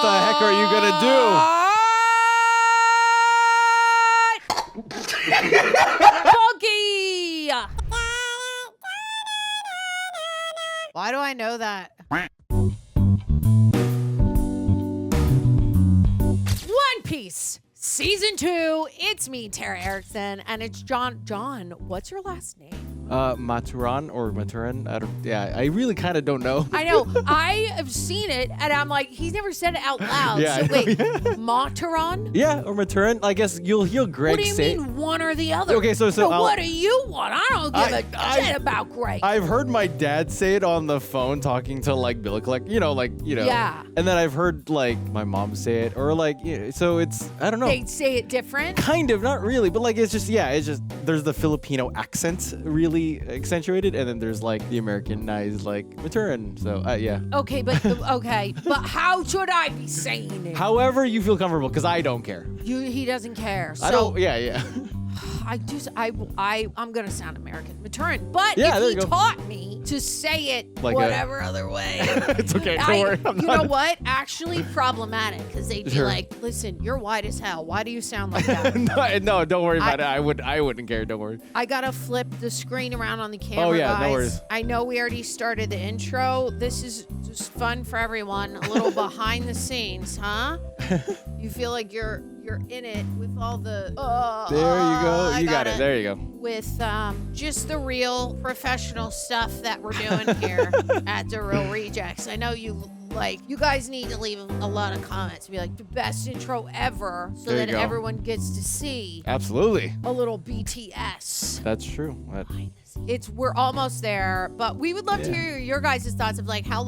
the heck are you gonna do? Buggy! Why do I know that? One Piece. Season 2, it's me, Tara Erickson, and it's John. John, what's your last name? Maturan or Maturan? I really kind of don't know. I know. I have seen it, and I'm like, he's never said it out loud. Yeah, So I know, wait, yeah. Maturan? Yeah, or Maturan. I guess you'll hear Greg What do you say. mean one or the other? Okay, so what do you want? I don't give a shit about Greg. I've heard my dad say it on the phone talking to like Bill Collect, Yeah. And then I've heard like my mom say it, or like, so it's, I don't know. They say it different? Kind of, not really, but like it's just there's the Filipino accent really accentuated, and then there's like the Americanized like Maturan. So yeah. Okay, but how should I be saying it? However you feel comfortable, because I don't care. He doesn't care. So I don't. Yeah. I'm gonna sound American, Maturan, but Yeah, there if he you go. taught me to say it Like whatever other way, It's okay. Don't worry. You know what? Actually problematic, because they'd be Sure. like, "Listen, you're white as hell. Why do you sound like that?" no, don't worry about it. I wouldn't care. Don't worry. I gotta flip the screen around on the camera, Oh, yeah, guys. no worries. I know we already started the intro. This is just fun for everyone. A little behind the scenes, huh? You feel like you're in it with all the. There you go. You got it. There you go. With just the real professional stuff that we're doing here at The Real Rejects. I know you guys need to leave a lot of comments. Be like, the best intro ever, so There you that go. everyone gets to see Absolutely. a little BTS. That's true. We're almost there, but we would love to Yeah. hear your guys' thoughts of like how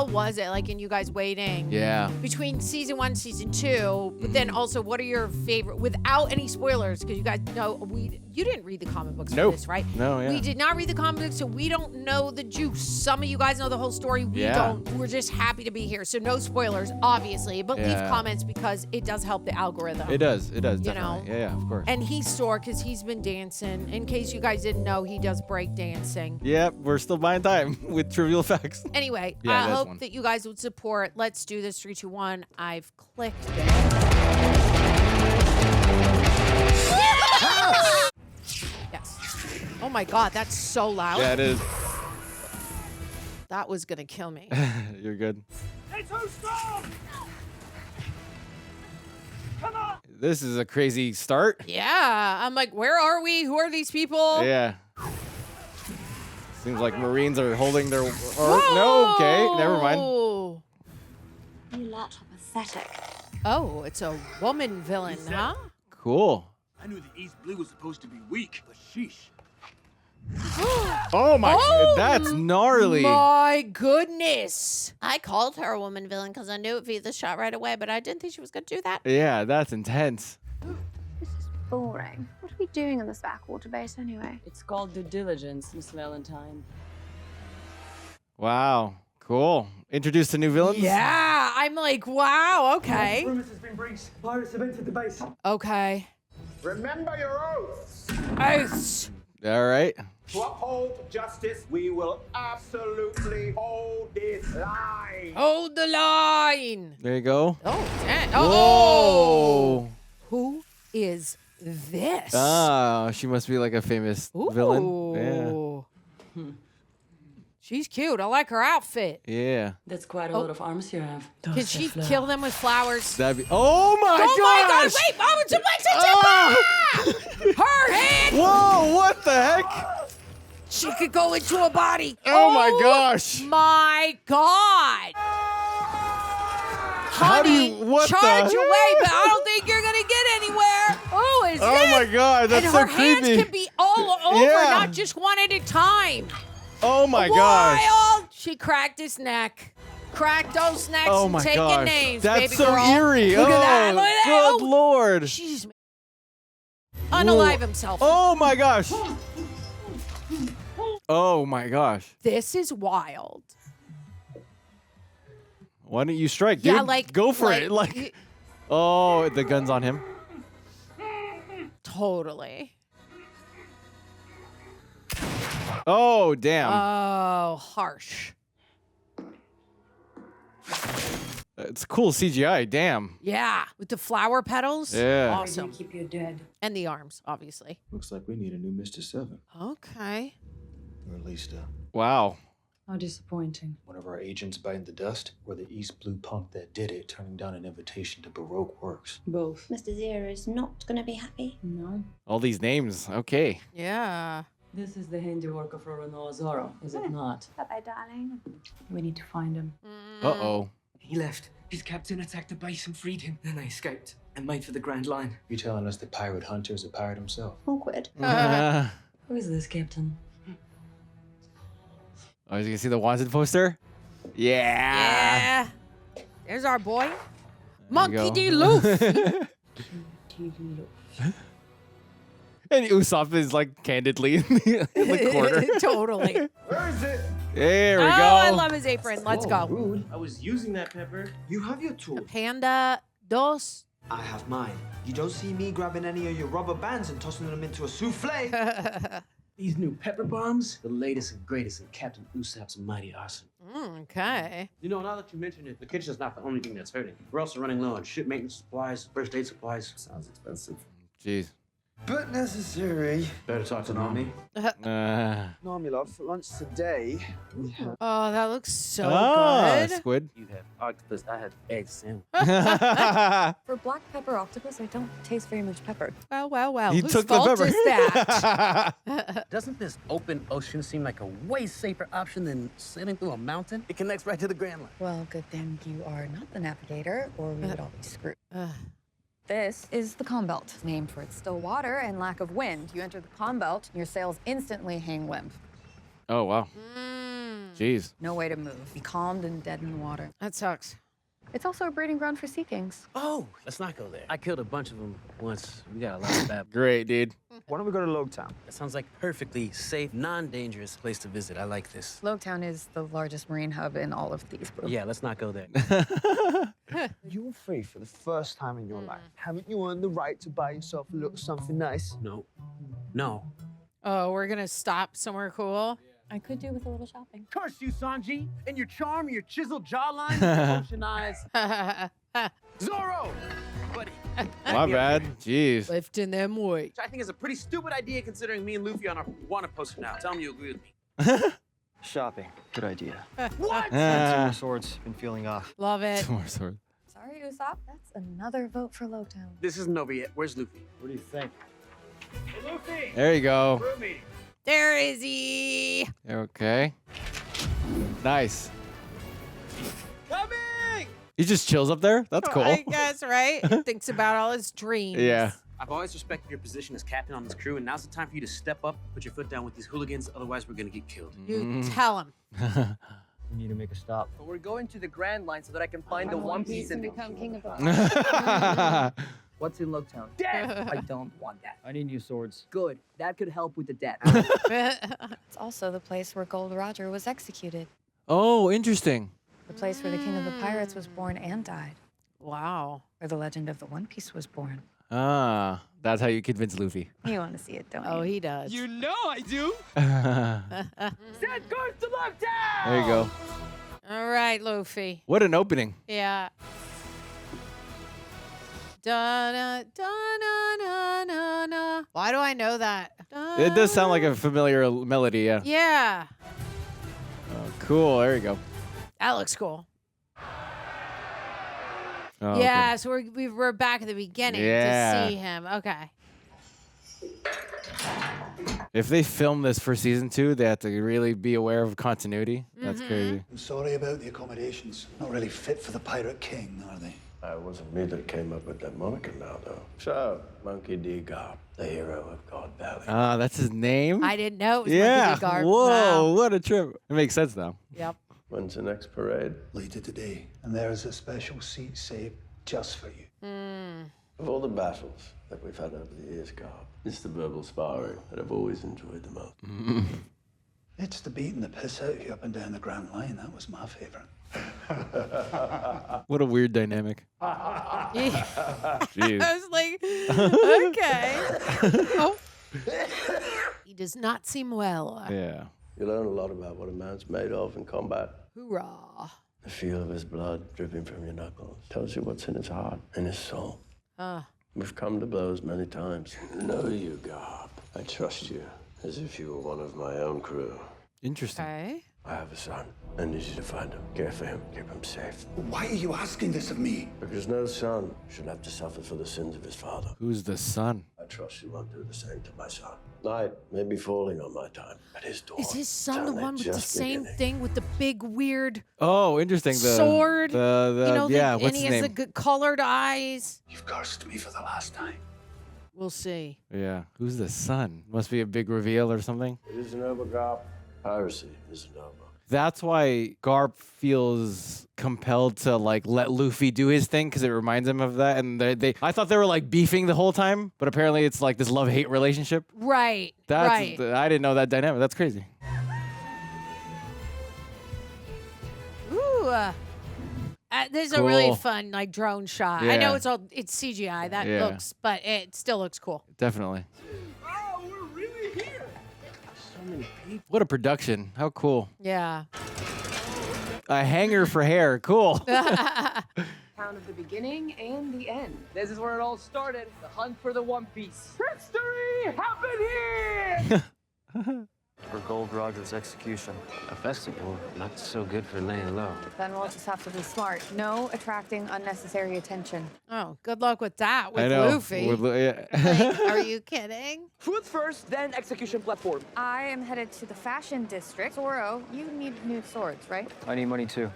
was it like, and you guys waiting Yeah. between season 1 and season 2, but then also what are your favorite, without any spoilers, because you guys know you didn't read the comic books for Nope. this, right? No, yeah. We did not read the comic books, so we don't know the juice. Some of you guys know the whole story. We Yeah. don't. We're just happy to be here, so no spoilers, obviously, but leave Yeah. comments because it does help the algorithm. It does. It does. You Definitely. know? Yeah, of course. And he's sore because he's been dancing. In case you guys didn't know, he does break dancing. Yeah, we're still buying time with trivial facts. Anyway, Yeah, I that's hope one. that you guys would support. Let's do this. 3, 2, 1. I've clicked it. Yes. Oh my God, that's so loud. Yeah, it is. That was gonna kill me. You're good. It's too strong! Come on! This is a crazy start. Yeah, I'm like, where are we? Who are these people? Yeah. Seems like Marines are holding their. Whoa! No, okay, never mind. You lot are pathetic. Oh, it's a woman villain, huh? Cool. I knew the East Blue was supposed to be weak, but sheesh. Oh my, Oh, that's gnarly. My goodness. I called her a woman villain because I knew it'd be the shot right away, but I didn't think she was going to do that. Yeah, that's intense. This is boring. What are we doing on this backwater base anyway? It's called due diligence, Miss Valentine. Wow, cool. Introduced to new villains? Yeah, I'm like, wow, okay. Rumors has been breached. Pirates have entered the base. Okay. Remember your oaths. Oaths. All right. To uphold justice, we will absolutely hold this line. Hold the line. There you go. Oh, damn. Whoa. Oh. Who is this? Ah, she must be like a famous villain. Ooh. She's cute. I like her outfit. Yeah. That's quite a lot of arms you have. Can she kill them with flowers? That'd be. Oh my Oh my God! gosh! Wait, Mama, Ah! her head. Whoa! What the heck? She could go into a body. Oh my gosh! My God! How do Honey, you? What charge the? away, but I don't think you're gonna get anywhere. Oh, is Oh this? my God! That's and so her hands creepy. can be all over, Yeah. not just one at a time. Oh my gosh! Wild. She cracked his neck. Cracked those necks Oh and my taking gosh! names, That's baby so girl. eerie. Look oh, at that. Look at that. good Oh, lord! jeez. Unalive himself. Oh my gosh! Oh my gosh! This is wild. Why don't you strike, dude? Yeah, like go for it. Like, oh, the gun's on him. Totally. Oh damn! Oh, harsh. It's cool CGI. Damn. Yeah, with the flower petals. Yeah. Awesome. keep you dead. And the arms, obviously. Looks like we need a new Mr. Seven. Okay. Or at least Wow. How disappointing. one of our agents biting the dust, or the East Blue punk that did it turning down an invitation to Baroque Works. Both. Mr. Zero is not going to be happy. No. All these names. Okay. Yeah. This is the handiwork of Roronoa Zoro, is it not? Bye-bye, darling. We need to find him. Uh-oh. He left. His captain attacked the base and freed him. Then I escaped and made for the Grand Line. You telling us the pirate hunter is a pirate himself? Awkward. Who is this captain? Oh, you can see the wanted poster? Yeah. Yeah. There's our boy. There Monkey you go. D. Luffy. And Usopp is like candidly in the corner. Totally. Where is it? There we Oh, go. I love his apron. Let's Whoa, go. Rude. I was using that pepper. You have your tool. Panda dos. I have mine. You don't see me grabbing any of your rubber bands and tossing them into a souffle. These new pepper bombs, the latest and greatest in Captain Usopp's mighty arsenal. Okay. You know, now that you mention it, the kitchen's not the only thing that's hurting. We're also running low on ship maintenance supplies, first aid supplies. Sounds expensive. Jeez. But necessary. Better talk to Nami. Normally, love, for lunch today, we have... Oh, that looks so good. Squid. You had octopus, I had egg sandwich. For black pepper octopus, I don't taste very much pepper. Well. He Whose took the fault pepper. is that? Doesn't this open ocean seem like a way safer option than sailing through a mountain? It connects right to the Grand Line. Well, good thing you are not the navigator, or we would all be screwed. This is the calm belt, named for its still water and lack of wind. You enter the calm belt, your sails instantly hang limp. Oh, wow. Jeez. No way to move. Be calmed and dead in the water. That sucks. It's also a breeding ground for sea kings. Oh, let's not go there. I killed a bunch of them once. We got a lot of bad. Great, dude. Why don't we go to Loguetown? That sounds like a perfectly safe, non-dangerous place to visit. I like this. Loguetown is the largest marine hub in all of the East Blue. Yeah, let's not go there. You're free for the first time in your life. Haven't you earned the right to buy yourself a little something nice? No. Oh, we're gonna stop somewhere cool. I could do with a little shopping. Curse you, Sanji, and your charm, your chiseled jawline, your ocean eyes. Zoro! Buddy. My bad. Jeez. Lifting them weights. Which I think is a pretty stupid idea considering me and Luffy on our wanted poster now. Tell me you agree with me. Shopping. Good idea. What? Two swords. Been feeling off. Love it. More sword. Sorry, Usopp. That's another vote for Loguetown. This isn't over yet. Where's Luffy? What do you think? Hey, Luffy! There you go. Crew meeting. There is he. Okay. Nice. Coming! He just chills up there? That's cool. I guess, right? Thinks about all his dreams. Yeah. I've always respected your position as captain on this crew, and now's the time for you to step up, put your foot down with these hooligans, otherwise we're gonna get killed. You tell him. We need to make a stop. But we're going to the Grand Line so that I can find the One Piece and become king of the What's in Loguetown? Debt! I don't want that. I need new swords. Good. That could help with the debt. It's also the place where Gold Roger was executed. Oh, interesting. The place where the king of the pirates was born and died. Wow. Where the legend of the One Piece was born. Ah, that's how you convince Luffy. You want to see it, don't you? Oh, he does. You know I do. Send Curse to Loguetown! There you go. All right, Luffy. What an opening. Yeah. Da da da da da da da. Why do I know that? It does sound like a familiar melody, yeah. Yeah. Oh, cool. There you go. That looks cool. Oh, okay. Yeah, so we're back at the beginning Yeah. to see him. Okay. If they film this for season 2, they have to really be aware of continuity. That's crazy. I'm sorry about the accommodations. Not really fit for the Pirate King, are they? It wasn't me that came up with that moniker now, though. So, Monkey D. Garb, the hero of God Valley. Ah, that's his name? I didn't know it was Yeah. Monkey D. Garb. Whoa, Wow. what a trip. It makes sense now. Yep. When's the next parade? Later today. And there is a special seat saved just for you. Of all the battles that we've had over the years, Garb, it's the verbal sparring that I've always enjoyed the most. It's the beating the piss out of you up and down the Grand Line. That was my favorite. What a weird dynamic. Yeah. Jeez. I was like, okay. Oh. He does not seem well. Yeah. You learn a lot about what a man's made of in combat. Hoorah. The feel of his blood dripping from your knuckles tells you what's in his heart and his soul. We've come to blows many times. Know you, Garb. I trust you as if you were one of my own crew. Interesting. Okay. I have a son. I need you to find him, care for him, keep him safe. Why are you asking this of me? Because no son should have to suffer for the sins of his father. Who's the son? I trust you won't do the same to my son. Night may be falling on my time, but his dawn Is his son the only one with the just same beginning. thing with the big weird Oh, interesting. The sword? The you know, yeah. and What's he his has name? the good colored eyes. You've cursed me for the last time. We'll see. Yeah. Who's the son? Must be a big reveal or something. It isn't over, Garb. Piracy isn't over. That's why Garp feels compelled to like let Luffy do his thing because it reminds him of that. And I thought they were like beefing the whole time, but apparently it's like this love-hate relationship. Right. That's right. I didn't know that dynamic. That's crazy. Ooh. There's a really Cool. fun like drone shot. I know Yeah. it's CGI. That Yeah. looks, but it still looks cool. Definitely. Oh, we're really here. So many people. What a production. How cool. Yeah. A hanger for hair. Cool. Count of the beginning and the end. This is where it all started. The hunt for the One Piece. History happened here. For Gold Roger's execution. A festival, not so good for laying low. Then we'll just have to be smart. No attracting unnecessary attention. Oh, good luck with that with I know. Luffy. Yeah. Like, are you kidding? Food first, then execution platform. I am headed to the fashion district. Zoro, you need new swords, right? I need money too.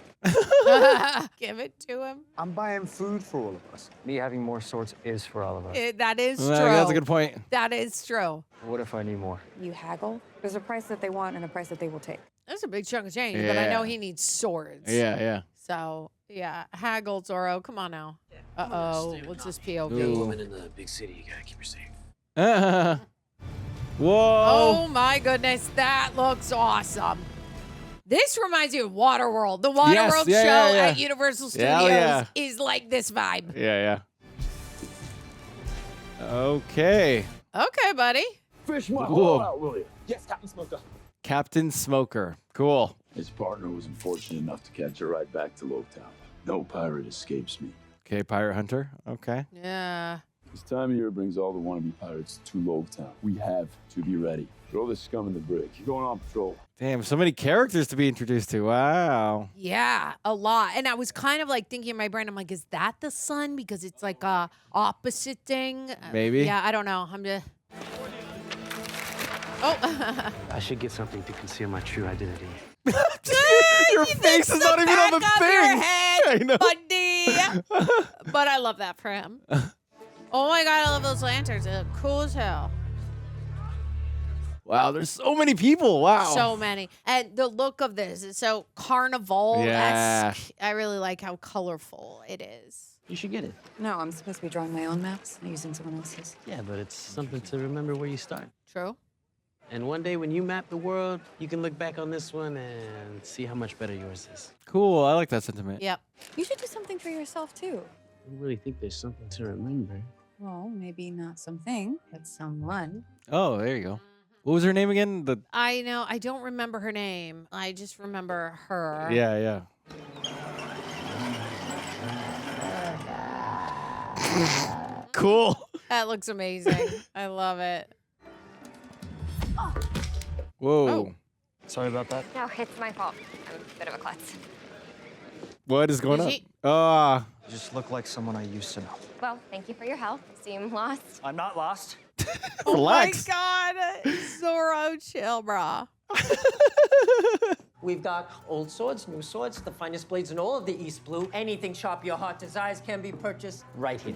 Give it to him. I'm buying food for all of us. Me having more swords is for all of us. That is true. That's a good point. That is true. What if I need more? You haggle. There's a price that they want and a price that they will take. That's a big chunk of change, but I know Yeah. he needs swords. Yeah. So, yeah. Haggle, Zoro. Come on now. Uh-oh. What's this POV? Ooh. Woman in the big city, you gotta keep her safe. Whoa. Oh, my goodness. That looks awesome. This reminds you of Waterworld. The Waterworld Yes, yeah, show yeah. at Universal Yeah, Studios yeah. is like this vibe. Yeah. Okay. Okay, buddy. Fish my Whoa. heart out, will you? Yes, Captain Smoker. Captain Smoker. Cool. His partner was unfortunate enough to catch a ride back to Loguetown. No pirate escapes me. Okay, Pirate Hunter. Okay. Yeah. This time of year brings all the wannabe pirates to Loguetown. We have to be ready. Throw the scum in the brig. You're going on patrol. Damn, so many characters to be introduced to. Wow. Yeah, a lot. And I was kind of like thinking in my brain, I'm like, is that the sun? Because it's like a opposite thing. Maybe. Yeah, I don't know. I'm just. Oh. I should get something to conceal my true identity. Your face is not even on the Back of thing. your head, I know. buddy. But I love that for him. Oh my God, I love those lanterns. They look cool as hell. Wow, there's so many people. Wow. So many. And the look of this is so carnival-esque. Yeah. I really like how colorful it is. You should get it. No, I'm supposed to be drawing my own maps, not using someone else's. Yeah, but it's something to remember where you start. True. And one day when you map the world, you can look back on this one and see how much better yours is. Cool. I like that sentiment. Yep. You should do something for yourself, too. I don't really think there's something to remember. Well, maybe not something, but someone. Oh, there you go. What was her name again? The I know. I don't remember her name. I just remember her. Yeah. Cool. That looks amazing. I love it. Whoa. Oh. Sorry about that. No, it's my fault. I'm a bit of a klutz. What is going Is on? he- Ah. You just look like someone I used to know. Well, thank you for your help. Seem lost. I'm not lost. Relax. Oh my God. Zoro, chill, brah. We've got old swords, new swords, the finest blades in all of the East Blue. Anything sharp your heart desires can be purchased right here.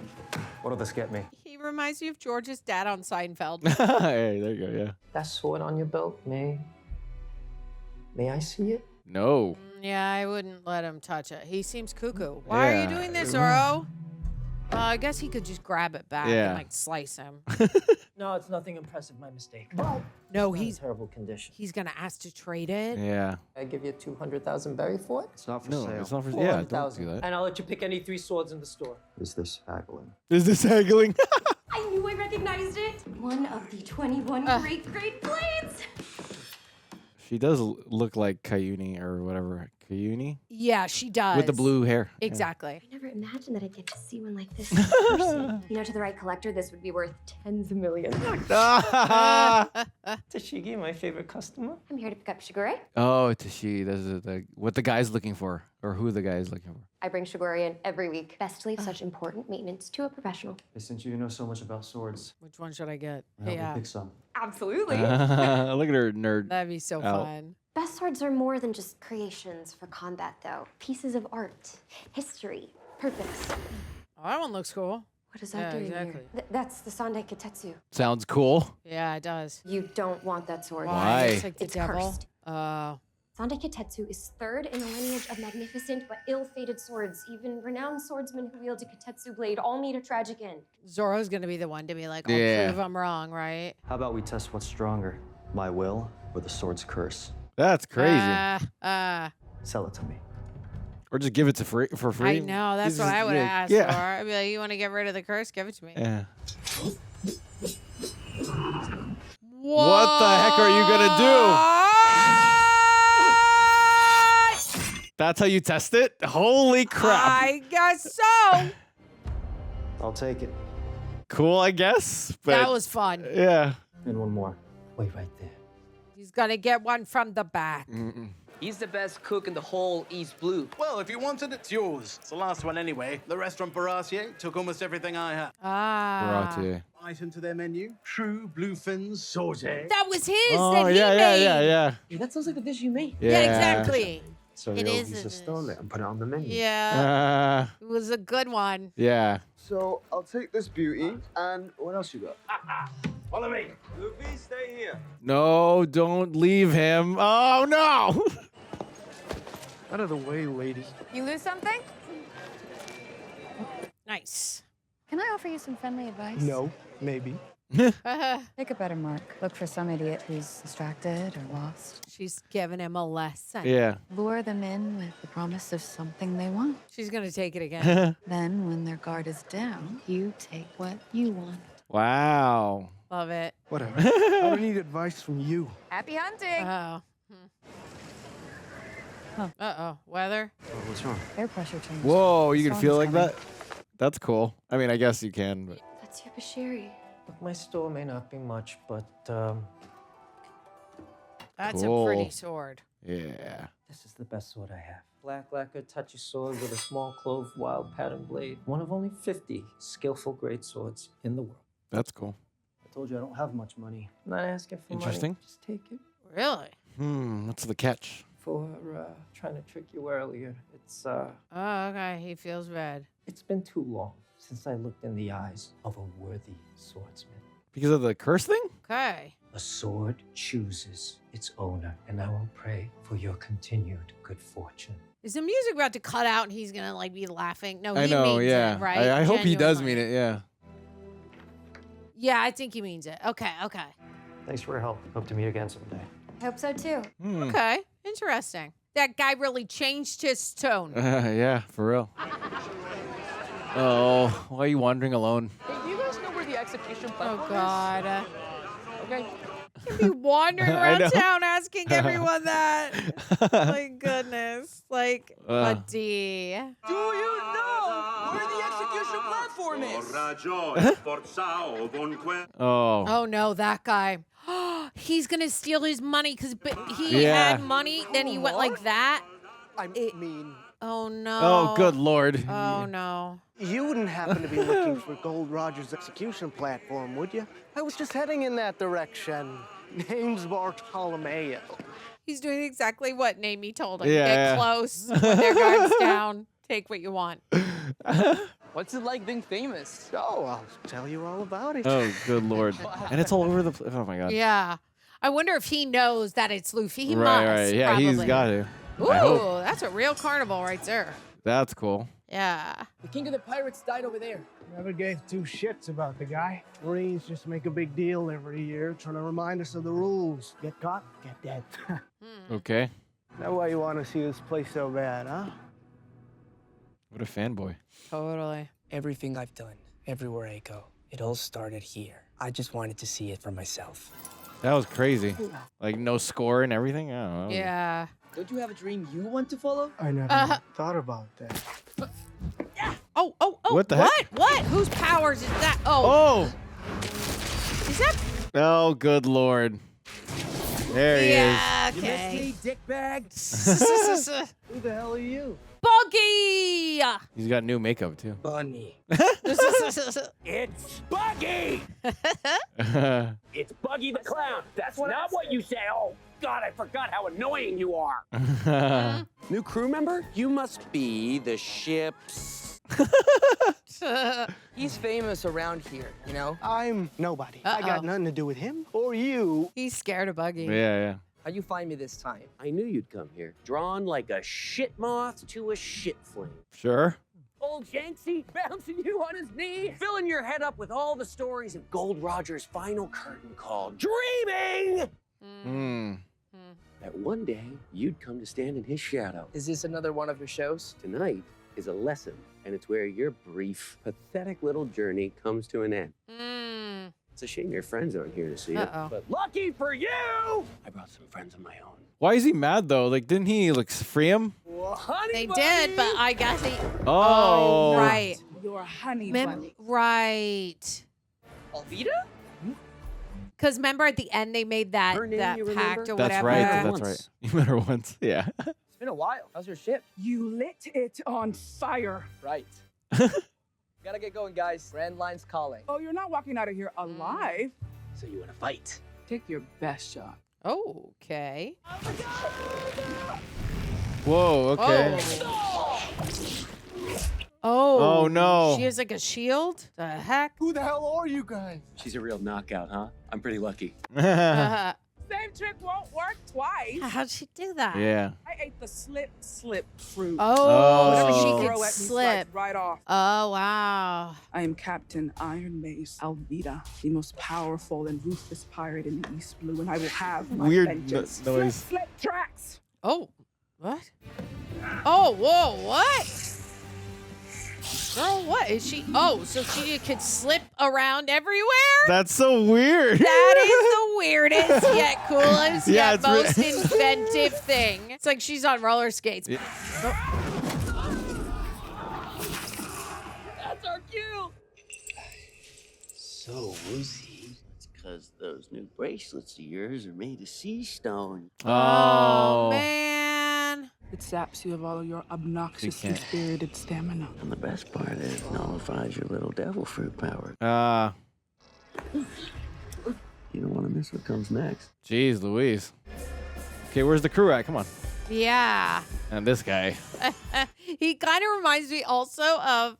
What'll this get me? He reminds me of George's dad on Seinfeld. Hey, there you go. Yeah. That sword on your belt, may I see it? No. Yeah, I wouldn't let him touch it. He seems cuckoo. Why are you Yeah. doing this, Zoro? I guess he could just grab it back Yeah. and like slice him. No, it's nothing impressive, my mistake. No, It's he's in terrible condition. he's gonna ask to trade it. Yeah. I give you 200,000 berry for it? It's not for No, sale. it's not for. Yeah, don't 400,000. do that. And I'll let you pick any 3 swords in the store. Is this haggling? Is this haggling? I knew I recognized it. One of the 21 great blades. She does look like Kayuni or whatever. Kayuni? Yeah, she does. With the blue hair. Exactly. I never imagined that I'd get to see one like this in person. You know, to the right collector, this would be worth tens of millions. Tashigi, my favorite customer. I'm here to pick up Shigure. Oh, Tashigi. That's what the guy's looking for, or who the guy is looking for. I bring Shigure in every week. Best to leave such important maintenance to a professional. Since you know so much about swords, Which one should I get? I hope you pick some. Absolutely. Look at her nerd. That'd be so out. fun. Best swords are more than just creations for combat, though. Pieces of art, history, purpose. Oh, that one looks cool. What is that doing exactly. here? That's the Sandai Kitetsu. Sounds cool. Yeah, it does. You don't want that sword. Why? It's like the It's devil. cursed. Oh. Sandai Kitetsu is third in the lineage of magnificent but ill-fated swords. Even renowned swordsmen who wield a Kitetsu blade all meet a tragic end. Zoro's gonna be the one to be like, I'll Yeah. prove I'm wrong, right? How about we test what's stronger, my will or the sword's curse? That's crazy. Sell it to me. Or just give it for free. I know, that's what I would ask yeah. for. I'd be like, you want to get rid of the curse? Give it to me. Yeah. What the heck are you gonna do? That's how you test it? Holy crap. I guess so. I'll take it. Cool, I guess. But That was fun. yeah. And one more. Wait right there. He's gonna get one from the back. He's the best cook in the whole East Blue. Well, if you want it, it's yours. It's the last one anyway. The restaurant Baratier took almost everything I had. Baratier. Item to their menu: shrew, bluefins, sauté. That was his Oh, that he made. yeah. Hey, that sounds like the dish you made. Yeah, exactly. So It is Lisa a stole it and put it on the menu. Yeah. It was a good one. Yeah. So I'll take this beauty, and what else you got? Follow me. Luffy, stay here. No, don't leave him. Oh, no. Out of the way, lady. You lose something? Nice. Can I offer you some friendly advice? No, maybe. Pick a better mark. Look for some idiot who's distracted or lost. She's giving him a lesson. Yeah. Lure them in with the promise of something they want. She's gonna take it again. Then, when their guard is down, you take what you want. Wow. Love it. Whatever. I don't need advice from you. Happy hunting! Oh. Uh-oh. Weather? What's wrong? Air pressure change. Whoa, you can Storm's feel like coming. that? That's cool. I mean, I guess you can, but. That's your Bashiri. Look, my store may not be much, but That's Cool. a pretty sword. Yeah. this is the best sword I have. Black lacquer touchy sword with a small clove wild pattern blade. One of only 50 skillful great swords in the world. That's cool. I told you I don't have much money. I'm not asking for Interesting. money. Just take it. Really? What's the catch? For trying to trick you earlier. It's Oh, okay. He feels bad. It's been too long since I looked in the eyes of a worthy swordsman. Because of the curse thing? Okay. A sword chooses its owner, and I will pray for your continued good fortune. Is the music about to cut out and he's gonna like be laughing? No, he I know, means yeah. it, right? I hope he does Genuinely. mean it, yeah. Yeah, I think he means it. Okay. Thanks for your help. Hope to meet again someday. I hope so too. Okay. Interesting. That guy really changed his tone. Yeah, for real. Oh, why are you wandering alone? Hey, do you guys know where the execution platform Oh, God. is? Okay. You'd be wandering I know. around town asking everyone that. My goodness. Like, buddy. Do you know where the execution platform is? Oh, no, that guy. He's going to steal his money because he had money. Then he went like that. I mean... Oh, no. Oh, good Lord. Oh, no. You wouldn't happen to be looking for Gold Roger's execution platform, would you? I was just heading in that direction. Name's Bartolomeo. He's doing exactly what Namie told him. Yeah. Get close. Put their guards down. Take what you want. What's it like being famous? Oh, I'll tell you all about it. Oh, good Lord. And it's all over the place. Oh, my God. Yeah. I wonder if he knows that it's Luffy. He Right, must. right. Yeah, probably. he's got to. Ooh, I hope. that's a real carnival right there. That's cool. Yeah. The king of the pirates died over there. Never gave two shits about the guy. Marines just make a big deal every year, trying to remind us of the rules. Get caught, get dead. Okay. That's why you want to see this place so bad, huh? What a fanboy. Totally. Everything I've done, everywhere I go, it all started here. I just wanted to see it for myself. That was crazy. Like, no score and everything? I don't know. Yeah. Don't you have a dream you want to follow? I never thought about that. Oh. What the heck? What? Whose powers is that? Oh. Oh. Is that? Oh, good Lord. There he is. Yeah, You missed okay. me, dickbag. Who the hell are you? Buggy! He's got new makeup, too. Bunny. It's Buggy! It's Buggy the Clown. That's not what you say. Oh, God, I forgot how annoying you are. New crew member? You must be the ship's... He's famous around here, you know? I'm nobody. I got nothing to do with him or you. He's scared of Buggy. Yeah. How'd you find me this time? I knew you'd come here. Drawn like a shit moth to a shit flame. Sure. Old Shanksy bouncing you on his knee, filling your head up with all the stories of Gold Roger's final curtain call, dreaming that one day you'd come to stand in his shadow. Is this another one of your shows? Tonight is a lesson, and it's where your brief, pathetic little journey comes to an end. It's a shame your friends aren't here to see it, but lucky for you, I brought some friends of my own. Why is he mad, though? Like, didn't he, like, free him? They did, but I guess he... Oh. Right. Your honey bunny. Right. Alvida? Because remember at the end they made that pact or That's whatever? That's right. You met her once. Yeah. It's been a while. How's your ship? You lit it on fire. Right. Gotta get going, guys. Grand Line's calling. Oh, you're not walking out of here alive. So you want to fight? Take your best shot. Oh, okay. Whoa, okay. Oh, no. She has like a shield? The heck? Who the hell are you guys? She's a real knockout, huh? I'm pretty lucky. Same trick won't work twice. How'd she do that? Yeah. I ate the slip fruit. Oh, Whatever she throw could at me slip. slides right off. Oh, wow. I am Captain Iron Mace Alvida, the most powerful and ruthless pirate in the East Blue, and I will have my Weird vengeance. noise. Slip tracks. Oh, what? Oh, whoa, what? Girl, what is she? Oh, so she could slip around everywhere? That's so weird. That is the weirdest yet coolest Yeah, yet it's most inventive thing. It's like she's on roller skates. Yeah. That's our cue. So woozy. It's because those new bracelets of yours are made of sea stone. Oh, man. It saps you of all of your obnoxiously spirited stamina. And the best part is it nullifies your little devil fruit power. You don't want to miss what comes next. Jeez Louise. Okay, where's the crew at? Come on. Yeah. And this guy. He kind of reminds me also of,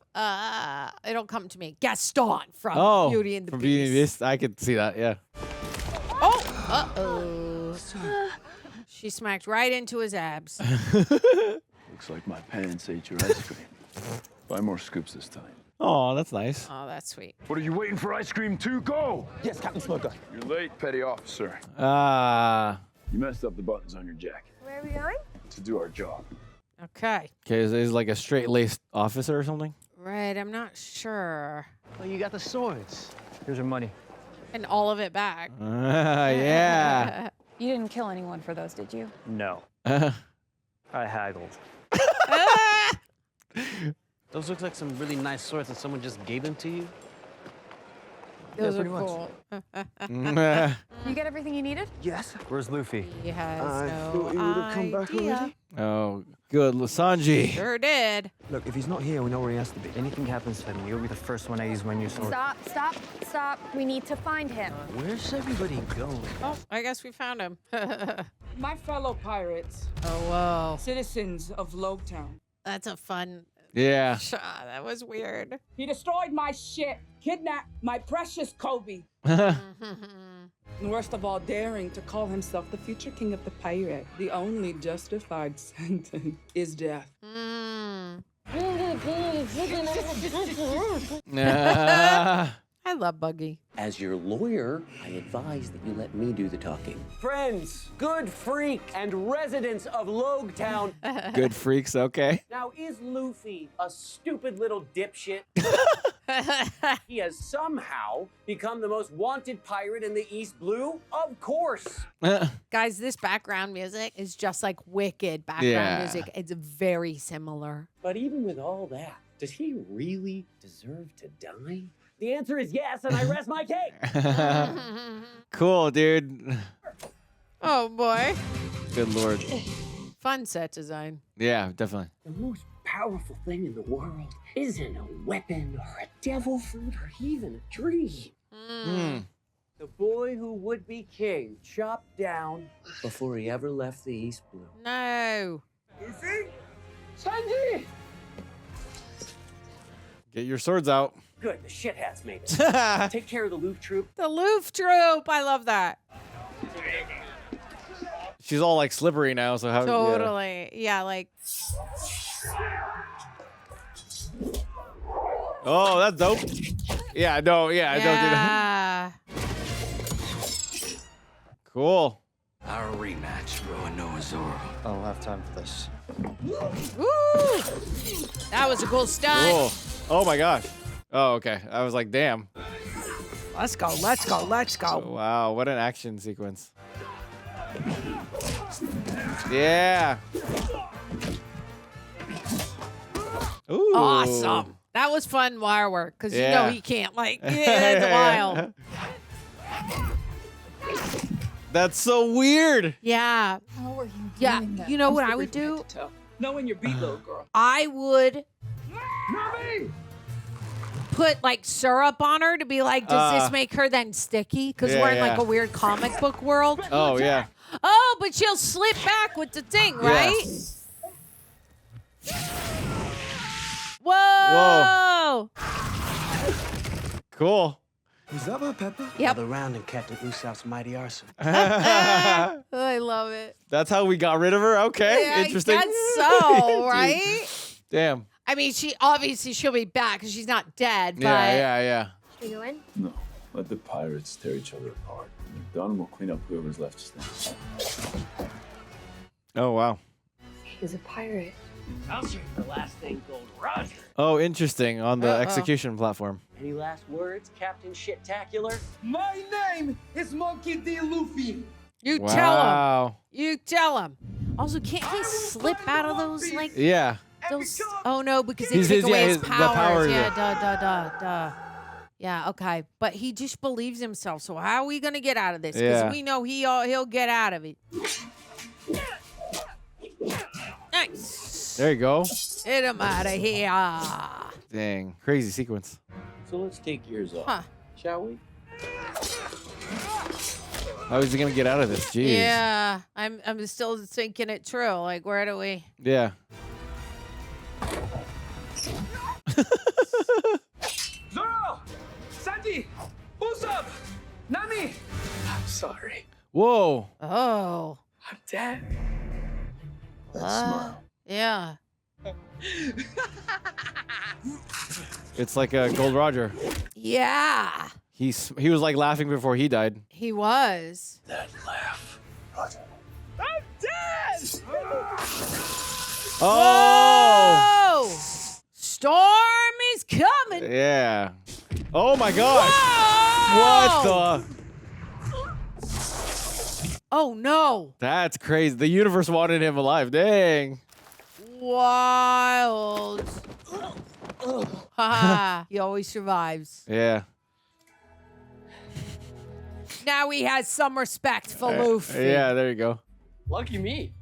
it'll come to me, Gaston from Beauty and the from Beast. Beauty and the Beast. I could see that, yeah. Oh, uh-oh. She smacked right into his abs. Looks like my pants ate your ice cream. Buy more scoops this time. Oh, that's nice. Oh, that's sweet. What are you waiting for ice cream to go? Yes, Captain Smoker. You're late, petty officer. You messed up the buttons on your jacket. Where are we going? To do our job. Okay. Okay, is he like a straight-laced officer or something? Right, I'm not sure. Well, you got the swords. Here's your money. And all of it back. Yeah. You didn't kill anyone for those, did you? No. I haggled. Those look like some really nice swords and someone just gave them to you. Those Yeah, are pretty much. cool. You get everything you needed? Yes. Where's Luffy? He has I no thought he would have come back idea. already. Oh, good. Sanji. Sure did. Look, if he's not here, we know where he has to be. Anything happens to him, you'll be the first one I use when you sword. Stop. We need to find him. Where's everybody going? Oh, I guess we found him. My fellow pirates, Oh, whoa. citizens of Loguetown. That's a fun Yeah. shot. That was weird. He destroyed my ship, kidnapped my precious Kobe, and worst of all, daring to call himself the future king of the pirate. The only justified sentence is death. I love Buggy. As your lawyer, I advise that you let me do the talking. Friends, good freak, and residents of Loguetown. Good freaks, okay. Now, is Luffy a stupid little dipshit? He has somehow become the most wanted pirate in the East Blue? Of course. Guys, this background music is just like wicked background music. It's very similar. But even with all that, does he really deserve to die? The answer is yes, and I rest my case. Cool, dude. Oh, boy. Good lord. Fun set design. Yeah, definitely. The most powerful thing in the world isn't a weapon or a devil fruit or even a dream. The boy who would be king chopped down before he ever left the East Blue. No. Luffy? Sanji! Get your swords out. Good, the shithat's made it. Take care of the Luffy troop. The Luffy troop. I love that. She's all like slippery now, so how? Totally. Yeah, like. Oh, that's dope. Yeah, no, yeah, don't do that. Cool. Our rematch, Roronoa Zoro. I don't have time for this. Woo! That was a cool stunt. Cool. Oh my gosh. Oh, okay. I was like, damn. Let's go, let's go, let's go. Wow, what an action sequence. Yeah. Ooh. Awesome. That was fun wire work because you know he can't like it's wild. That's so weird. Yeah. How are you Yeah. doing that? You know what I would do? Knowing your beat, little girl. I would put like syrup on her to be like, does this make her then sticky? Because we're in like a weird comic book world. Oh yeah. Oh, but she'll slip back with the thing, right? Whoa! Cool. Is that my pepper? Yep. Another round in Captain Usopp's mighty arsenal. I love it. That's how we got rid of her? Okay, Yeah, interesting. I guess so, right? Damn. I mean, she'll be back because she's not dead, but Yeah. Should we go in? No, let the pirates tear each other apart. When they're done, we'll clean up whoever's left standing. Oh wow. He's a pirate. I'll show you the last thing, Gold Roger. Oh, interesting. On the execution platform. Any last words, Captain Shit-tacular? My name is Monkey D. Luffy. You Wow. tell him. You tell him. Also, can't he slip out of those like? Yeah. Those. Oh no, because they He's- take away his- his the powers. powers, Yeah, yeah. duh. Yeah, okay. But he just believes himself. So how are we gonna get out of this? Because Yeah. we know he'll get out of it. Nice. There you go. Get him out of here. Dang. Crazy sequence. So let's take yours off, Huh. shall we? How is he gonna get out of this? Jeez. Yeah, I'm still thinking it true. Like, where do we? Yeah. Zoro! Sanji! Usopp! Nami! I'm sorry. Whoa. Oh. I'm dead. Smile. Yeah. It's like a Gold Roger. Yeah. He was like laughing before he died. He was. That laugh. Roger. I'm dead! Oh. Whoa! Storm is coming. Yeah. Oh my gosh. Whoa! What the? Oh no. That's crazy. The universe wanted him alive. Dang. Wild. Haha. He always survives. Yeah. Now he has some respect for Luffy. Yeah, there you go. Lucky me.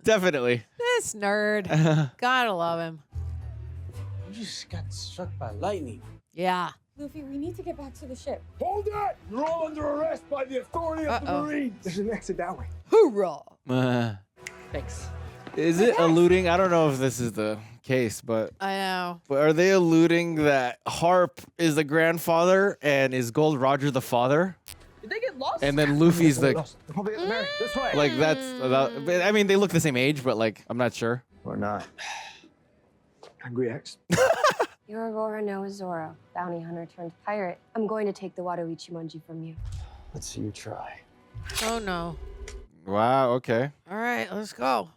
Definitely. This nerd. Gotta love him. You just got struck by lightning. Yeah. Luffy, we need to get back to the ship. Hold that! You're all under arrest by the authority of the Marines. There's an exit that way. Hoorah. Thanks. Is it alluding? I don't know if this is the case, but I know. are they alluding that Harp is the grandfather and is Gold Roger the father? Did they get lost? And then Luffy's the Probably at the very this way. like that's about. I mean, they look the same age, but like I'm not sure. Or not. Hungry X. You're Roronoa Zoro, bounty hunter turned pirate. I'm going to take the Wado Ichimonji from you. Let's see you try. Oh no. Wow. Okay. All right, let's go.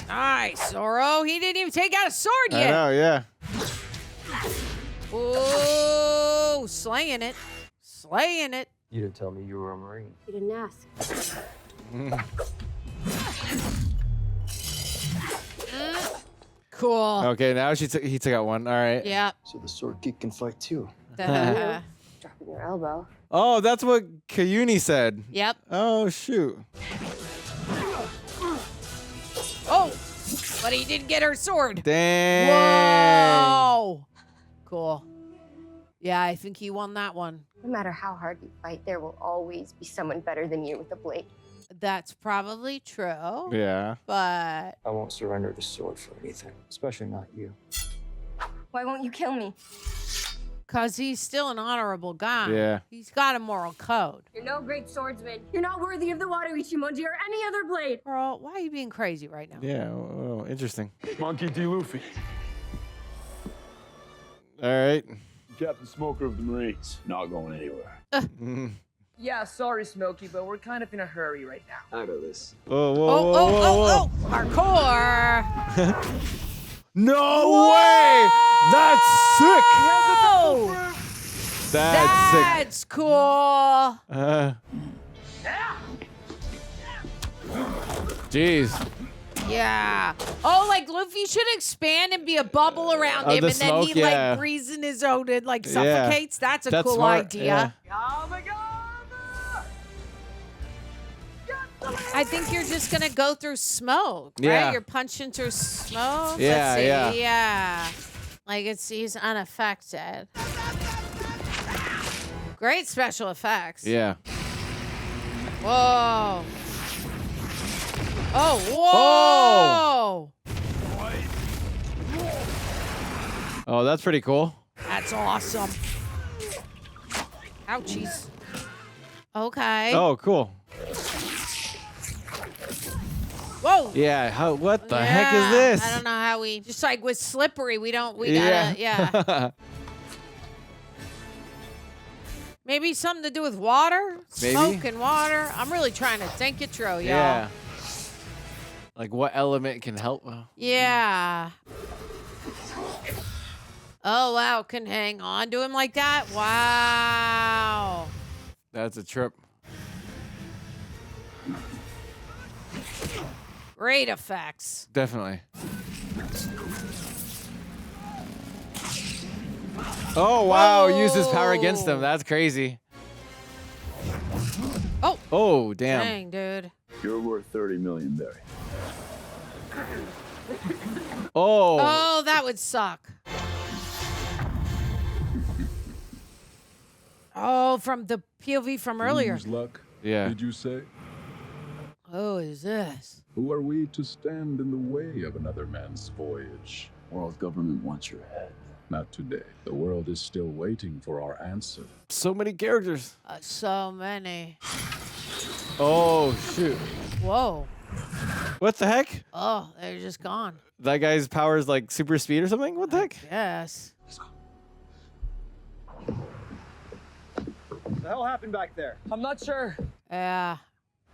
Nice, Zoro. He didn't even take out a sword I yet. know, yeah. Ooh, slaying it. Slaying it. You didn't tell me you were a Marine. You didn't ask. Cool. Okay, now he took out one. All right. Yeah. So the sword geek can fight too. Dropping your elbow. Oh, that's what Kayuni said. Yep. Oh, shoot. Oh, but he didn't get her sword. Dang. Whoa. Cool. Yeah, I think he won that one. No matter how hard you fight, there will always be someone better than you with a blade. That's probably true. Yeah. But I won't surrender the sword for anything, especially not you. Why won't you kill me? because he's still an honorable guy. Yeah. He's got a moral code. You're no great swordsman. You're not worthy of the water Ichimonji or any other blade. Girl, why are you being crazy right now? Yeah, oh, interesting. Monkey D. Luffy. All right. Captain Smoker of the Marines. Not going anywhere. Yeah, sorry, Smokey, but we're kind of in a hurry right now. I know this. Whoa, whoa, Oh, whoa, oh, whoa, oh, oh! Parkour! No way! That's sick! Whoa! That's sick. That's cool. Jeez. Yeah. Oh, like Luffy should expand and be a bubble around him, The and then he smoke, yeah. like breathes in his own and like Yeah. suffocates. That's a That's cool smart, idea. Oh my god! I think you're just gonna go through smoke, right? Yeah. You're punching through smoke. Yeah, Let's see. yeah. Yeah. Like he's unaffected. Great special effects. Yeah. Whoa. Oh, whoa. Oh, that's pretty cool. That's awesome. Ouchies. Okay. Oh, cool. Whoa. Yeah. How? What the heck Yeah, is this? I don't know how we just like with slippery. We Yeah. gotta yeah. Maybe something to do with water, Maybe. smoke and water. I'm really trying to think it through, y'all. Yeah. Like what element can help? Yeah. Oh wow, can hang on to him like that. Wow. That's a trip. Great effects. Definitely. Oh wow! Use his power against him. That's crazy. Oh. Oh damn. Dang, dude. You're worth 30 million, Barry. Oh. Oh, that would suck. Oh, from the POV from earlier. Whose luck? Yeah. Did you say? Oh, is this? Who are we to stand in the way of another man's voyage? World government wants your head. Not today. The world is still waiting for our answer. So many characters. So many. Oh shoot. Whoa. What the heck? Oh, they're just gone. That guy's power is like super speed or something? What the heck? Yes. What the hell happened back there? I'm not sure. Yeah.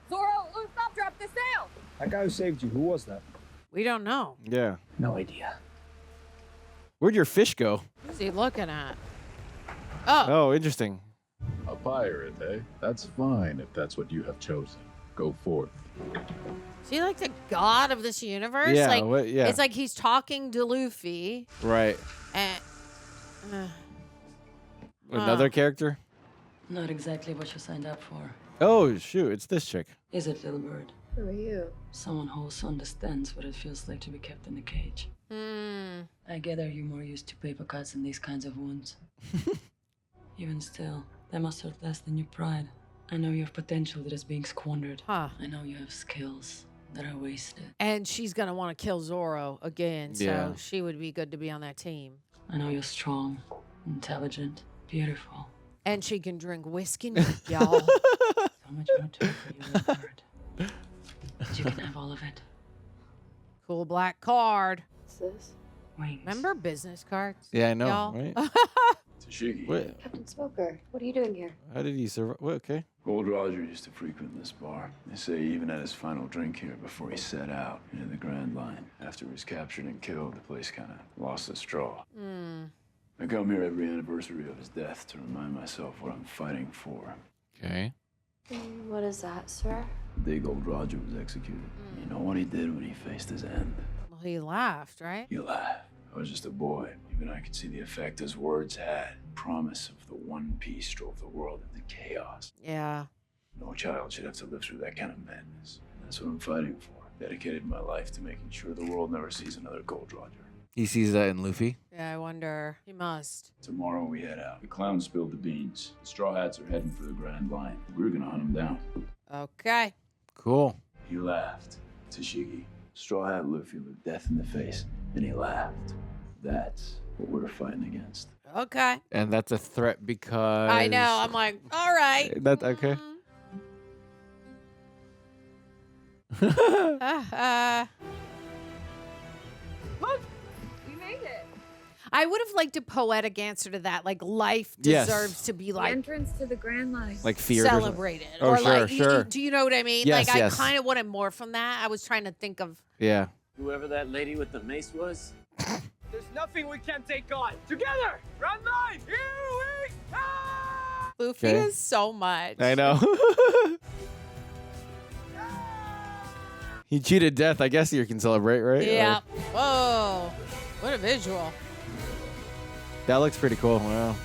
Zoro, Usopp, drop the sail! That guy who saved you, who was that? We don't know. Yeah. No idea. Where'd your fish go? What's he looking at? Oh. Oh, interesting. A pirate, eh? That's fine if that's what you have chosen. Go forth. Is he like the god of this universe? Yeah, Like, what- yeah. It's like he's talking to Luffy. Right. And, Another character? Not exactly what you signed up for. Oh shoot! It's this chick. Is it, little bird? Who are you? Someone who also understands what it feels like to be kept in a cage. I gather you're more used to paper cuts and these kinds of wounds. Even still, they must hurt less than your pride. I know you have potential that is being squandered. Huh. I know you have skills that are wasted. and she's going to want to kill Zoro again, so Yeah. she would be good to be on that team. I know you're strong, intelligent, beautiful. And she can drink whiskey neat, y'all. So much more to it for you, little bird. But you can have all of it. Cool black card. What's this? Wings. Remember business cards? Yeah, I know, y'all? right? Tashigi. What? Captain Smoker, what are you doing here? How did he survive? What, okay. Gold Roger used to frequent this bar. They say he even had his final drink here before he set out into the Grand Line. After he was captured and killed, the place kind of lost its draw. I come here every anniversary of his death to remind myself what I'm fighting for. Okay. What is that, sir? The day Gold Roger was executed. You know what he did when he faced his end? Well, he laughed, right? He laughed. I was just a boy. Even I could see the effect his words had. Promise of the One Piece drove the world into chaos. Yeah. No child should have to live through that kind of madness. That's what I'm fighting for. Dedicated my life to making sure the world never sees another Gold Roger. He sees that in Luffy. Yeah, I wonder. He must. Tomorrow we head out. The clown spilled the beans. The Straw Hats are heading for the Grand Line. We're gonna hunt him down. Okay. Cool. He laughed. Tashigi. Straw Hat Luffy looked death in the face, and he laughed. That's what we're fighting against. Okay. And that's a threat because... I know. I'm like, all right. That's okay. Look, we made it. I would have liked a poetic answer to that. Like, life Yes. deserves to be The like entrance to the Grand Line. Like feared or something. celebrated. Oh, or sure, like, sure. do you know what I mean? Yes, like, yes. I kind of wanted more from that. I was trying to think of. Yeah. Whoever that lady with the mace was. There's nothing we can't take on. Together! Round 9! Here we come! Luffy Okay. is so much. I know. He cheated death. I guess you can celebrate, right? Yeah. Or- Whoa. What a visual. that looks pretty cool. Wow.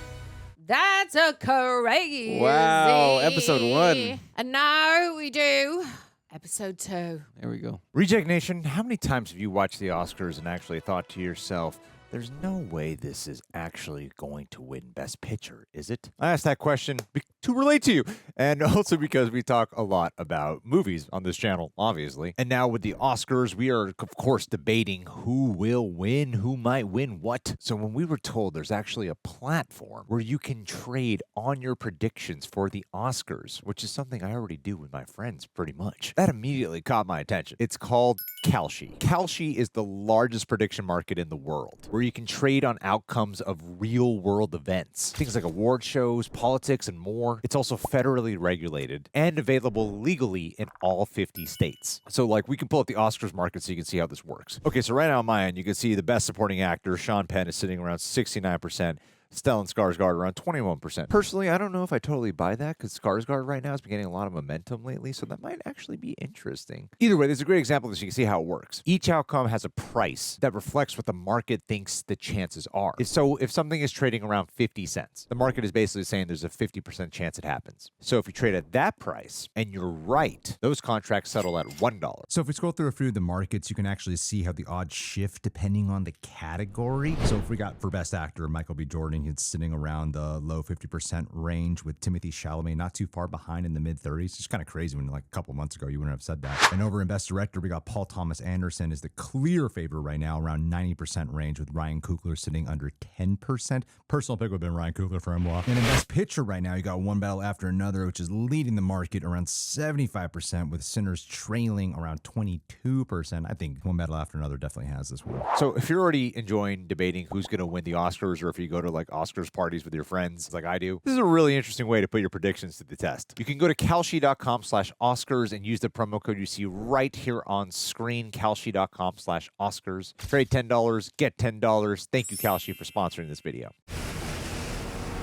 That's a crazy. Wow, episode 1. And now we do episode 2. There we go. Reject Nation, how many times have you watched the Oscars and actually thought to yourself, there's no way this is actually going to win Best Picture, is it? I asked that question to relate to you, and also because we talk a lot about movies on this channel, obviously. And now with the Oscars, we are, of course, debating who will win, who might win what. So when we were told there's actually a platform where you can trade on your predictions for the Oscars, which is something I already do with my friends pretty much, that immediately caught my attention. It's called KALSHI. KALSHI is the largest prediction market in the world, where you can trade on outcomes of real-world events. Things like award shows, politics, and more. It's also federally regulated and available legally in all 50 states. So, like, we can pull up the Oscars market so you can see how this works. Okay, so right now on my end, you can see the best supporting actor, Sean Penn, is sitting around 69%. Stellan Skarsgård around 21%. Personally, I don't know if I totally buy that because Skarsgård right now has been getting a lot of momentum lately, so that might actually be interesting. Either way, there's a great example of this. You can see how it works. Each outcome has a price that reflects what the market thinks the chances are. If something is trading around 50 cents, the market is basically saying there's a 50% chance it happens. So if you trade at that price and you're right, those contracts settle at $1. So if we scroll through a few of the markets, you can actually see how the odds shift depending on the category. So if we got for Best Actor, Michael B. Jordan, he's sitting around the low 50% range with Timothée Chalamet not too far behind in the mid-30s. It's kind of crazy when like a couple months ago you wouldn't have said that. And over in Best Director, we got Paul Thomas Anderson is the clear favorite right now, around 90% range with Ryan Coogler sitting under 10%. Personal pick would have been Ryan Coogler for him. And in Best Picture right now, you got One Battle After Another, which is leading the market around 75% with Sinners trailing around 22%. I think One Battle After Another definitely has this one. So if you're already enjoying debating who's going to win the Oscars, or if you go to like Oscars parties with your friends like I do, this is a really interesting way to put your predictions to the test. You can go to kalshi.com/Oscars and use the promo code you see right here on screen, kalshi.com/Oscars. Trade $10, get $10. Thank you, Kalshi, for sponsoring this video.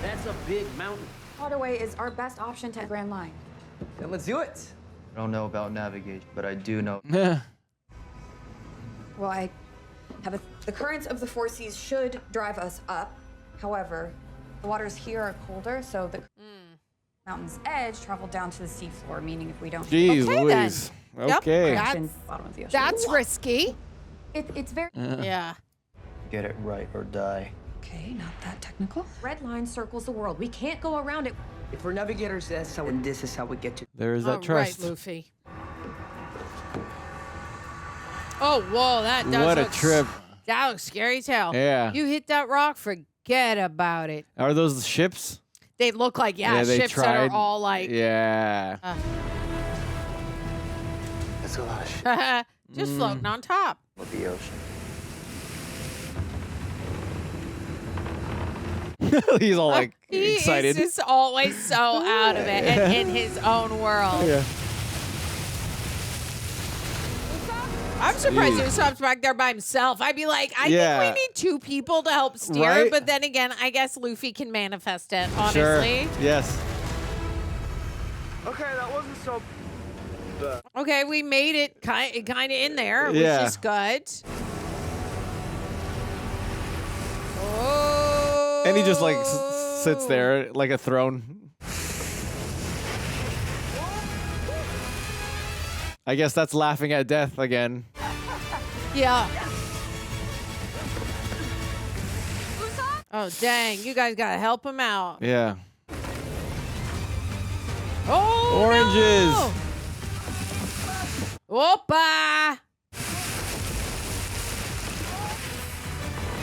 That's a big mountain. Waterway is our best option to Grand Line. Then let's do it. I don't know about navigation, but I do know. Well, I have the currents of the four seas should drive us up. However, the waters here are colder, so the mountain's edge travel down to the seafloor, meaning if we don't... Jeez Okay, Louise. then. Yep. Okay. Bottom of the ocean. That's risky. It's very... Yeah. Get it right or die. Okay, not that technical. Red line circles the world. We can't go around it. If our navigator says so, and this is how we get to... There's that All trust. right, Luffy. Oh, whoa, that does What a look trip. That looks scary as hell. Yeah. You hit that rock, forget about it. Are those the ships? They look like, they ships that are tried. all like... Yeah. That's a lot of shit. Just floating on top. Of the ocean. He's all like He's excited. just always so out of it and in his own world. Yeah. I'm surprised Usopp's back there by himself. I'd be like, I Yeah. think we need 2 people to help steer. Right? But then again, I guess Luffy can manifest it, Sure. honestly. Yes. Okay, that wasn't so bad. Okay, we made it kind of in there, Yeah. which is good. Oh. And he just like sits there like a throne. I guess that's laughing at death again. Yeah. Oh, dang. You guys got to help him out. Yeah. Oh, Oranges. no. Whoopa.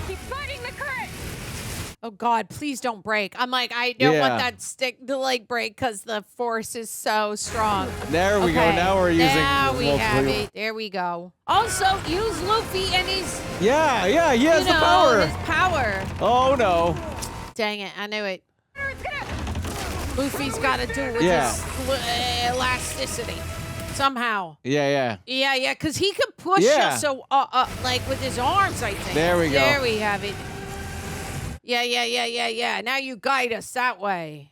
Keep fighting the current. Oh, God, please don't break. I'm like, I don't want Yeah. that stick to like break because the force is so strong. There we go. Now we're using Now we have multiple- it. There we go. Also, use Luffy and his, Yeah, he has you the know, power. his power. Oh no. Dang it, I knew it. Luffy's got to do it with Yeah. his elasticity somehow. Yeah. Yeah, because he could push Yeah. us so like with his arms, I think. There we go. There we have it. Yeah. Now you guide us that way.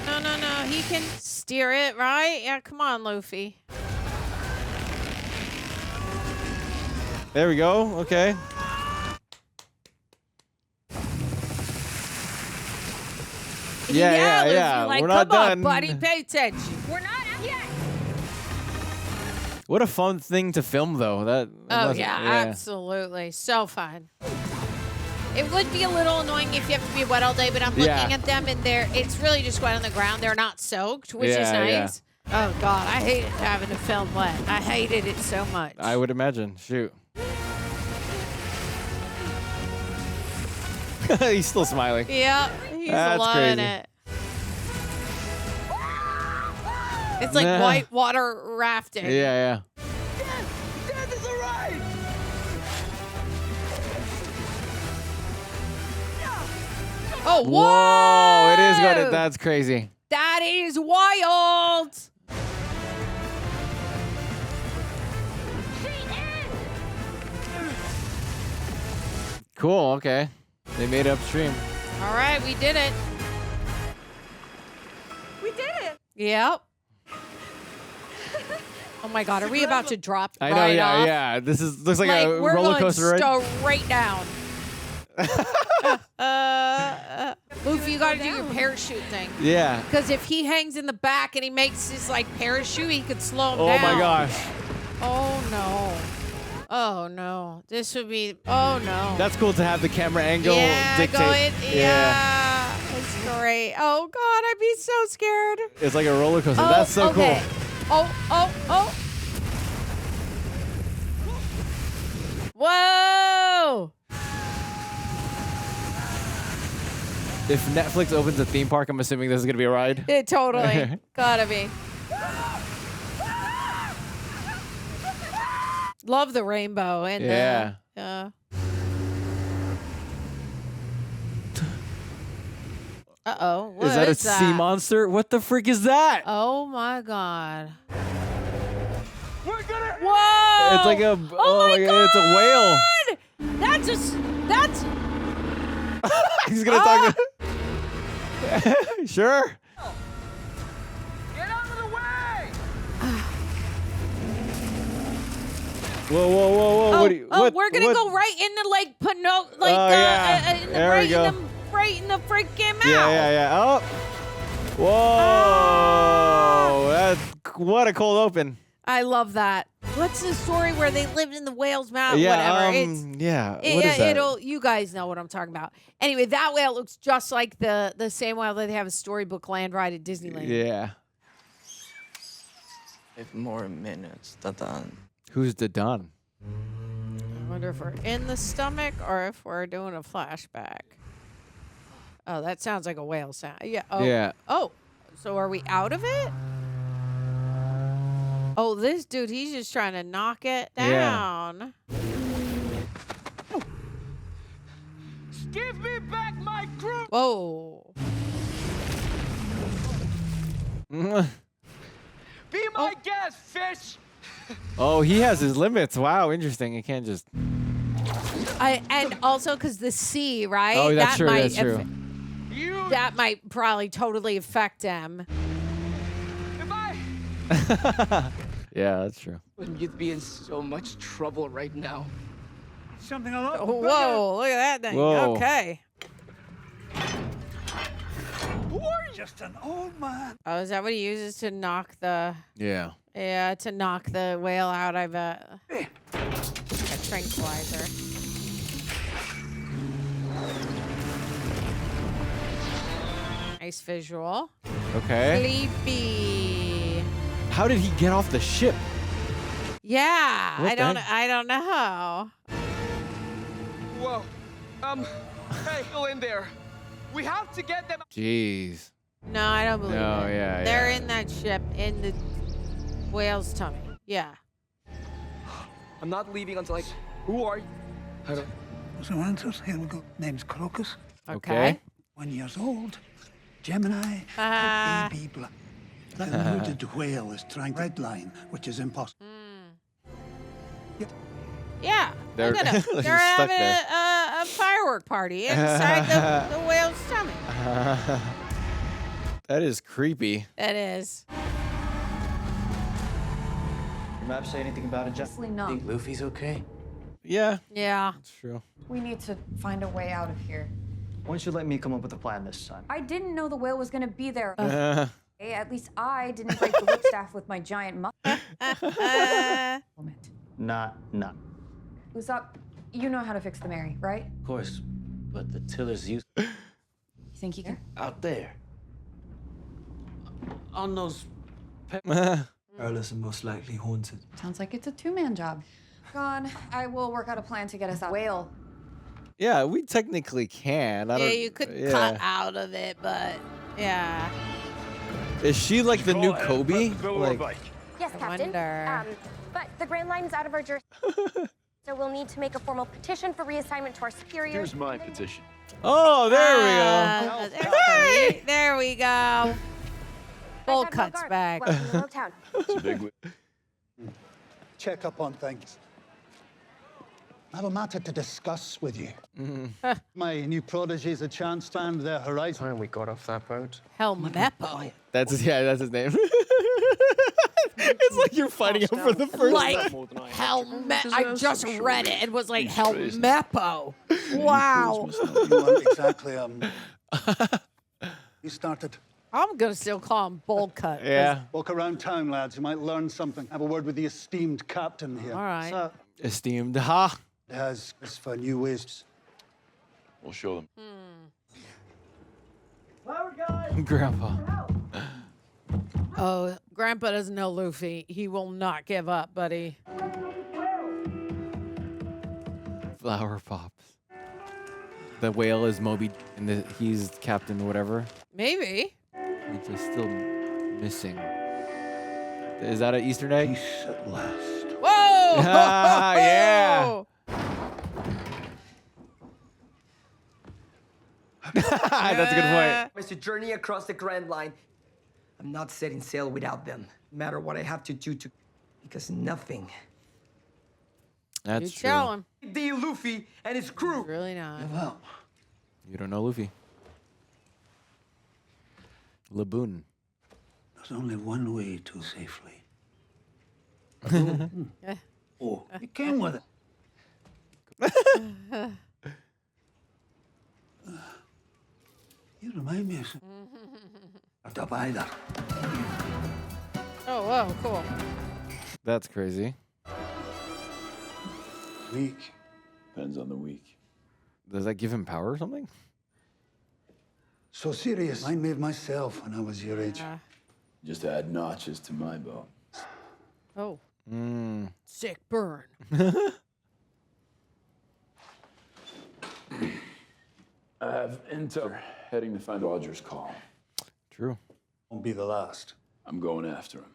No. He can steer it, right? Yeah, come on, Luffy. There we go. Okay. Yeah. Luffy, like, We're not come done. on, buddy. Pay attention. We're not out yet. What a fun thing to film, though. That Oh, must- yeah, absolutely. So fun. It would be a little annoying if you have to be wet all day, but I'm looking Yeah. at them and it's really just wet on the ground. They're not soaked, which is Yeah. nice. Oh, God, I hated having to film wet. I hated it so much. I would imagine. Shoot. He's still smiling. Yep, he's That's loving crazy. it. It's like Nah. white water rafting. Yeah. Death is alright! Oh, whoa! Whoa! It is good. That's crazy. That is wild. Cool. Okay. They made it upstream. All right, we did it. We did it. Yep. Oh my God, are we about to drop I know. right off? Yeah. This looks like a we're roller going coaster ride. straight down. Luffy, you gotta do your parachute thing. Yeah. Because if he hangs in the back and he makes his like parachute, he could slow him Oh down. my gosh. Oh no. Oh no. This would be. Oh no. That's cool to have the camera angle dictate. Yeah. It's great. Oh God, I'd be so scared. It's like a roller coaster. Oh, That's so okay. cool. Oh. Whoa. If Netflix opens a theme park, I'm assuming this is gonna be a ride. It totally gotta be. Love the rainbow and Yeah. Uh-oh. Is that a sea monster? What the freak is that? Oh my God. We're gonna. Whoa! It's like a my God, it's a whale. That's He's gonna talk. Sure. Get out of the way! Whoa! What do you, what, we're gonna what? go right into like like Oh, yeah. There we go. right in the freaking mouth. Yeah. Oh. Whoa! That's what a cold open. I love that. What's the story where they lived in the whale's mouth? Yeah. Whatever. What is that? You guys know what I'm talking about. Anyway, that whale looks just like the same whale that they have a storybook land ride at Disneyland. Yeah. 5 more minutes, Dadan. Who's the Don? I wonder if we're in the stomach or if we're doing a flashback. Oh, that sounds like a whale sound. Yeah. Oh. Yeah. Oh, so are we out of it? Oh, this dude, he's just trying to knock it down. me back my crew! Whoa. Be my guest, fish! Oh, he has his limits. Wow, interesting. He can't just. And also because the sea, right? Oh, that's true. Might That's true. that might probably totally affect him. Yeah, that's true. Wouldn't you be in so much trouble right now? Something a lot. Whoa, look at that thing. Whoa. Okay. Who are you? Just an old man. Oh, is that what he uses to knock the... Yeah. Yeah, to knock the whale out, I bet. A tranquilizer. Nice visual. Okay. Sleepy. How did he get off the ship? Yeah, What I the don't. heck? I don't know. Whoa. Hey, still in there. We have to get them. Jeez. No, I don't believe No, it. yeah, They're yeah. in that ship in the whale's tummy. Yeah. I'm not leaving until I. Who are you? I don't. So answers. Here we go. Name's Crocus. Okay. 1 year old. Gemini. Baby black. The hooded whale is trying red line, which is impossible. Yeah. They're- Look at them. He's They're stuck having a firework party inside the whale's stomach. That is creepy. It is. Your map say anything about it, Jeff? Obviously not. Think Luffy's okay? Yeah. Yeah. That's true. We need to find a way out of here. Why don't you let me come up with a plan this time? I didn't know the whale was gonna be there. Uh. Okay, at least I didn't break the whip staff with my giant muscle. Not. Usopp, you know how to fix the Mary, right? Of course, but the tiller's used You think you can? out there. On those. Careless and most likely haunted. Sounds like it's a two-man job. Gone. I will work out a plan to get us out. Whale. Yeah, we technically can. I Yeah, don't, you could yeah. cut out of it, but yeah. Is she like the new Kobe? Like, Yes, Captain. wonder. But the Grand Line is out of our jurisdiction, so we'll need to make a formal petition for reassignment to our superiors. Here's my petition. oh, there There we go. Full cuts back. Welcome to Loguetown. It's a big. Check up on things. I have a matter to discuss with you. My new prodigies a chance to expand their horizon. Time we got off that boat. Helmeppo. That's his name. It's like you're fighting him for the first Like time. I just read it. It was like Helmeppo. Wow. You weren't exactly You started. I'm gonna still call him bold cut. 'cause- Yeah. Walk around town, lads. You might learn something. Have a word with the esteemed captain here. All right. Sir, Esteemed. Ha. has for new ways. We'll show them. Grandpa. Oh, Grandpa doesn't know Luffy. He will not give up, buddy. Flower pops. The whale is Moby, and he's Captain whatever. Maybe. He's just still missing. Is that an Easter egg? Peace at last. Whoa! Ah, yeah. That's a good point. It's a journey across the Grand Line. I'm not setting sail without them, no matter what I have to do to. Because nothing. That's You true. tell him. The Luffy and his crew. Really not. Well, You don't know Luffy. Laboon. there's only one way to safely. Oh, you came with it. You remind me of something. Either. Oh, whoa, cool. That's crazy. Weak. Depends on the week. Does that give him power or something? So serious. I made myself when I was your age. Just add notches to my bow. Oh. Mm. Sick burn. I have intel heading to find Roger's call. True. Won't be the last. I'm going after him.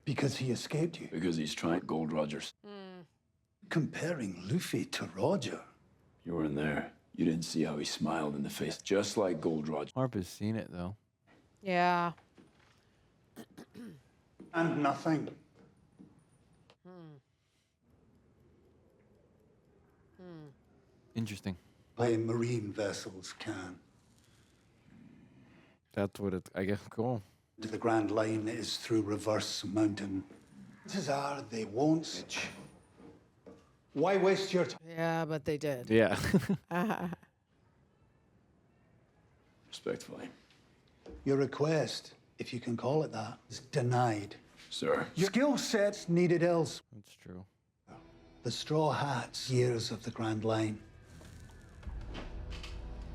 Because he escaped you. Because he's trying Gold Rogers. Comparing Luffy to Roger. You weren't there. You didn't see how he smiled in the face, just like Gold Roger. Harp has seen it though. Yeah. And nothing. Interesting. By marine vessels can. That's what it. I guess cool. The Grand Line is through reverse mountain. Chances are they won't switch. Why waste your time? Yeah, but they did. Yeah. Respectfully. Your request, if you can call it that, is denied. Sir. Your skill sets needed else. That's true. The Straw Hats, years of the Grand Line.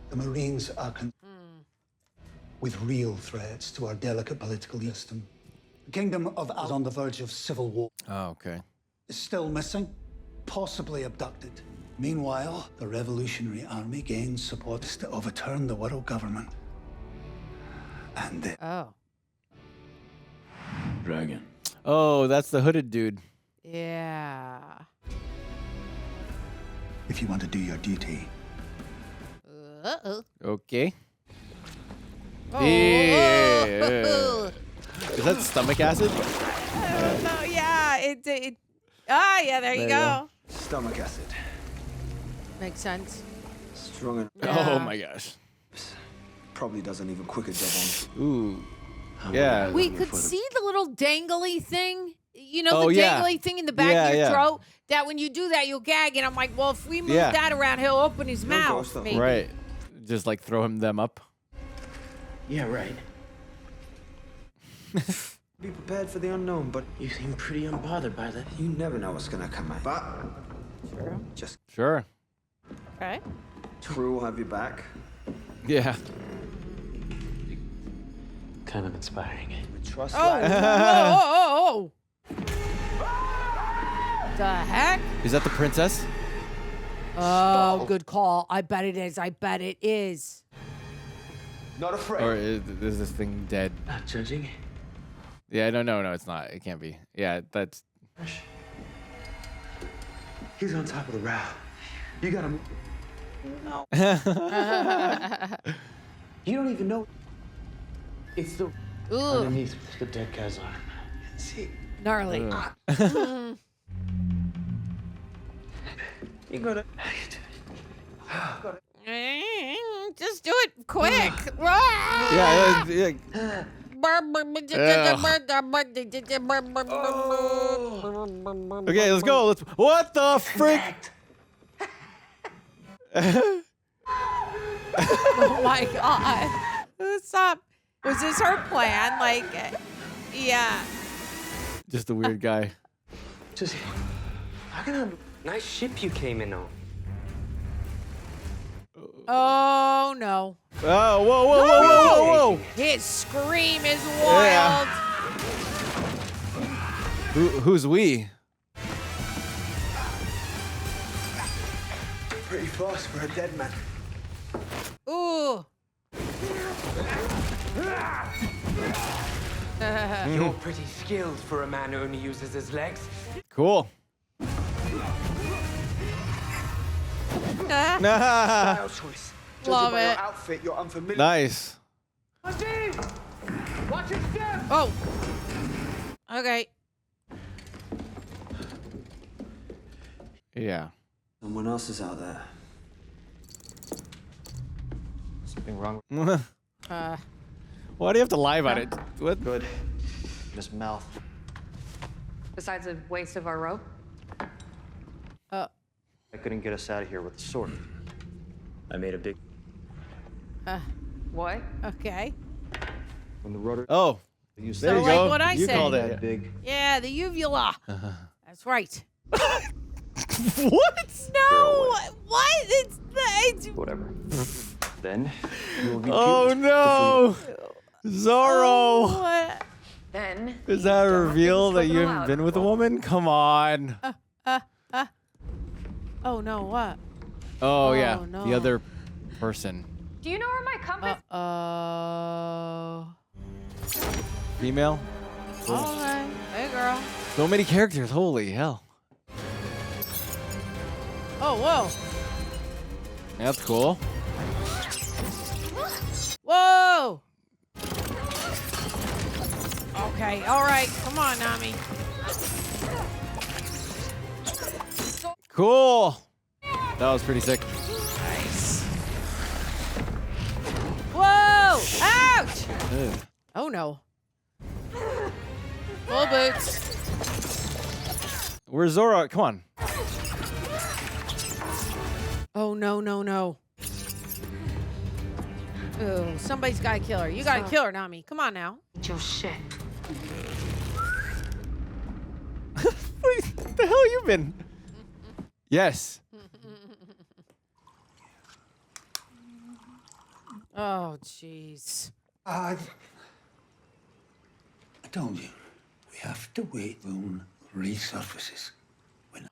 The Marines are with real threats to our delicate political system. The Kingdom of Al is on the verge of civil war. Oh, okay. Is still missing, possibly abducted. Meanwhile, the Revolutionary Army gains support to overturn the world government. And the Dragon. Oh, that's the hooded dude. Yeah. if you want to do your duty. Uh-oh. Okay. Oh. Yeah. Is that stomach acid? No, yeah, yeah, there you go. Stomach acid. Makes sense. Strong and Oh my gosh. probably does an even quicker job on. Ooh. Yeah. We could see the little dangly thing. You know, Oh, the yeah. dangly thing in the back of your throat? That when you do that, you'll gag. And I'm like, well, if we move that around, he'll open his mouth. Maybe. Right. Just like throw them up. Yeah, right. Be prepared for the unknown, but you seem pretty unbothered by that. You never know what's gonna come out. But just Sure. Okay. True will have your back. Yeah. Kind of inspiring. Trust Oh, The heck? Is that the princess? Oh, good call. I bet it is. I bet it is. Not afraid. Or is this thing dead? Not judging. Yeah, no, it's not. It can't be. Yeah, that's. He's on top of the row. You gotta. No. You don't even know. It's the underneath the dead guy's arm. See. Gnarly. You gotta. Just do it quick. Yeah. Okay, let's go. What the frick? Oh my god. Stop. Was this her plan? Like, yeah. Just a weird guy. Just. How can I? Nice ship you came in on. Oh no. Oh, whoa. His scream is wild. Who's we? Pretty fast for a dead man. Ooh. You're pretty skilled for a man who only uses his legs. Cool. Style choice. Love Judging by it. your outfit, you're unfamiliar. Nice. Watch your step! Oh. Okay. Yeah. Someone else is out there. Something wrong. Why do you have to lie about it? What? Good. Just mouth. Besides a waste of our rope? I couldn't get us out of here with a sword. I made a big. What? Okay. When the rotor. Oh. You There you like go. what I you said. called it. Big. Yeah, the uvula. That's right. What? No. What? It's Whatever. Then you will be. Oh no. Zoro. what? Then. Is that a reveal that you spoken haven't aloud. been with a woman? Come on. Oh no, what? Oh, yeah. no. The other person. Do you know where my compass? Female? All right. Hey, girl. So many characters. Holy hell. Oh, whoa. That's cool. Whoa! Okay, all right. Come on, Nami. Cool. That was pretty sick. Nice. Whoa! Ouch! Ew. Oh no. Full boots. Where's Zoro? Come on. Oh no, no, no. Ooh, somebody's gotta kill her. You gotta kill her, Nami. Come on now. Your shit. What the hell you been? Yes. Oh, jeez. I told you, we have to wait when resurfaces.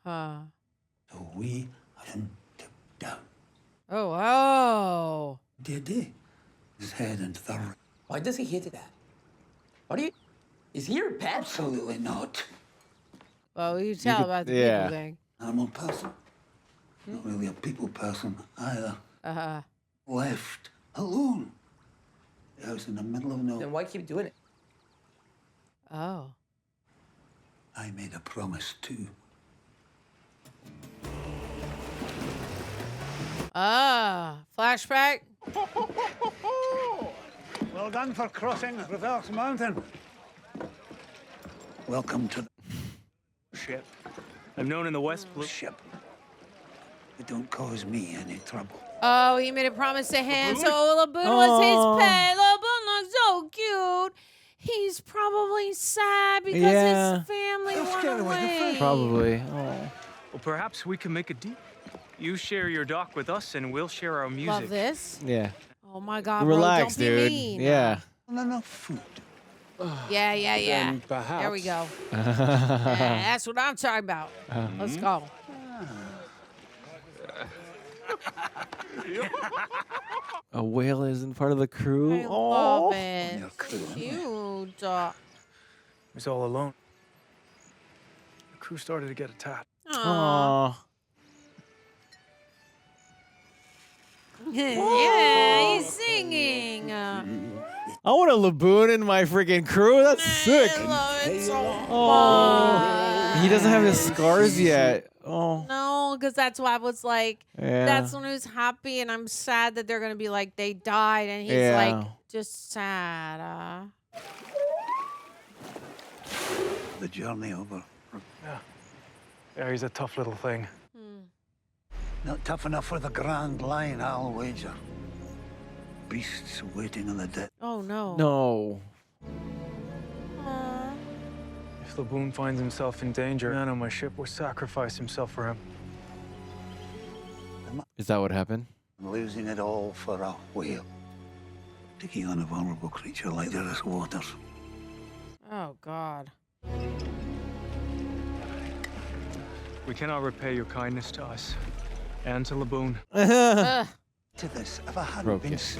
So we hunt him down. Oh. Did his head and thorough. Why does he hate that? What do you? Is he your pet? Absolutely not. Well, you tell about the people thing. Animal person. Not really a people person either. Left alone. I was in the middle of nowhere. Then why keep doing it? Oh. I made a promise too. Flashback. Well done for crossing Reverse Mountain. Welcome to the Ship. I'm known in the West Blue. ship. But don't cause me any trouble. Oh, he made a promise to him. So Laboon was his pet. Laboon looks so cute. He's probably sad because his family went away. Probably. Oh. Well, perhaps we can make a deal. You share your dock with us, and we'll share our music. Love this. Yeah. Oh my God, Relax, bro, don't dude. be mean. Yeah. Not enough food. Yeah. Then perhaps. There we go. Yeah, that's what I'm talking about. Let's go. A whale isn't part of the crew. I love it. Cute. I was all alone. The crew started to get attacked. Aww. Yeah, he's singing. I want a Laboon in my freaking crew. That's sick. I love it so Oh, he doesn't have his scars yet. Oh. No, because that's why I was like, Yeah. that's when he was happy, and I'm sad that they're gonna be like they died, and he's Yeah. like just sad. The journey over. Yeah, he's a tough little thing. Not tough enough for the Grand Line, I'll wager. Beasts waiting on the deck. Oh no. No. If Laboon finds himself in danger, man on my ship will sacrifice himself for him. Is that what happened? Losing it all for a whale. Taking on a vulnerable creature like this waters. Oh God. We cannot repay your kindness to us and to Laboon. To this, if I hadn't Broke been it.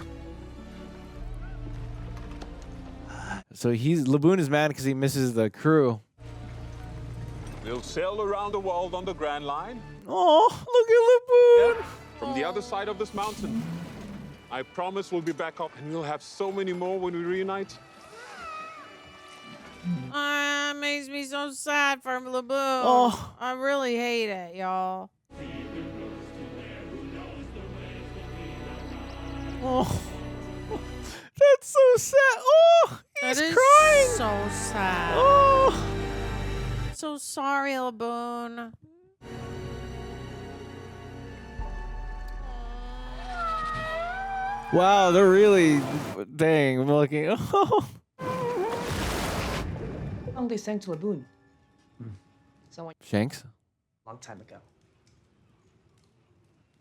So Laboon is mad because he misses the crew. We'll sail around the world on the Grand Line. Oh, look at Laboon. From the other side of this mountain. I promise we'll be back up and we'll have so many more when we reunite. Makes me so sad for Laboon. Oh. I really hate it, y'all. Oh, that's so sad. Oh, he's That is crying. so sad. Oh. So sorry, Laboon. Wow, they're really, dang, I'm looking. Oh. How long they sang to Laboon? Someone Shanks? long time ago.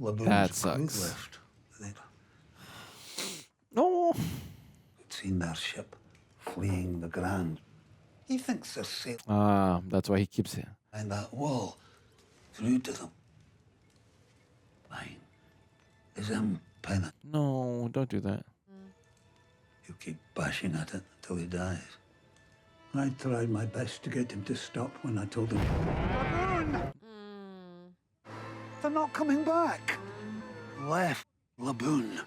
Laboon's That crew sucks. left. No. They'd seen their ship fleeing the Grand. He thinks they're safe That's why he keeps it. behind that wall. Through to them. Mine is impenite. No, don't do that. He'll keep bashing at it until he dies. I tried my best to get him to stop when I told him. Laboon! They're not coming back. left Laboon.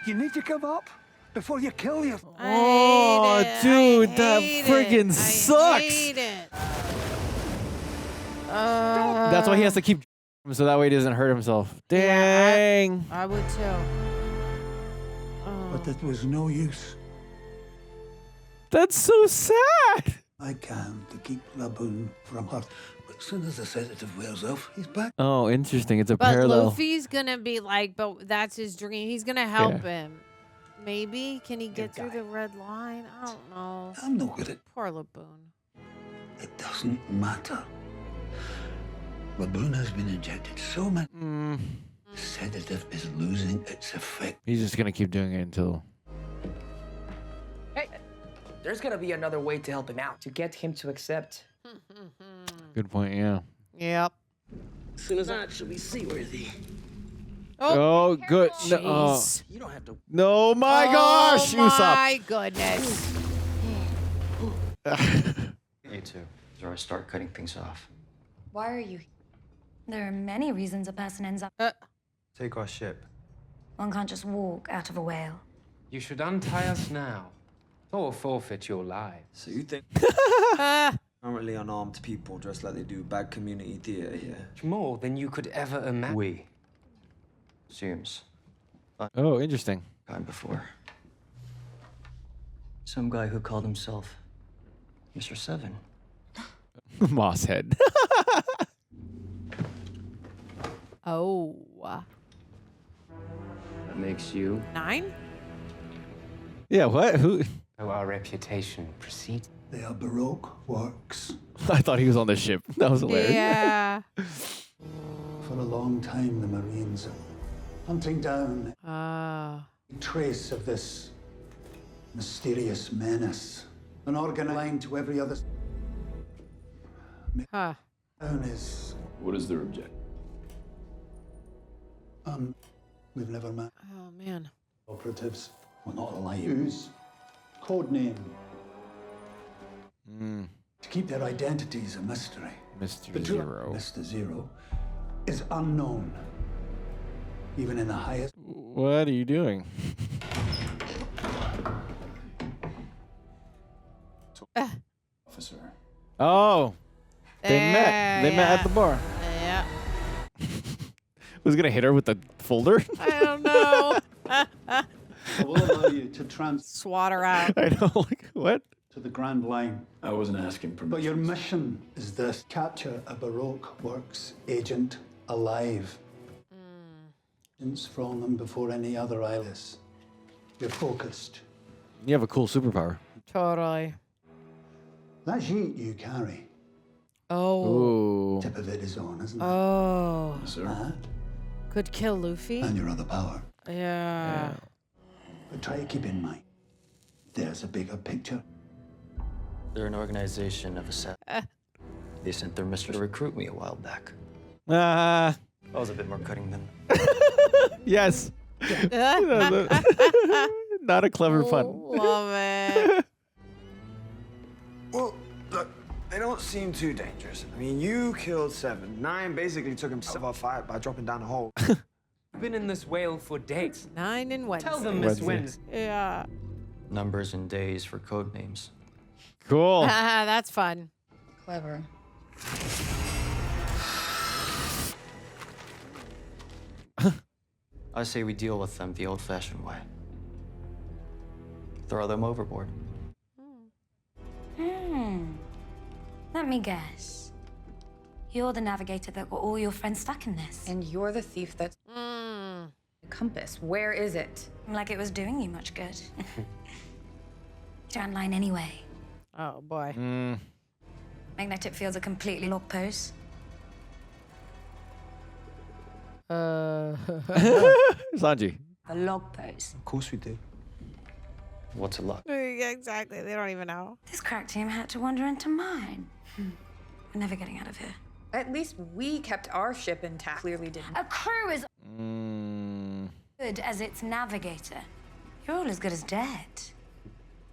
You need to give up before you kill yourself. Oh, dude, that friggin' I sucks. hate it. That's why he has to keep him so that way he doesn't hurt himself. Dang. I would too. But it was no use. That's so sad. I can to keep Laboon from hurt. But as soon as the sedative wears off, he's back. Oh, interesting. It's a But parallel. Luffy's gonna be like, but that's his dream. He's gonna help him. Maybe. Can he get through the red line? I don't know. I'm no good at. Poor Laboon. It doesn't matter. Laboon has been injected so much. The sedative is losing its effect. He's just going to keep doing it until... Hey, there's gonna be another way to help him out, to get him to accept. Good point, yeah. Yep. As soon as I actually see Worthy. Oh, good. No, Jeez. You don't have to. no, my gosh. Oh Usopp. my goodness. You too. Or I start cutting things off. Why are you? There are many reasons a person ends up. Take our ship. One can't just walk out of a whale. You should untie us now, or forfeit your lives. So you think currently unarmed people dressed like they do bad community theater here? More than you could ever imagine. We. Seems. Oh, interesting. Time before. Some guy who called himself Mr. Seven. Moss head. Oh. That makes you 9? Yeah, what? Who? how our reputation precedes. They are Baroque Works. I thought he was on the ship. That was hilarious. Yeah. For a long time, the Marines are hunting down Ah. a trace of this mysterious menace. An organ line to every other. Huh. Town is. What is their objective? We've never met. Oh man. Operatives were not alive. Code name. To keep their identities a mystery. Mr. The true Zero. Mr. Zero is unknown, even in the highest. What are you doing? Officer. Oh. They met. They met at the bar. Yeah. Who's going to hit her with the folder? I don't know. I will allow you to Swat her out. I know. Like, what? to the Grand Line. I wasn't asking permission. But your mission is this: capture a Baroque Works agent alive. From them before any other eyeless. You're focused. You have a cool superpower. Totally. That sheet you carry. Oh. Ooh. Tip of it is on, isn't it? Oh. Yes, sir. Could kill Luffy. And your other power. Yeah. But try to keep in mind, there's a bigger picture. They're an organization of assassination. They sent their mister to recruit me a while back. Ah. I was a bit more cutting than. Yes. Not a clever pun. Love it. Well, look, they don't seem too dangerous. I mean, you killed 7. 9 basically took himself off fire by dropping down a hole. I've been in this whale for days. 9 and Wednesday. Tell them, Miss Wednesday. Yeah. Numbers and days for code names. Cool. That's fun. Clever. I say we deal with them the old-fashioned way. Throw them overboard. Let me guess. You're the navigator that got all your friends stuck in this. And you're the thief that's the compass. Where is it? Like it was doing you much good. You're online anyway. Oh boy. Magnetic fields are completely locked pose. Sanji. A log pose. Of course we do. What's a luck? Yeah, exactly. They don't even know. This crack team had to wander into mine. We're never getting out of here. At least we kept our ship intact. Clearly didn't. A crew is good as its navigator. You're all as good as dead.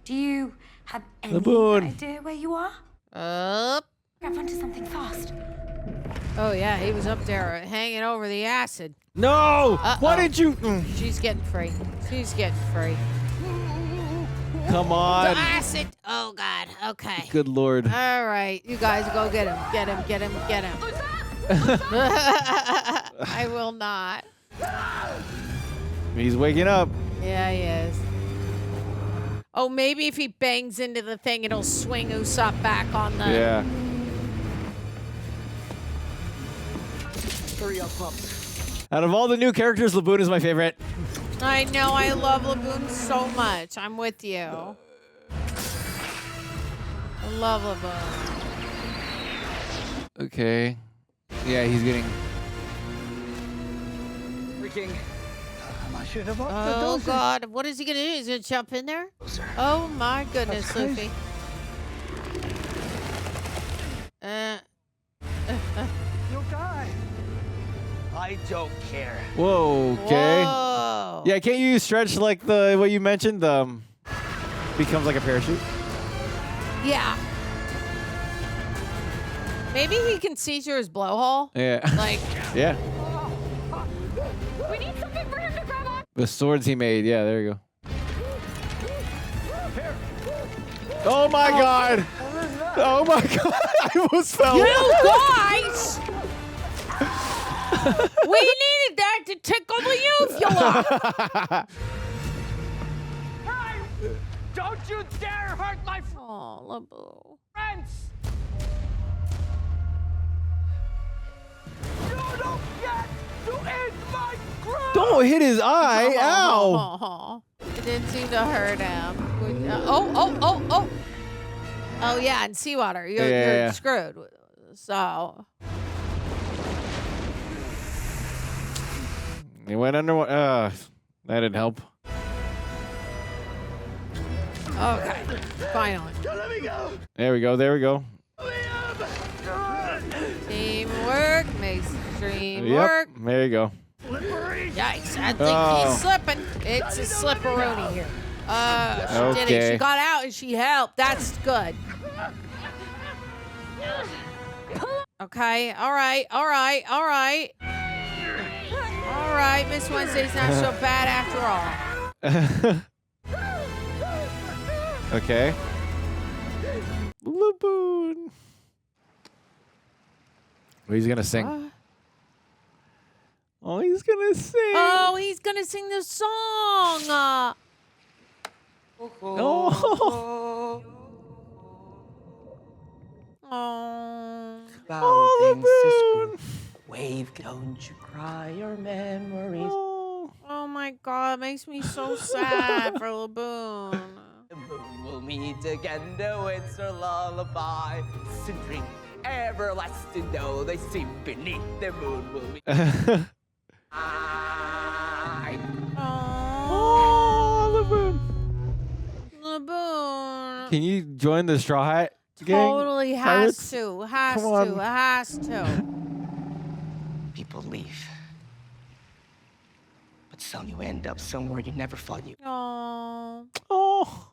Do you have any Laboon. idea where you are? Up. Grab onto something fast. Oh, yeah, he was up there hanging over the acid. No! Why did you? She's getting free. She's getting free. Come on. The acid. Oh, God. Okay. Good Lord. All right. You guys go get him. Get him. Get him. Get him. I will not. He's waking up. Yeah, he is. Oh, maybe if he bangs into the thing, it'll swing Usopp back on the... Yeah. Hurry up, pups. Out of all the new characters, Laboon is my favorite. I know. I love Laboon so much. I'm with you. I love Laboon. Okay. Yeah, he's getting... Freaking. I should have upped the Oh, dosage. God. What is he going to do? He's going to jump in there? Oh, my goodness, That's crazy. Luffy. You'll die. I don't care. Whoa, okay. Whoa. Yeah, can't you stretch like what you mentioned? Becomes like a parachute? Yeah. Maybe he can see through his blowhole. Yeah. Like. Yeah. We need something for him to grab on. The swords he made. Yeah, there you go. Oh my God. Oh my God. I almost fell. You guys! We needed that to tickle the uvula. Hey! Don't you dare hurt my Oh, Laboon. friends! You don't get to eat my crew! Don't hit his eye. Ow. It didn't seem to hurt him. Oh, yeah, and seawater. You're screwed. So. He went under. That didn't help. Okay. Finally. Let me go. There we go. There we go. Teamwork makes the dream Yep. work. There you go. Yikes. I think he's slipping. It's a slipperoni here. She did it. She got out and she helped. That's good. Okay. All right. All right. All right. All right. Miss Wednesday's not so bad after all. Okay. Laboon. Oh, he's gonna sing. Oh, he's gonna sing. Oh, he's gonna sing the song. Oh. Bowing sister, wave, don't you cry your memories. Oh my God, it makes me so sad for Laboon. The moon will meet again, though it's her lullaby. Drink everlasting, though they sleep beneath the moon will meet. Oh, Laboon. Laboon. Can you join the Straw Hat gang? Totally has Pirates? to. Has Come on. to. Has to. People leave. But some you end up somewhere you never thought you. Oh. Oh.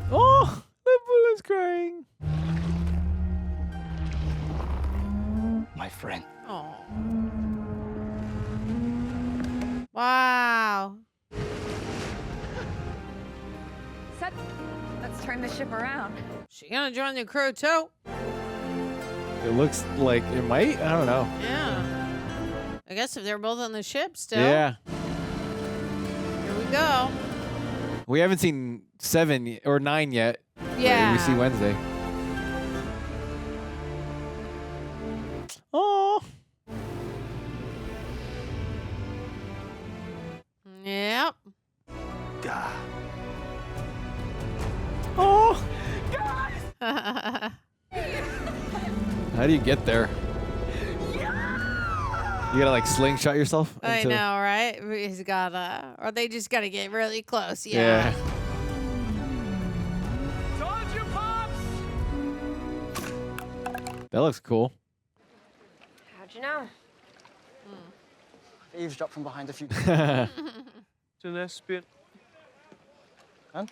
Oh, Laboon is crying. My friend. Oh. Wow. Let's turn the ship around. She gonna join the crew too? It looks like it might. I don't know. Yeah. I guess if they're both on the ship still. Yeah. Here we go. We haven't seen 7 or 9 yet. Yeah. We see Wednesday. Oh. Yep. God. Oh. Guys! How do you get there? You gotta like slingshot yourself? I into- know, right? He's gotta, or they just gotta get really close. Yeah. Told you, Pops! That looks cool. How'd you know? Eavesdrop from behind a few. Celestial. Huh?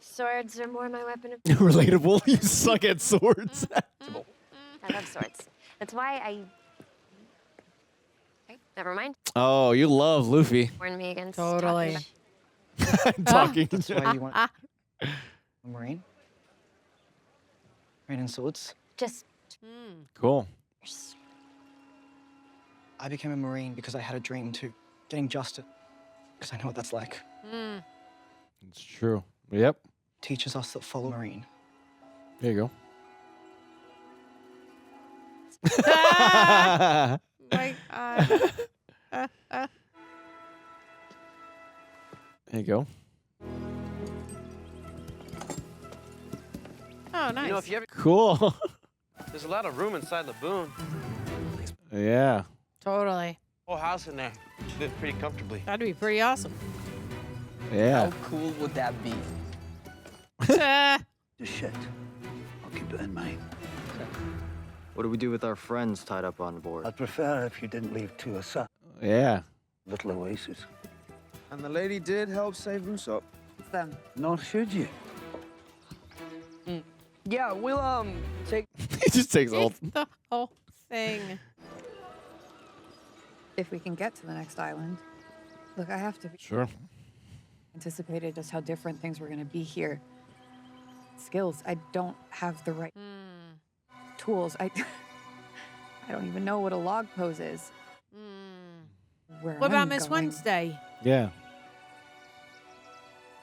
Swords are more my weapon of Relatable. You suck at swords. I love swords. That's why I... Okay, never mind. Oh, you love Luffy. Warn me against Totally. Talking. That's why you want a Marine? Marine and swords? Just... Cool. I became a Marine because I had a dream too. Getting justice. Because I know what that's like. It's true. Yep. Teaches us that follow Marine. There you go. My God. There you go. Oh, nice. You know, if you ever... Cool. There's a lot of room inside Laboon. Yeah. Totally. Whole house in there. Fit pretty comfortably. That'd be pretty awesome. Yeah. How cool would that be? The shit. I'll keep it in mind. What do we do with our friends tied up on board? I'd prefer if you didn't leave two aside. Yeah. Little oasis. And the lady did help save Usopp. It's them. Nor should you. Yeah, we'll, take... He just takes all. The whole thing. If we can get to the next island. Look, I have to be Sure. anticipated just how different things were going to be here. Skills. I don't have the right tools. I don't even know what a log pose is. Where What about I'm Miss going. Wednesday? Yeah.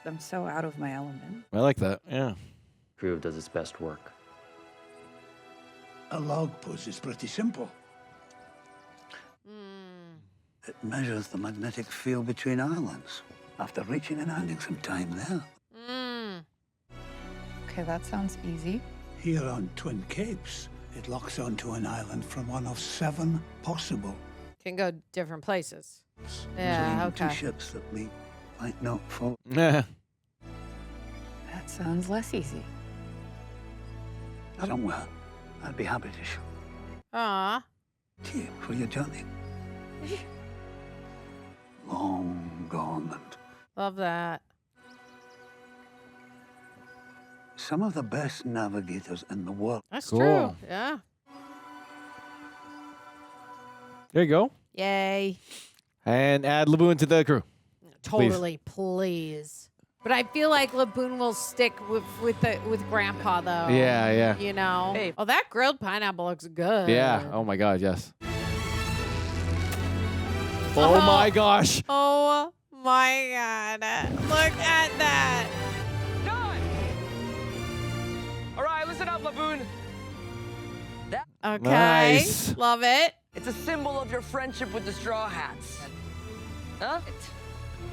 I'm so out of my element. I like that. Yeah. Crew does its best work. A log pose is pretty simple. It measures the magnetic field between islands after reaching and ending some time there. Okay, that sounds easy. Here on Twin Capes, it locks onto an island from one of 7 possible. Can go different places. There's Yeah, even 2 okay. ships that we might not follow. Yeah. That sounds less easy. Somewhere, I'd be happy to show Aw. you for your journey. Long gone, and Love that. some of the best navigators in the world. That's Cool. true. Yeah. There you go. Yay. And add Laboon to the crew. Totally, please. But I feel like Laboon will stick with Grandpa though. Yeah, yeah. You know. Hey. Oh, that grilled pineapple looks good. Yeah. Oh my God. Yes. Oh my gosh. Oh my God. Look at that. Done! All right, listen up, Laboon. Okay. Nice. Love it. It's a symbol of your friendship with the Straw Hats. Huh?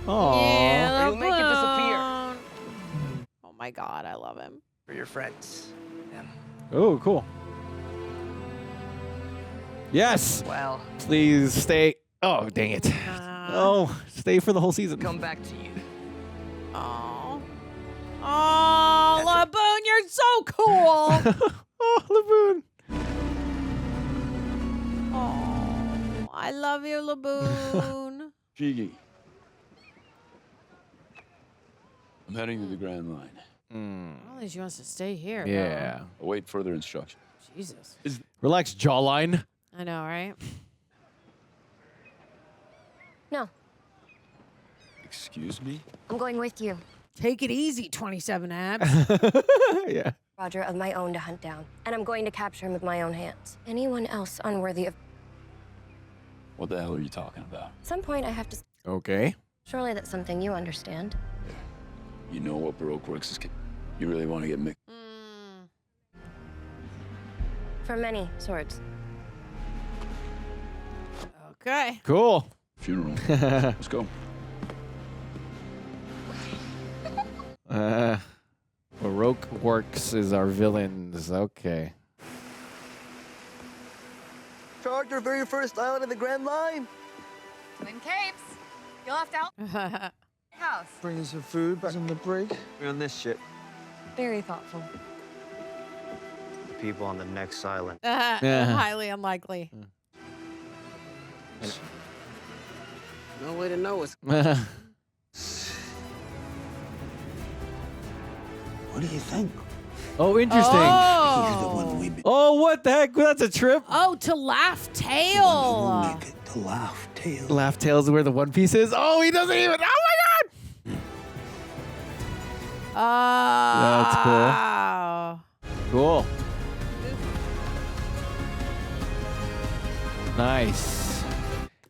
Aww. Yeah, Or you'll make it disappear. Laboon. Oh my God, I love him. For your friends. Yeah. Oh, cool. Yes. Well, Please stay. Oh, dang it. Oh, stay for the whole season. come back to you. Oh. Oh, Laboon, you're so cool. Oh, Laboon. Oh, I love you, Laboon. Tashigi. I'm heading to the Grand Line. At least she wants to stay here. though. Yeah. Await further instruction. Jesus. Relax, jawline. I know, right? No, Excuse me? I'm going with you. Take it easy, 27 abs. Yeah. Roger of my own to hunt down, and I'm going to capture him with my own hands. Anyone else unworthy of... What the hell are you talking about? At some point, I have to... Okay. Surely that's something you understand. You know what Baroque Works is. You really want to get mixed? For many swords. Okay. Cool. Funeral. Let's go. Baroque Works is our villains. Okay. Charge your very first island in the Grand Line. Twin Capes. You left out house. Bringing some food back on the brig. We're on this ship. Very thoughtful. People on the next island. Highly unlikely. No way to know what's... What do you think? Oh, interesting. Oh, what the heck? That's a trip. Oh, to Laugh Tale. To Laugh Tale. Laugh Tale's where the One Piece is. Oh, he doesn't even. Oh my God. That's cool. Cool. Nice.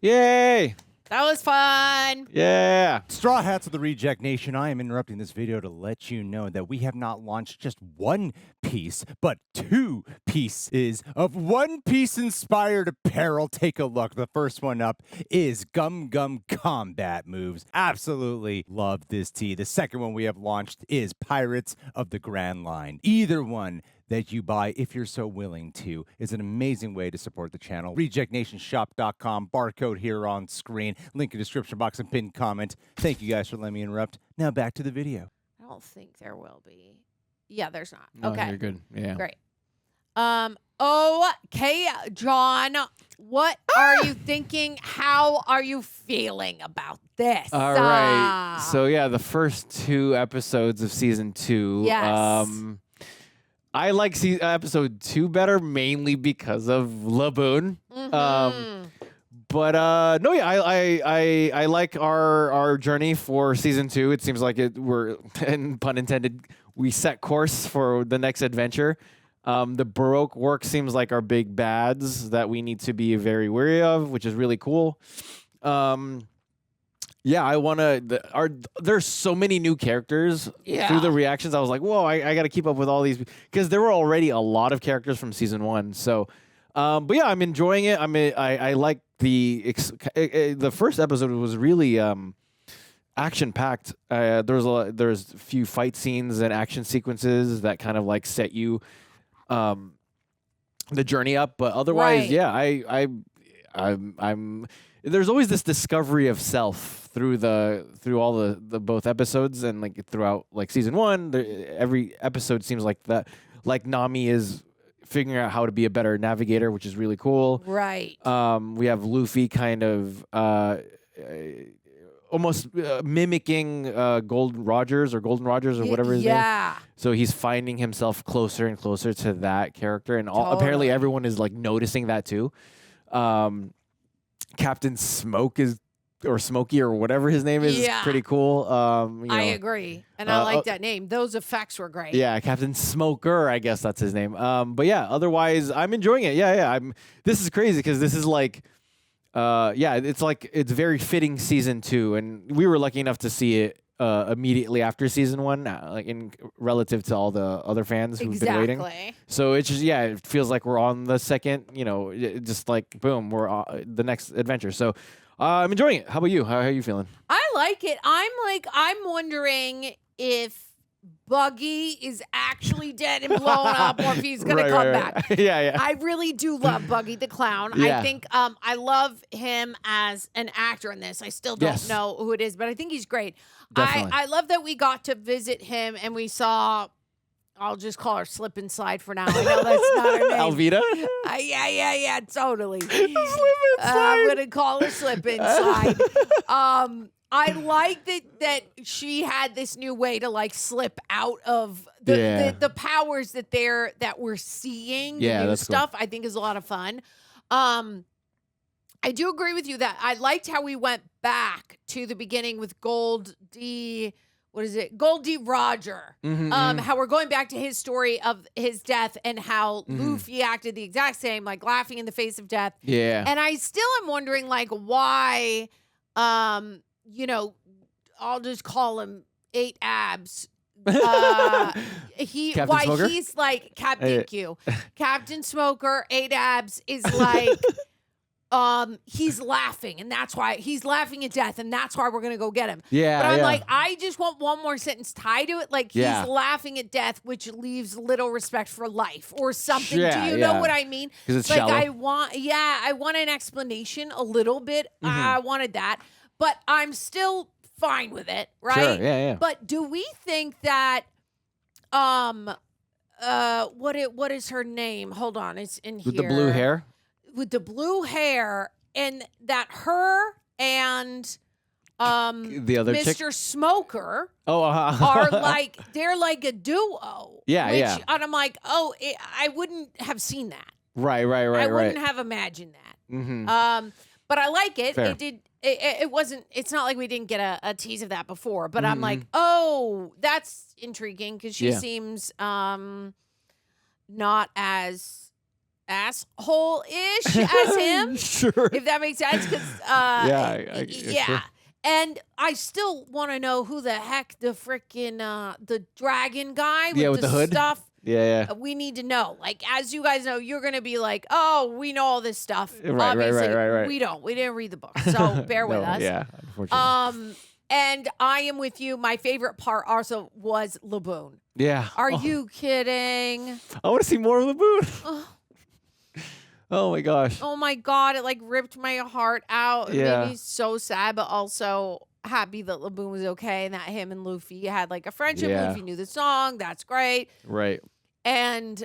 Yay. That was fun. Yeah. Straw Hats of the Reject Nation, I am interrupting this video to let you know that we have not launched just one piece, but 2 pieces of One Piece inspired apparel. Take a look. The first one up is Gum Gum Combat Moves. Absolutely love this tee. The second one we have launched is Pirates of the Grand Line. Either one that you buy, if you're so willing to, is an amazing way to support the channel. RejectNationShop.com, barcode here on screen, link in description box and pinned comment. Thank you guys for letting me interrupt. Now back to the video. I don't think there will be. Yeah, there's not. No, Okay. you're good. Yeah. Great. Okay, John, what are you thinking? How are you feeling about this? All right. So yeah, the first 2 episodes of season 2. Yes. I like episode 2 better, mainly because of Laboon. But no, yeah, I like our journey for season 2. It seems like we're, and pun intended, we set course for the next adventure. The Baroque Works seems like our big bads that we need to be very wary of, which is really cool. Yeah, I want to. There's so many new characters through the reactions. I was like, whoa, I got to keep up with all these because there were already a lot of characters from season 1. So, but yeah, I'm enjoying it. I like the first episode was really action packed. There's a few fight scenes and action sequences that kind of like set you the journey up. But otherwise, yeah, I'm. There's always this discovery of self through all the both episodes and like throughout like season 1. Every episode seems like that, like Nami is figuring out how to be a better navigator, which is really cool. Right. We have Luffy kind of almost mimicking Golden Rogers or whatever his name. So he's finding himself closer and closer to that character, and apparently everyone is like noticing that too. Captain Smokey or whatever his name is pretty cool. I agree. And I like that name. Those effects were great. Yeah, Captain Smoker, I guess that's his name. But yeah, otherwise I'm enjoying it. Yeah. This is crazy because this is like it's very fitting season 2, and we were lucky enough to see it immediely after season 1, like in relative to all the other fans who've been waiting. So it's just it feels like we're on the second, just like boom, we're the next adventure. So I'm enjoying it. How about you? How are you feeling? I like it. I'm wondering if Buggy is actually dead and blown up, or if he's gonna come back. Yeah. I really do love Buggy the Clown. Yeah. I think I love him as an actor in this. I still don't know who it is, but I think he's great. I love that we got to visit him and we saw. I'll just call her Slip and Slide for now. I know that's not her name. Alvida? Yeah, totally. Slip and Slide. I'm going to call her Slip and Slide. I like that she had this new way to like slip out of the powers that we're seeing. Yeah, new that's stuff. cool. I think is a lot of fun. I do agree with you that I liked how we went back to the beginning with Gold D. What is it? Gol D Roger. How we're going back to his story of his death and how Luffy acted the exact same, like laughing in the face of death. Yeah. And I still am wondering, like, why, I'll just call him 8 Abs. Captain Smoker? He's like Captain Q. Captain Smoker, 8 Abs is like he's laughing, and that's why he's laughing at death, and that's why we're gonna go get him. Yeah, but I'm like, I just want one more sentence tied to it, like he's laughing at death, which leaves little respect for life or something. Do you know what I mean? Because it's like shallow. I want an explanation a little bit. I wanted that, but I'm still fine with it, right? Sure, yeah. But do we think that what is her name? Hold on, it's in here. With the blue hair? With the blue hair, and that her and The other chick? Mr. Smoker Oh, are like, they're like a duo. Yeah, yeah. And I'm like, I wouldn't have seen that. Right. I wouldn't have imagined that. Mm-hmm. But I like it. Fair. It did. It wasn't. It's not like we didn't get a tease of that before. But I'm like, oh, that's intriguing because she seems not as asshole-ish as him. Sure. If that makes sense. Because yeah. Sure. And I still want to know who the heck the freaking the dragon guy with the hood stuff. Yeah. We need to know. Like, as you guys know, you're going to be like, oh, we know all this stuff. Right, Obviously, right. we don't. We didn't read the book. So bear with us. Yeah, unfortunately. And I am with you. My favorite part also was Laboon. Yeah. Are you kidding? I want to see more of Laboon. Oh my gosh. Oh my God. It like ripped my heart out. It made me so sad, but also happy that Laboon was okay and that him and Luffy had like a friendship. Yeah. Luffy knew the song. That's great. Right. And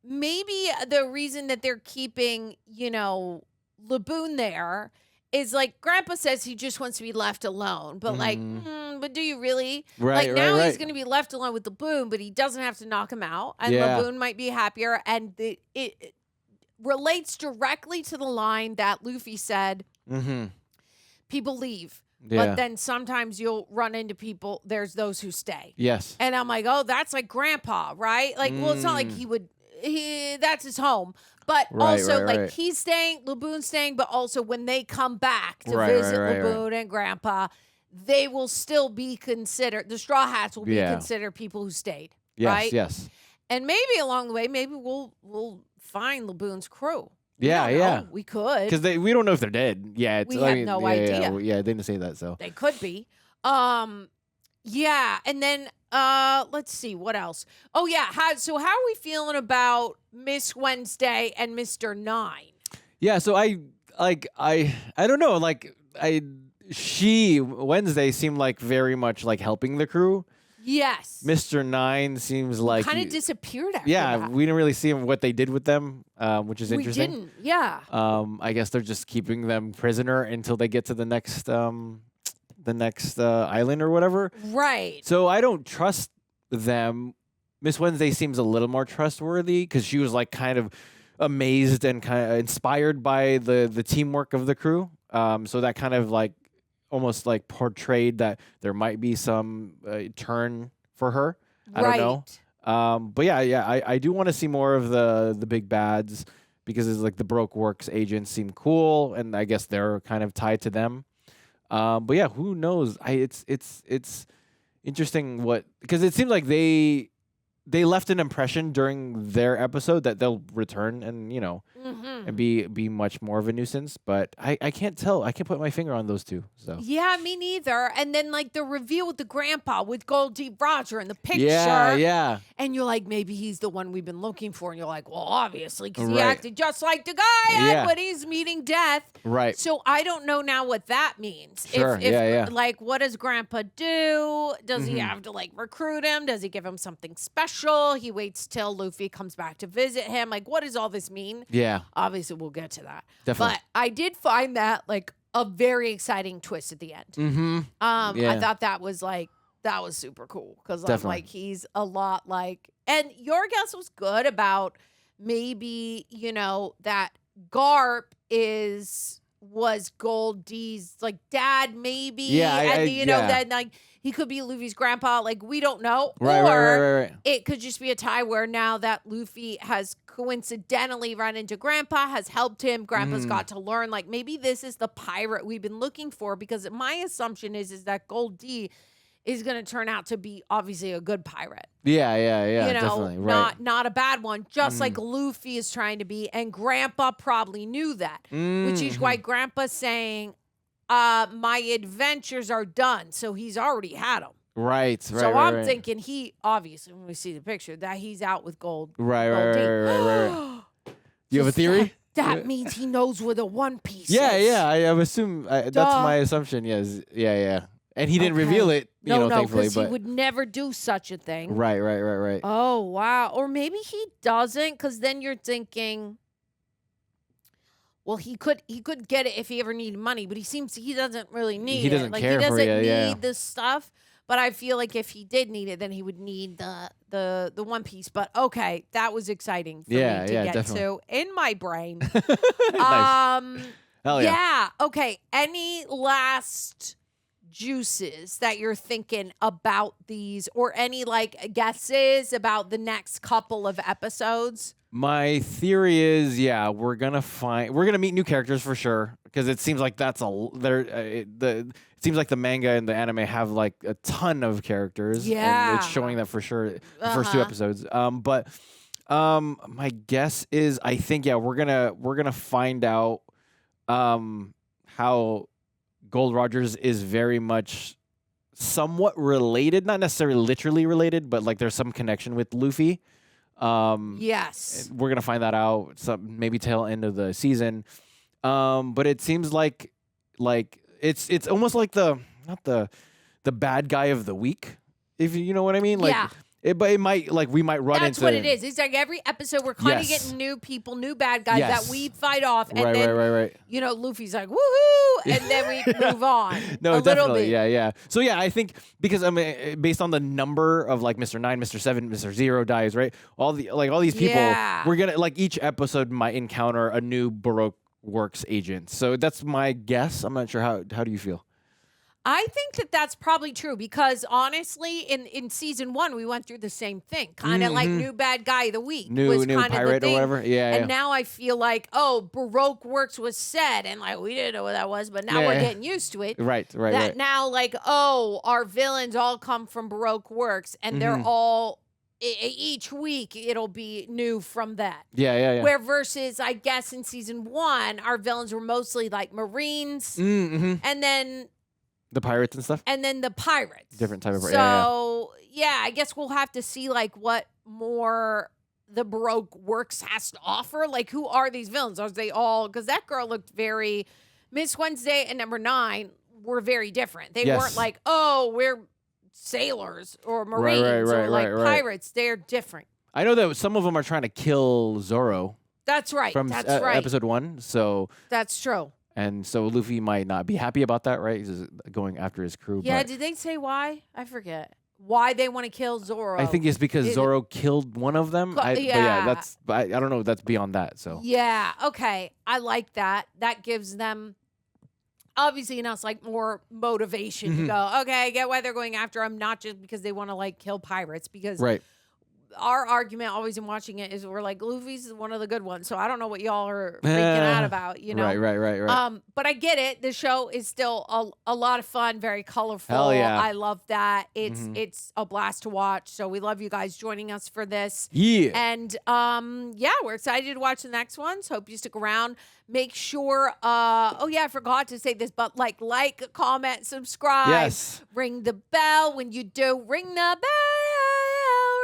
maybe the reason that they're keeping, Laboon there is like Grandpa says he just wants to be left alone. But but do you really? Right, like now right. he's going to be left alone with Laboon, but he doesn't have to knock him out. And Yeah. Laboon might be happier. And it relates directly to the line that Luffy said, people leave. Yeah. But then sometimes you'll run into people, there's those who stay. Yes. And I'm like, oh, that's like Grandpa, right? Like, well, it's not like that's his home. But also, like, he's staying, Laboon's staying, but also when they come back to visit Laboon and Grandpa, they will still be considered, the Straw Hats will be considered people who stayed, right? Yes. And maybe along the way, maybe we'll find Laboon's crew. Yeah. We could. Because we don't know if they're dead yet. We have no idea. Yeah, they didn't say that, so. They could be. Yeah. And then let's see what else. Oh yeah. So how are we feeling about Miss Wednesday and Mr. Nine? Yeah, so I don't know, like Wednesday seemed like very much like helping the crew. Yes. Mr. Nine seems like kind of disappeared after yeah, that. we didn't really see what they did with them, which is interesting. We didn't. Yeah. I guess they're just keeping them prisoner until they get to the next island or whatever. Right. So I don't trust them. Miss Wednesday seems a little more trustworthy because she was like kind of amazed and kind of inspired by the teamwork of the crew. So that kind of like almost like portrayed that there might be some turn for her. I don't know. But yeah, I do want to see more of the big bads because it's like the Baroque Works agents seem cool, and I guess they're kind of tied to them. But yeah, who knows? It's interesting because it seems like they left an impression during their episode that they'll return and and be much more of a nuisance. But I can't tell. I can't put my finger on those two. So yeah, me neither. And then like the reveal with the grandpa with Gol D Roger in the picture. Yeah. And you're like, maybe he's the one we've been looking for. And you're like, well, obviously, because he acted just like the guy when he's meeting death. Right. So I don't know now what that means. Sure. If like, what does grandpa do? Does he have to like recruit him? Does he give him something special? He waits till Luffy comes back to visit him. Like, what does all this mean? Yeah. Obviously, we'll get to that. Definitely. But I did find that like a very exciting twist at the end. I thought that was super cool because I'm like, he's a lot like, and your guess was good about maybe, that Garp was Gol D's like dad, maybe. Yeah. And that like he could be Luffy's grandpa. Like, we don't know. Right. It could just be a tie where now that Luffy has coincidentally run into Grandpa, has helped him. Grandpa's got to learn, like, maybe this is the pirate we've been looking for, because my assumption is that Gol D is going to turn out to be obviously a good pirate. Yeah. Definitely. Right. Not a bad one, just like Luffy is trying to be. And Grandpa probably knew that, which is why Grandpa's saying, my adventures are done. So he's already had them. Right. So I'm thinking he, obviously, when we see the picture, that he's out with Gold. Right. You have a theory? That means he knows where the One Piece is. Yeah. I assume that's my assumption. Yes. Yeah. And he didn't reveal it, thankfully. Because he would never do such a thing. Right. Oh, wow. Or maybe he doesn't, because then you're thinking, well, he could get it if he ever needed money, but he doesn't really need it. He doesn't care he for doesn't you, need this stuff. But I feel like if he did need it, then he would need the One Piece. But okay, that was exciting for me to get definitely. to in my brain. Nice. Hell yeah. Okay. Any last juices that you're thinking about these, or any like guesses about the next couple of episodes? My theory is, we're gonna meet new characters for sure, because it seems like it seems like the manga and the anime have like a ton of characters. And it's showing that for sure. The first 2 episodes. But my guess is, I think we're gonna find out how Gold Rogers is very much somewhat related, not necessarily literally related, but like there's some connection with Luffy. Yes, we're gonna find that out maybe tail end of the season. But it seems like it's almost like not the bad guy of the week, if you know what I mean. Like, but it might, like, we might run into. That's what it is. It's like every episode we're kind of getting new people, new bad guys that we fight off, and right. You know, Luffy's like woohoo, and then we move on. No, definitely, yeah. So I think because I mean, based on the number of like Mr. 9, Mr. 7, Mr. 0 dies, right? All these people, we're gonna like each episode might encounter a new Baroque Works agent. So that's my guess. I'm not sure how do you feel? I think that's probably true, because honestly, in season 1, we went through the same thing, kind of like new bad guy of the week, new pirate or whatever. And now I feel like, Baroque Works was said, and like we didn't know what that was, but now we're getting used to it. Right. That now, like, our villains all come from Baroque Works, and they're all each week it'll be new from that. Yeah. Where versus, I guess, in season 1, our villains were mostly like Marines, and then. The pirates and stuff? And then the pirates. Different type of... So, I guess we'll have to see, like, what more the Baroque Works has to offer. Like, who are these villains? Are they all... Because that girl looked very... Miss Wednesday and number 9 were very different. They weren't like, we're sailors or Marines or, like, pirates. They're different. I know that some of them are trying to kill Zoro. That's right. From episode 1, so... That's true. And so Luffy might not be happy about that, right? He's going after his crew. Yeah, but did they say why? I forget. Why they want to kill Zoro. I think it's because Zoro killed one of them. I don't know. That's beyond that. So yeah, okay. I like that. That gives them, obviously, it's like more motivation to go, okay, I get why they're going after him, not just because they want to like kill pirates, because our argument always in watching it is we're like, Luffy's one of the good ones, so I don't know what y'all are freaking out about, you know? Right. But I get it. The show is still a lot of fun, very colorful. Hell yeah. I love that. It's a blast to watch. So we love you guys joining us for this. Yeah. And we're excited to watch the next one. So hope you stick around. Make sure, I forgot to say this, but like, comment, subscribe. Yes. Ring the bell. When you do, ring the bell.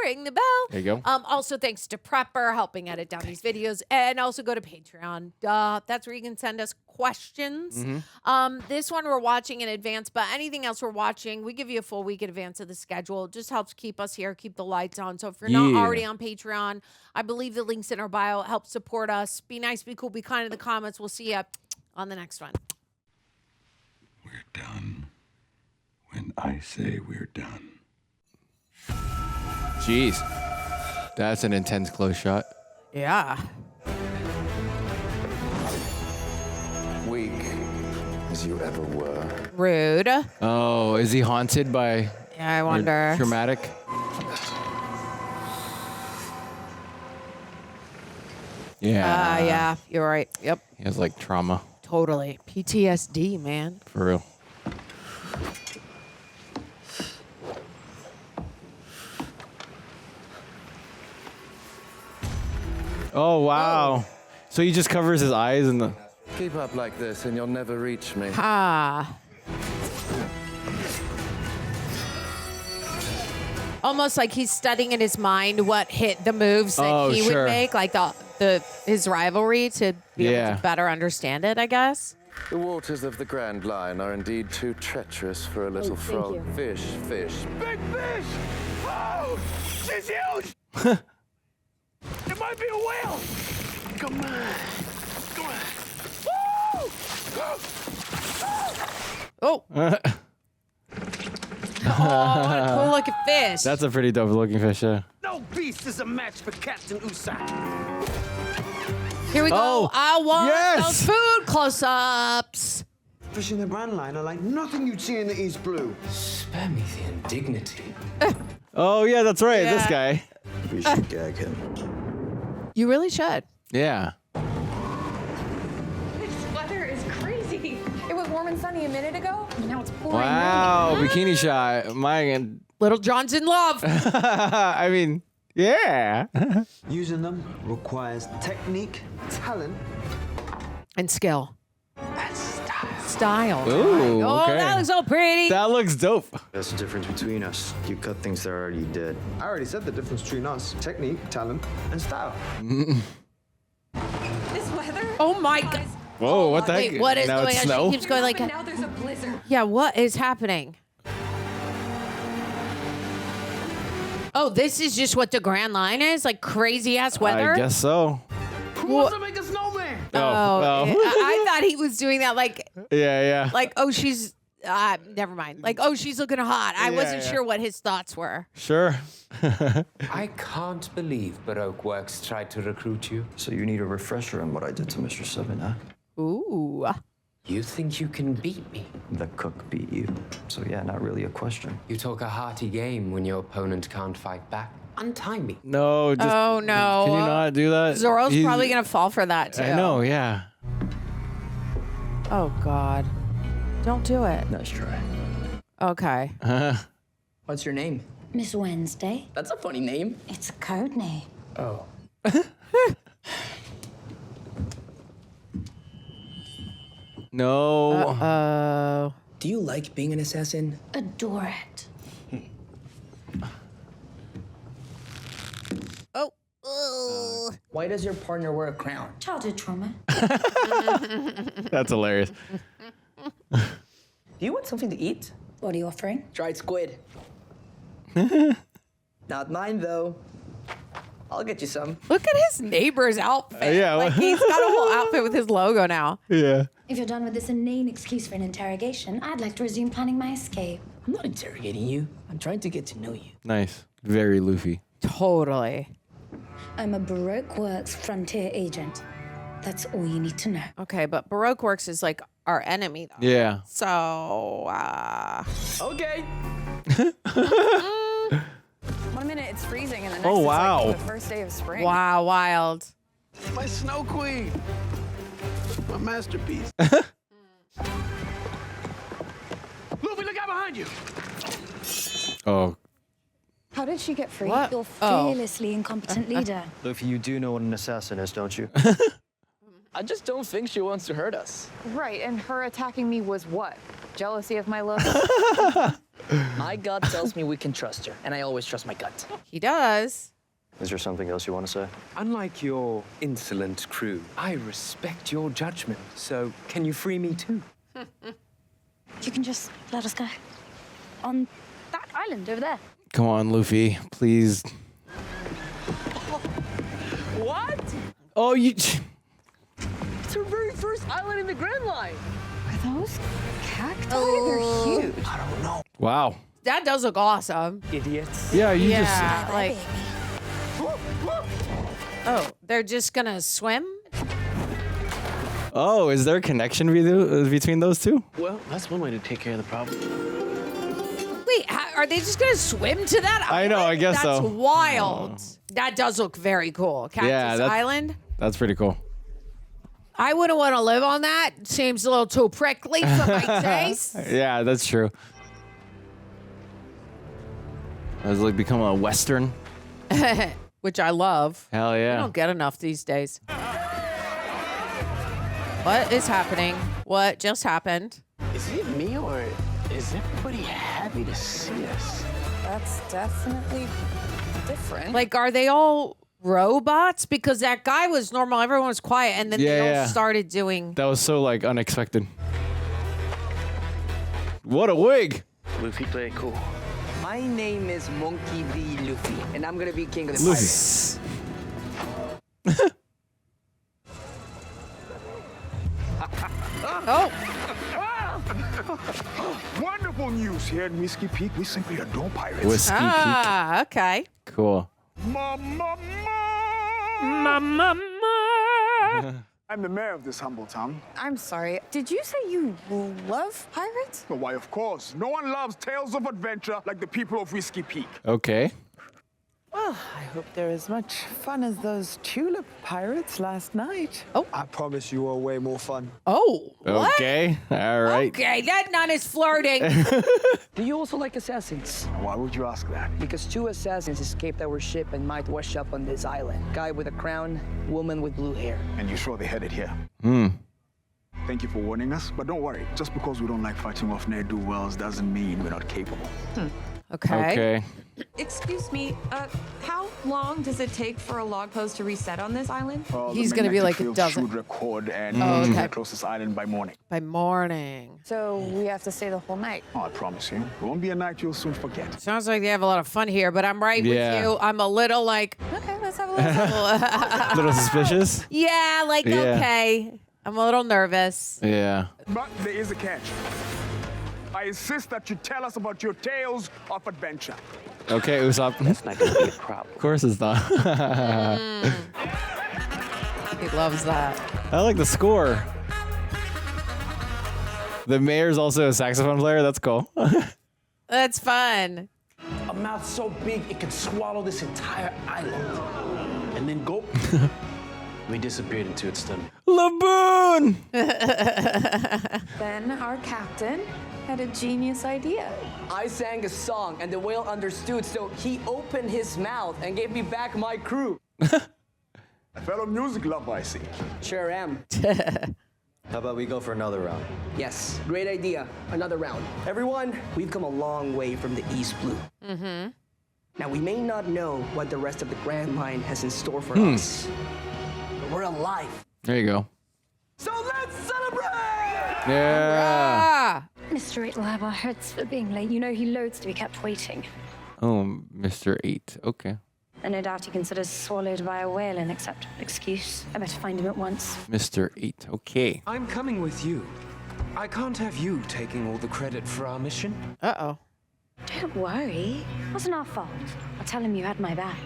Ring the bell. There you go. Also, thanks to Prepper helping edit down these videos, and also go to Patreon. That's where you can send us questions. This one we're watching in advance, but anything else we're watching, we give you a full week in advance of the schedule. It just helps keep us here, keep the lights on. So if you're not already on Patreon, I believe the link's in our bio. Help support us. Be nice, be cool, be kind in the comments. We'll see you on the next one. We're done when I say we're done. Jeez. That's an intense close shot. Yeah. Weak as you ever were. Rude. Oh, is he haunted by... Yeah, I wonder. Traumatic? Yeah. Yeah, you're right. Yep. He has like trauma. Totally. PTSD, man. For real. Oh, wow. So he just covers his eyes and the... Keep up like this and you'll never reach me. Almost like he's studying in his mind what hit the moves that he would make, like his rivalry, to be able to better understand it, I guess. The waters of the Grand Line are indeed too treacherous for a little frog. Fish. Big fish! Oh! She's huge! It might be a whale! Come on. Oh. Oh, what a cool looking fish. That's a pretty dope looking fish, yeah. No beast is a match for Captain Usopp. Here we go. Oh, I want yes! those food close-ups. Fish in the Grand Line are like nothing you'd see in the East Blue. Spare me the indignity. Oh, yeah, that's right. Yeah. This guy. We should gag him. You really should. Yeah. This weather is crazy. It was warm and sunny a minute ago, and now it's pouring Wow, rain. bikini shot. My, Little John's in love. I mean, yeah. Using them requires technique, talent, And skill. Style. Ooh, Oh, okay. that looks so pretty. That looks dope. That's the difference between us. You cut things that are already dead. I already said the difference between us. Technique, talent, and style. This weather. Oh my God. Whoa, what the heck? Wait, what is now going it's on? snow? She keeps going like, Now there's a blizzard. yeah, what is happening? Oh, this is just what the Grand Line is? Like crazy ass weather? I guess so. Who wants to make a snowman? Oh, I thought he was doing that like, Yeah. like, oh, she's, never mind. Like, oh, she's looking hot. I wasn't sure what his thoughts were. Sure. I can't believe Baroque Works tried to recruit you. So you need a refresher on what I did to Mr. Seven, huh? Ooh. You think you can beat me? The cook beat you. So yeah, not really a question. You talk a hearty game when your opponent can't fight back. Untie me. No, just. Oh, no. Can you not do that? Zoro's He's- probably going to fall for that, too. I know, yeah. Oh, God. Don't do it. Nice try. Okay. What's your name? Miss Wednesday. That's a funny name. It's a code name. Oh. No. Uh-oh. Do you like being an assassin? Adore it. Oh. Why does your partner wear a crown? Childhood trauma. That's hilarious. Do you want something to eat? What are you offering? Dried squid. Not mine, though. I'll get you some. Look at his neighbor's outfit. Yeah. Like, he's got a whole outfit with his logo now. Yeah. If you're done with this inane excuse for an interrogation, I'd like to resume planning my escape. I'm not interrogating you. I'm trying to get to know you. Nice. Very Luffy. Totally. I'm a Baroque Works frontier agent. That's all you need to know. Okay, but Baroque Works is like our enemy, though. Yeah. So, Okay. 1 minute it's freezing, and the next Oh, it's wow. like the first day of spring. wow, wild. My snow queen. My masterpiece. Luffy, look out behind you. Oh. How did she get free? What? You're Oh. fearlessly incompetent leader. Luffy, you do know what an assassin is, don't you? I just don't think she wants to hurt us. Right, and her attacking me was what? Jealousy of my looks? My gut tells me we can trust her, and I always trust my gut. He does. Is there something else you want to say? Unlike your insolent crew, I respect your judgment. So, can you free me too? You can just let us go. On that island over there. Come on, Luffy. Please. What? Oh, you. It's her very first island in the Grand Line. Are those cacti? Oh. They're huge. I don't know. Wow. That does look awesome. Idiots. Yeah, you Yeah, like, Look, look. oh, they're just gonna swim? Oh, is there a connection between those two? Well, that's one way to take care of the problem. Wait, are they just gonna swim to that I island? know, I guess That's so. wild. That does look very cool. Cactus that's- Island? That's pretty cool. I wouldn't want to live on that. Seems a little too prickly for my taste. Yeah, that's true. It's like become a Western. Which I love. Hell I yeah. don't get enough these days. What is happening? What just happened? Is it me or is everybody happy to see us? That's definitely different. Like, are they all robots? Because that guy was normal. Everyone was quiet. And then they all started doing... That was so, like, unexpected. What a wig! Luffy play it cool. My name is Monkey D. Luffy, and I'm gonna be king of the Luffy. pirates. Oh. Wonderful news here at Whiskey Peak. We simply adore pirates. Whiskey Ah, okay. Peak. Cool. I'm the mayor of this humble town. I'm sorry. Did you say you love pirates? But why, of course. No one loves tales of adventure like the people of Whiskey Peak. Okay. Well, I hope they're as much fun as those tulip pirates last night. Oh. I promise you are way more fun. Oh. What? Okay. All right. Okay, that nun is flirting. Do you also like assassins? Why would you ask that? Because 2 assassins escaped our ship and might wash up on this island. Guy with a crown, woman with blue hair. And you saw they headed here. Hmm. Thank you for warning us, but don't worry. Just because we don't like fighting off ne'er-do-wells doesn't mean we're not capable. Okay. Okay. Excuse me, how long does it take for a log post to reset on this island? He's gonna be like a dozen. Should record and Oh, to okay. the closest island by morning. By morning. So we have to stay the whole night. Oh, I promise you. It won't be a night you'll soon forget. Sounds like they have a lot of fun here, but I'm right Yeah. with you. I'm a little like, Okay, let's have a little. A little suspicious? yeah, like, Yeah. okay. I'm a little nervous. Yeah. But there is a catch. I insist that you tell us about your tales of adventure. Okay, Usopp. That's not going to be a problem. Of course it's not. He loves that. I like the score. The mayor's also a saxophone player. That's cool. That's fun. A mouth so big it could swallow this entire island. And then go. We disappeared into its stomach. Laboon! Then our captain had a genius idea. I sang a song and the whale understood, so he opened his mouth and gave me back my crew. A fellow music lover, I see. Sure am. How about we go for another round? Yes, great idea. Another round. Everyone, we've come a long way from the East Blue. Mm-hmm. Now, we may not know what the rest of the Grand Line has in store for us, but we're alive. There you go. So let's celebrate! Yeah. Mr. 8 will have our heads for being late. You know he loathes to be kept waiting. Oh, Mr. 8. Okay. And no doubt he considers swallowed by a whale an acceptable excuse. I better find him at once. Mr. 8. Okay. I'm coming with you. I can't have you taking all the credit for our mission. Uh-oh. Don't worry. It wasn't our fault. I'll tell him you had my back.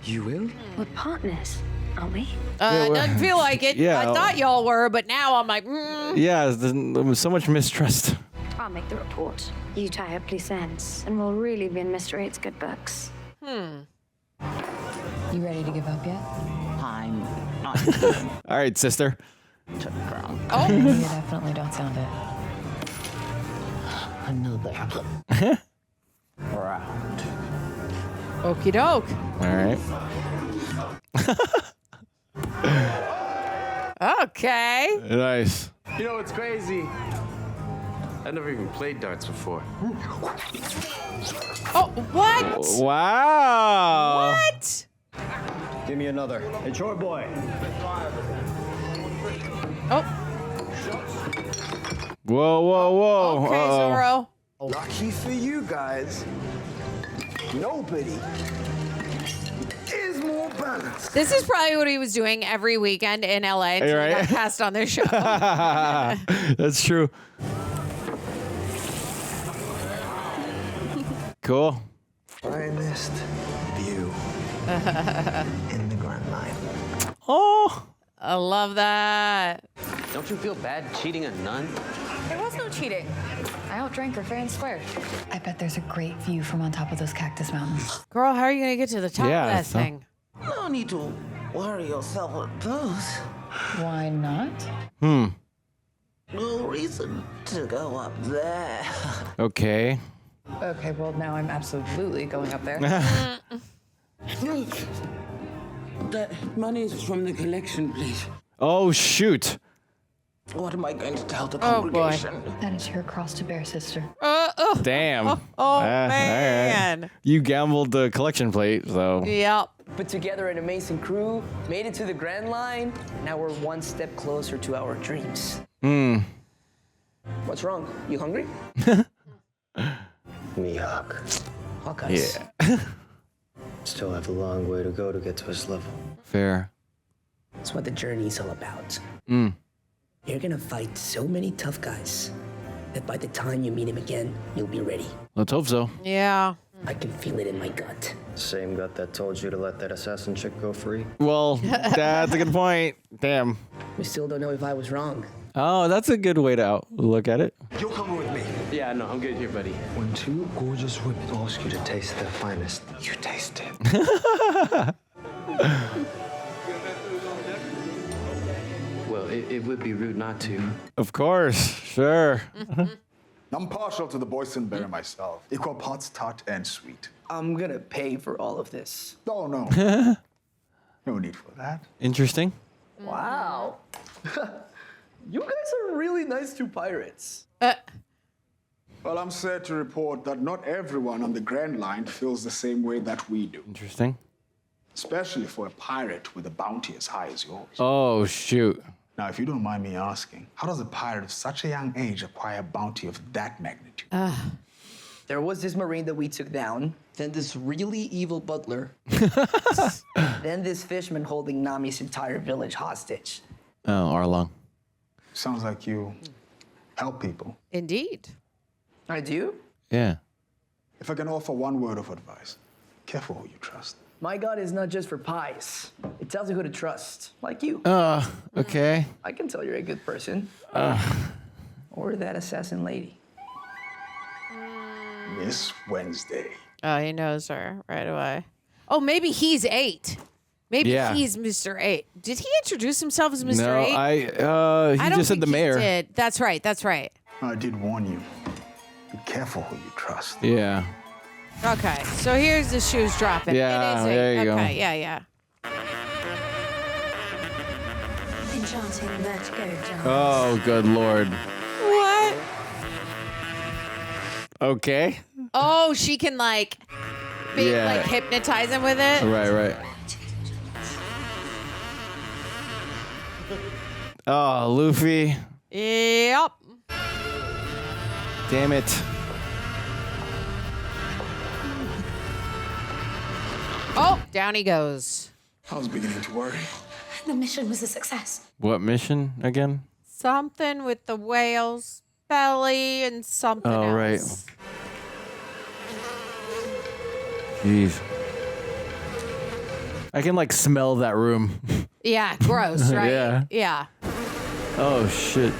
You will? We're partners, aren't we? Doesn't feel like it. Yeah. I thought y'all were, but now I'm like, Yeah, there was so much mistrust. I'll make the report. You tie up loose ends, and we'll really be in Mr. 8's good books. You ready to give up yet? I'm not. All right, sister. Oh. You definitely don't sound it. Another round. Okie doke. All right. Okay. Nice. You know, it's crazy. I've never even played darts before. Oh, what? Wow. What? Give me another. It's your boy. Oh. Whoa, whoa, whoa. Okay, Uh-oh. Zoro. Lucky for you guys, nobody is more balanced. This is probably what he was doing every weekend in LA until he got cast on this show. That's true. Cool. Finest view in the Grand Line. Oh. I love that. Don't you feel bad cheating a nun? There was no cheating. I outdrank her fair and square. I bet there's a great view from on top of those cactus mountains. Girl, how are you going to get to the top of that so- thing? No need to worry yourself with those. Why not? No reason to go up there. Okay. Okay, well, now I'm absolutely going up there. That money's from the collection, please. Oh, shoot. What am I going to tell the Oh, boy. congregation? That is your cross to bear, sister. Damn. Oh, All right. man. You gambled the collection plate, so. Yep. Put together an amazing crew, made it to the Grand Line. Now we're one step closer to our dreams. What's wrong? You hungry? Me hug. Hawkeyes. Yeah. Still have a long way to go to get to his level. Fair. That's what the journey's all about. You're gonna fight so many tough guys that by the time you meet him again, you'll be ready. Let's hope so. Yeah. I can feel it in my gut. Same gut that told you to let that assassin chick go free. Well, that's a good point. Damn. We still don't know if I was wrong. Oh, that's a good way to look at it. You're coming with me. Yeah, no, I'm good here, buddy. When two gorgeous women ask you to taste their finest, you taste it. Well, it would be rude not to. Of course, sure. I'm partial to the boysenberry myself. Equal parts tart and sweet. I'm gonna pay for all of this. Oh, no. No need for that. Interesting. Wow. You guys are really nice to pirates. Well, I'm sad to report that not everyone on the Grand Line feels the same way that we do. Interesting. Especially for a pirate with a bounty as high as yours. Oh, shoot. Now, if you don't mind me asking, how does a pirate of such a young age acquire a bounty of that magnitude? There was this marine that we took down, then this really evil butler, then this fisherman holding Nami's entire village hostage. Oh, Arlong. Sounds like you help people. Indeed. I do? Yeah. If I can offer one word of advice, careful who you trust. My God is not just for pies. It tells you who to trust, like you. Okay. I can tell you're a good person. Or that assassin lady. Miss Wednesday. Oh, he knows her right away. Oh, maybe he's 8. Maybe he's Mr. 8. Did he introduce himself as Mr. 8? No, he don't just said the think he mayor. did. That's right. That's right. I did warn you. Be careful who you trust. Yeah. Okay, so here's the shoes dropping. Yeah, it is there you go. Okay, yeah. Enchanting vertigo, John. Oh, good lord. What? Okay. Oh, she can like hypnotize him with it. Right. Oh, Luffy. Yep. Damn it. Oh, down he goes. I was beginning to worry. The mission was a success. What mission again? Something with the whale's belly and something else. Oh, right. Jeez. I can like smell that room. Yeah, gross, right? Yeah. Oh, shit.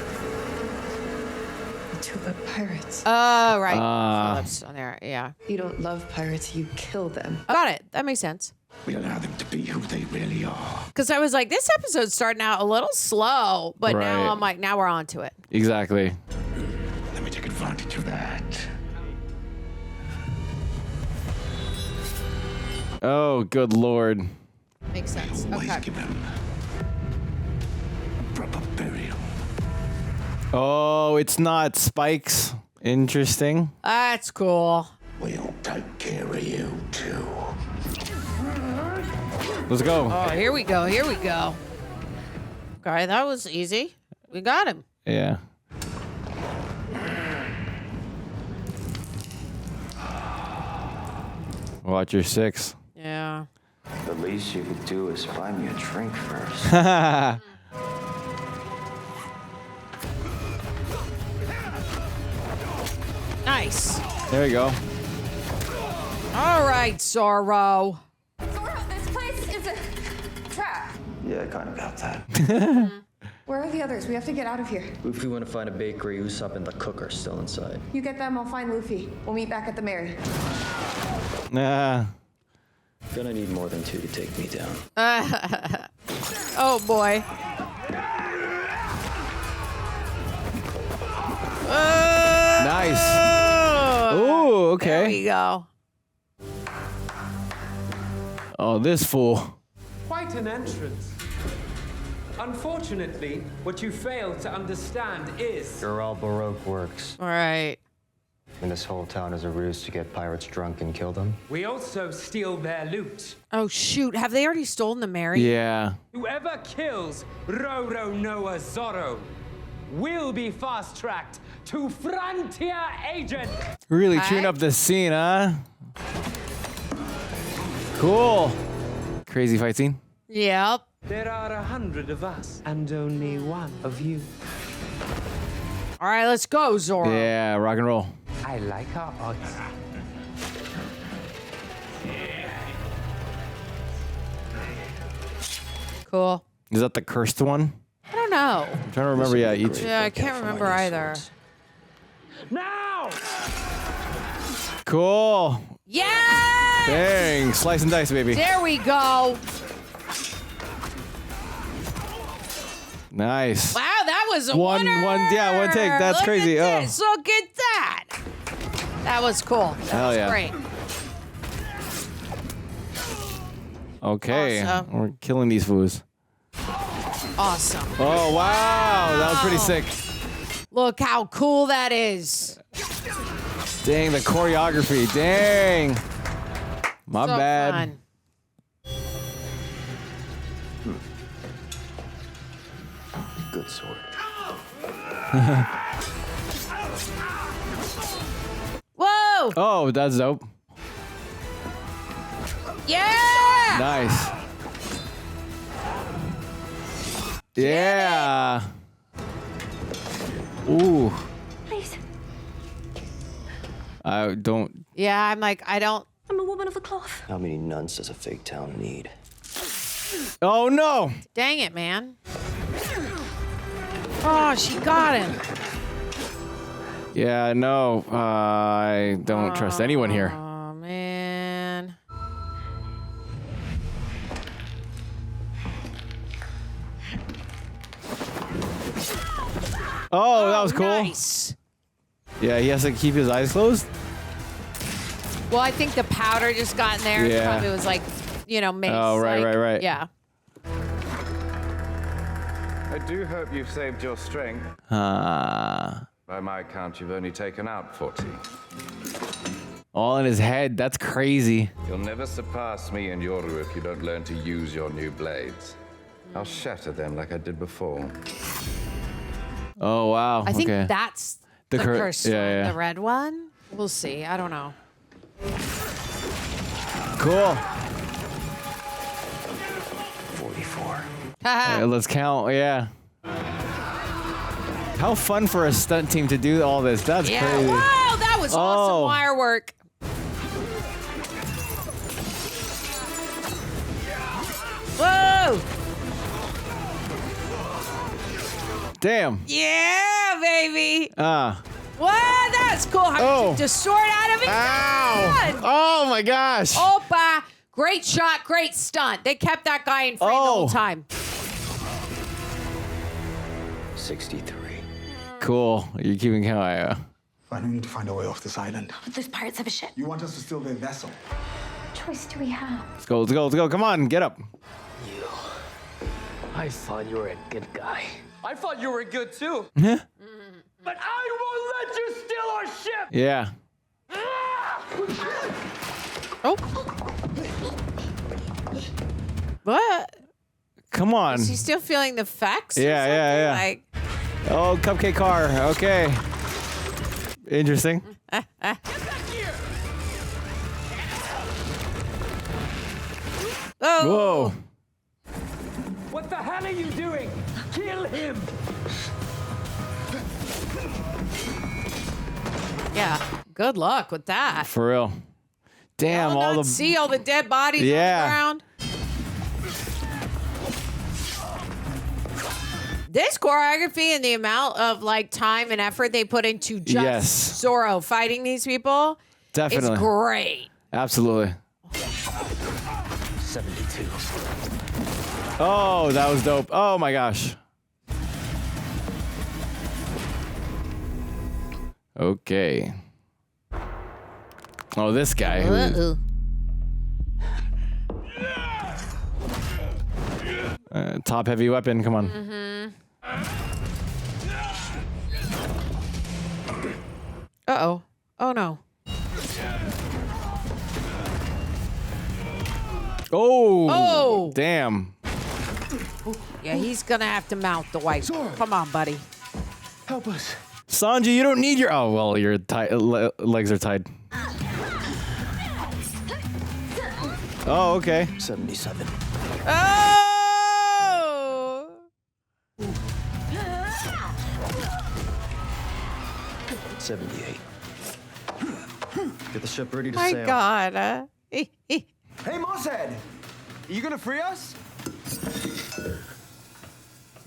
Tulip pirates. Oh, right. Ah. Phillips on there, yeah. You don't love pirates, you kill them. Got it. That makes sense. We allow them to be who they really are. Because I was like, this episode's starting out a little slow, but now Right. I'm like, now we're on to it. Exactly. Let me take advantage of that. Oh, good lord. Makes sense. Always Okay. give them a proper burial. Oh, it's not spikes. Interesting. That's cool. We'll take care of you too. Let's go. Oh, here we go. Here we go. Okay, that was easy. We got him. Yeah. Watch your 6. Yeah. The least you could do is find me a drink first. Nice. There you go. All right, Zoro. Zoro, this place is a trap. Yeah, kind of got that. Where are the others? We have to get out of here. If we want to find a bakery, Usopp and the cook are still inside. You get them, I'll find Luffy. We'll meet back at the Mary. Nah. Gonna need more than 2 to take me down. Oh, boy. Nice. Ooh, okay. There we go. Oh, this fool. Quite an entrance. Unfortunately, what you fail to understand is... You're all Baroque Works. All right. And this whole town is a ruse to get pirates drunk and kill them. We also steal their loot. Oh, shoot. Have they already stolen the Mary? Yeah. Whoever kills Roronoa Zoro will be fast-tracked to Frontier Agent. Really tune up the scene, huh? Cool. Crazy fight scene. Yep. There are 100 of us and only one of you. All right, let's go, Zoro. Yeah, rock and roll. I like our odds. Cool. Is that the cursed one? I don't know. I'm trying to remember. Yeah, each. Yeah, I can't remember either. Now! Cool. Yeah! Dang, slice and dice, baby. There we go. Nice. Wow, that was a one take. That's Look crazy. At this. Look at that. That was cool. That Hell was yeah. great. Okay, Awesome. we're killing these foos. Awesome. Oh wow, that was pretty sick. Look how cool that is. Dang, the choreography. Dang. My So bad. fun. Good sword. Whoa! Oh, that's dope. Yeah! Nice. Yeah. Ooh. Please. I don't. Yeah, I'm like, I don't. I'm a woman of the cloth. How many nuns does a fake town need? Oh no. Dang it, man. Oh, she got him. Yeah, no. I don't trust anyone here. Oh, man. Oh, that was cool. Nice. Yeah, he has to keep his eyes closed. Well, I think the powder just got in there. Yeah. Probably was like, mace. Oh, right, like, right. Yeah. I do hope you've saved your strength. By my count, you've only taken out 40. All in his head. That's crazy. You'll never surpass me and Yoru if you don't learn to use your new blades. I'll shatter them like I did before. Oh wow. I think okay. that's The the cur- cursed yeah, one, yeah. the red one. We'll see. I don't know. Cool. 44. All right, let's count. Yeah. How fun for a stunt team to do all this. That's Yeah. crazy. Wow, that was awesome Oh. wire work. Whoa! Damn. Yeah, baby. Ah. Wow, that's cool. How Oh. you took the sword out of his hand. Oh my gosh. Opa. Great shot, great stunt. They kept that guy in frame the whole time. 63. Cool. You're keeping count. Yeah. Fine, we need to find a way off this island. But those pirates have a ship. You want us to steal their vessel? What choice do we have? Let's go. Let's go. Let's go. Come on. Get up. I thought you were a good guy. I thought you were good too. Yeah. But I won't let you steal our ship! Yeah. Oh. What? Come on. Is he still feeling the effects? Yeah, yeah, yeah. Like, Oh, cupcake car. Okay. Interesting. oh. Whoa. What the hell are you doing? Kill him! Yeah. Good luck with that. For real. Damn, all the See all the dead bodies Yeah. on the ground. This choreography and the amount of like time and effort they put into just Yes. Zoro fighting these people Definitely. is great. Absolutely. 72. Oh, that was dope. Oh my gosh. Okay. Oh, this guy. who- top heavy weapon. Come on. Uh-oh. Oh, no. Oh. Oh. Damn. Yeah, he's going to have to mount the white. Come on, buddy. Help us. Sanji, you don't need your. Oh well, your legs are tied. Oh, okay. 77. Oh! $78. Get the ship ready to My sail. God. Hey, Mosshead! Are you gonna free us? You're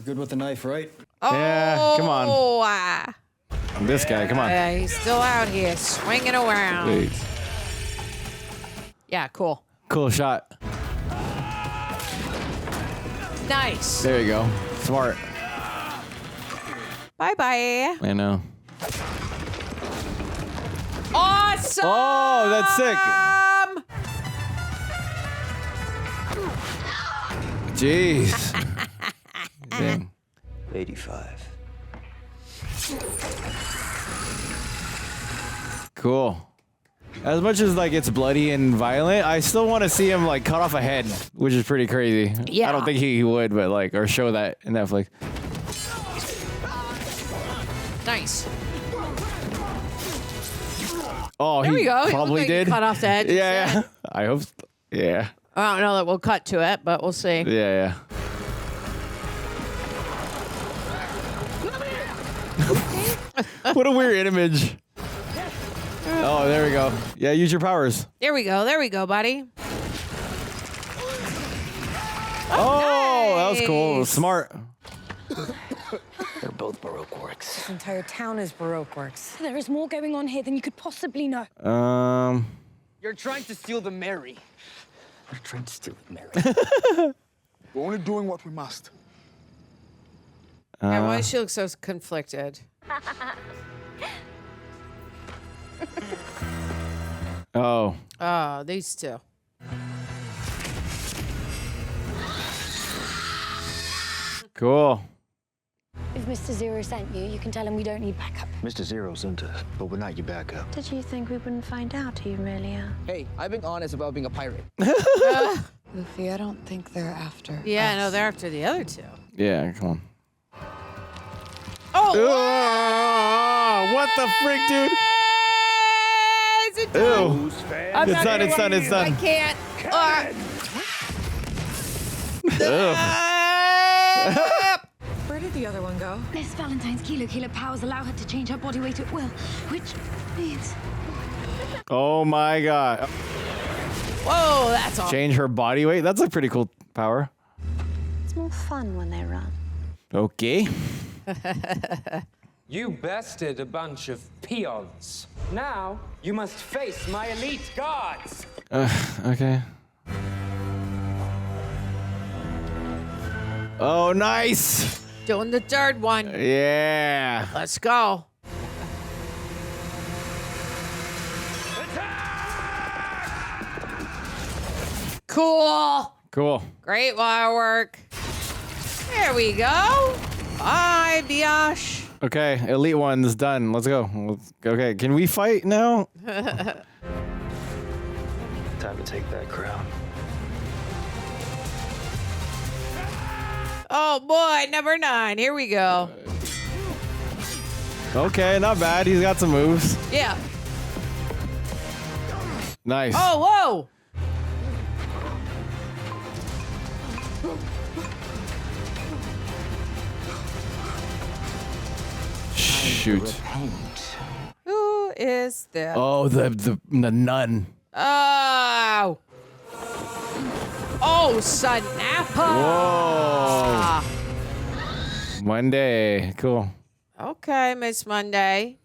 good with the knife, right? Yeah, come on. Oh, This guy, come on. yeah, he's still out here swinging around. Wait. Yeah, cool. Cool shot. Nice. There you go. Smart. Bye-bye. I know. Awesome. Oh, that's sick. Jeez. Dang. 85. Cool. As much as like it's bloody and violent, I still want to see him like cut off a head, which is pretty crazy. Yeah. I don't think he would, but like, or show that in Netflix. Nice. Oh, There he we go. It looked probably like he did. cut off the head. Yeah. I hope. Yeah. I don't know that we'll cut to it, but we'll see. Yeah. What a weird image. Oh, there we go. Yeah, use your powers. There we go. There we go, buddy. Oh, that was cool. nice. Smart. They're both Baroque Works. This entire town is Baroque Works. There is more going on here than you could possibly know. You're trying to steal the Mary. We're trying to steal the Mary. We're only doing what we must. Yeah, why does she look so conflicted? Oh. Oh, these two. Cool. If Mr. Zero sent you, you can tell him we don't need backup. Mr. Zero sent us, but we're not your backup. Did you think we wouldn't find out who you really are? Hey, I've been honest about being a pirate. Luffy, I don't think they're after Yeah, us. no, they're after the other two. Yeah, come on. Oh, Oh, what the frick, dude? is it done? Ew. I'm It's done, it's done, it's I done. can't. Where did the other one go? Miss Valentine's Kilo powers allow her to change her body weight at will, which means... Oh my god. Whoa, that's awesome. Change her body weight? That's a pretty cool power. It's more fun when they run. Okay. You bested a bunch of peons. Now you must face my elite guards. Okay. Oh, nice. Doing the third one. Yeah. Let's go. Cool. Cool. Great wire work. There we go. Bye, Biash. Okay, Elite One's done. Let's go. Okay, can we fight now? Time to take that crown. Oh boy, number 9. Here we go. Okay, not bad. He's got some moves. Yeah. Nice. Oh, whoa. Shoot. Who is this? Oh, the nun. Oh. Oh, Sanapa. Whoa. Monday. Cool. Okay, Miss Monday.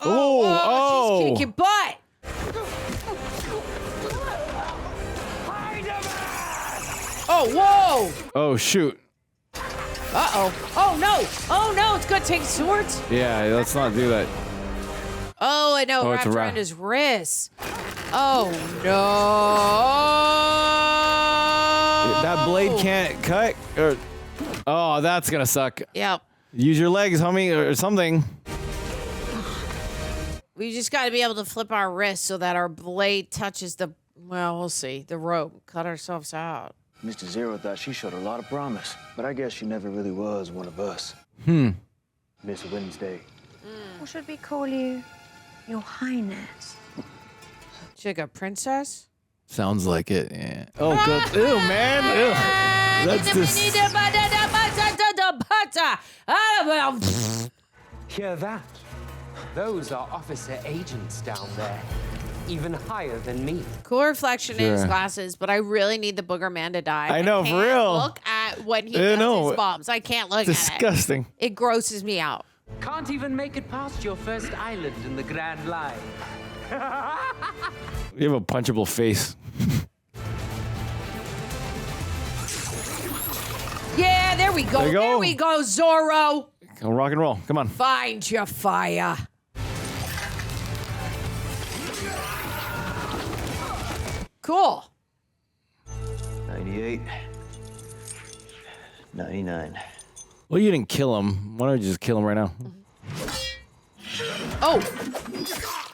Oh, She's kicking butt. Oh, whoa. Oh, shoot. Uh-oh. Oh, no. Oh, no. It's going to take swords. Yeah, let's not do that. Oh, I know. Oh, it's Wrapped a around wrap. his wrist. Oh, no. That blade can't cut. Oh, that's going to suck. Yep. Use your legs, homie, or something. We just got to be able to flip our wrist so that our blade touches the, well, we'll see, the rope. Cut ourselves out. Mr. Zero thought she showed a lot of promise, but I guess she never really was one of us. Miss Wednesday. Or should we call you Your Highness? She like a princess? Sounds like it. Yeah. Oh, good. Ew, man. Ew. That's this. Hear that? Those are officer agents down there. Even higher than me. Cool reflection in his Sure. glasses, but I really need the booger man to die. I know, for can't real. Look at when he I does know. his bombs. I can't look Disgusting. at it. It grosses me out. Can't even make it past your first island in the Grand Line. You have a punchable face. Yeah, there we go. There you go. There we go, Zoro. Go rock and roll. Come on. Find your fire. Cool. 98. 99. Well, you didn't kill him. Why don't you just kill him right now? Oh.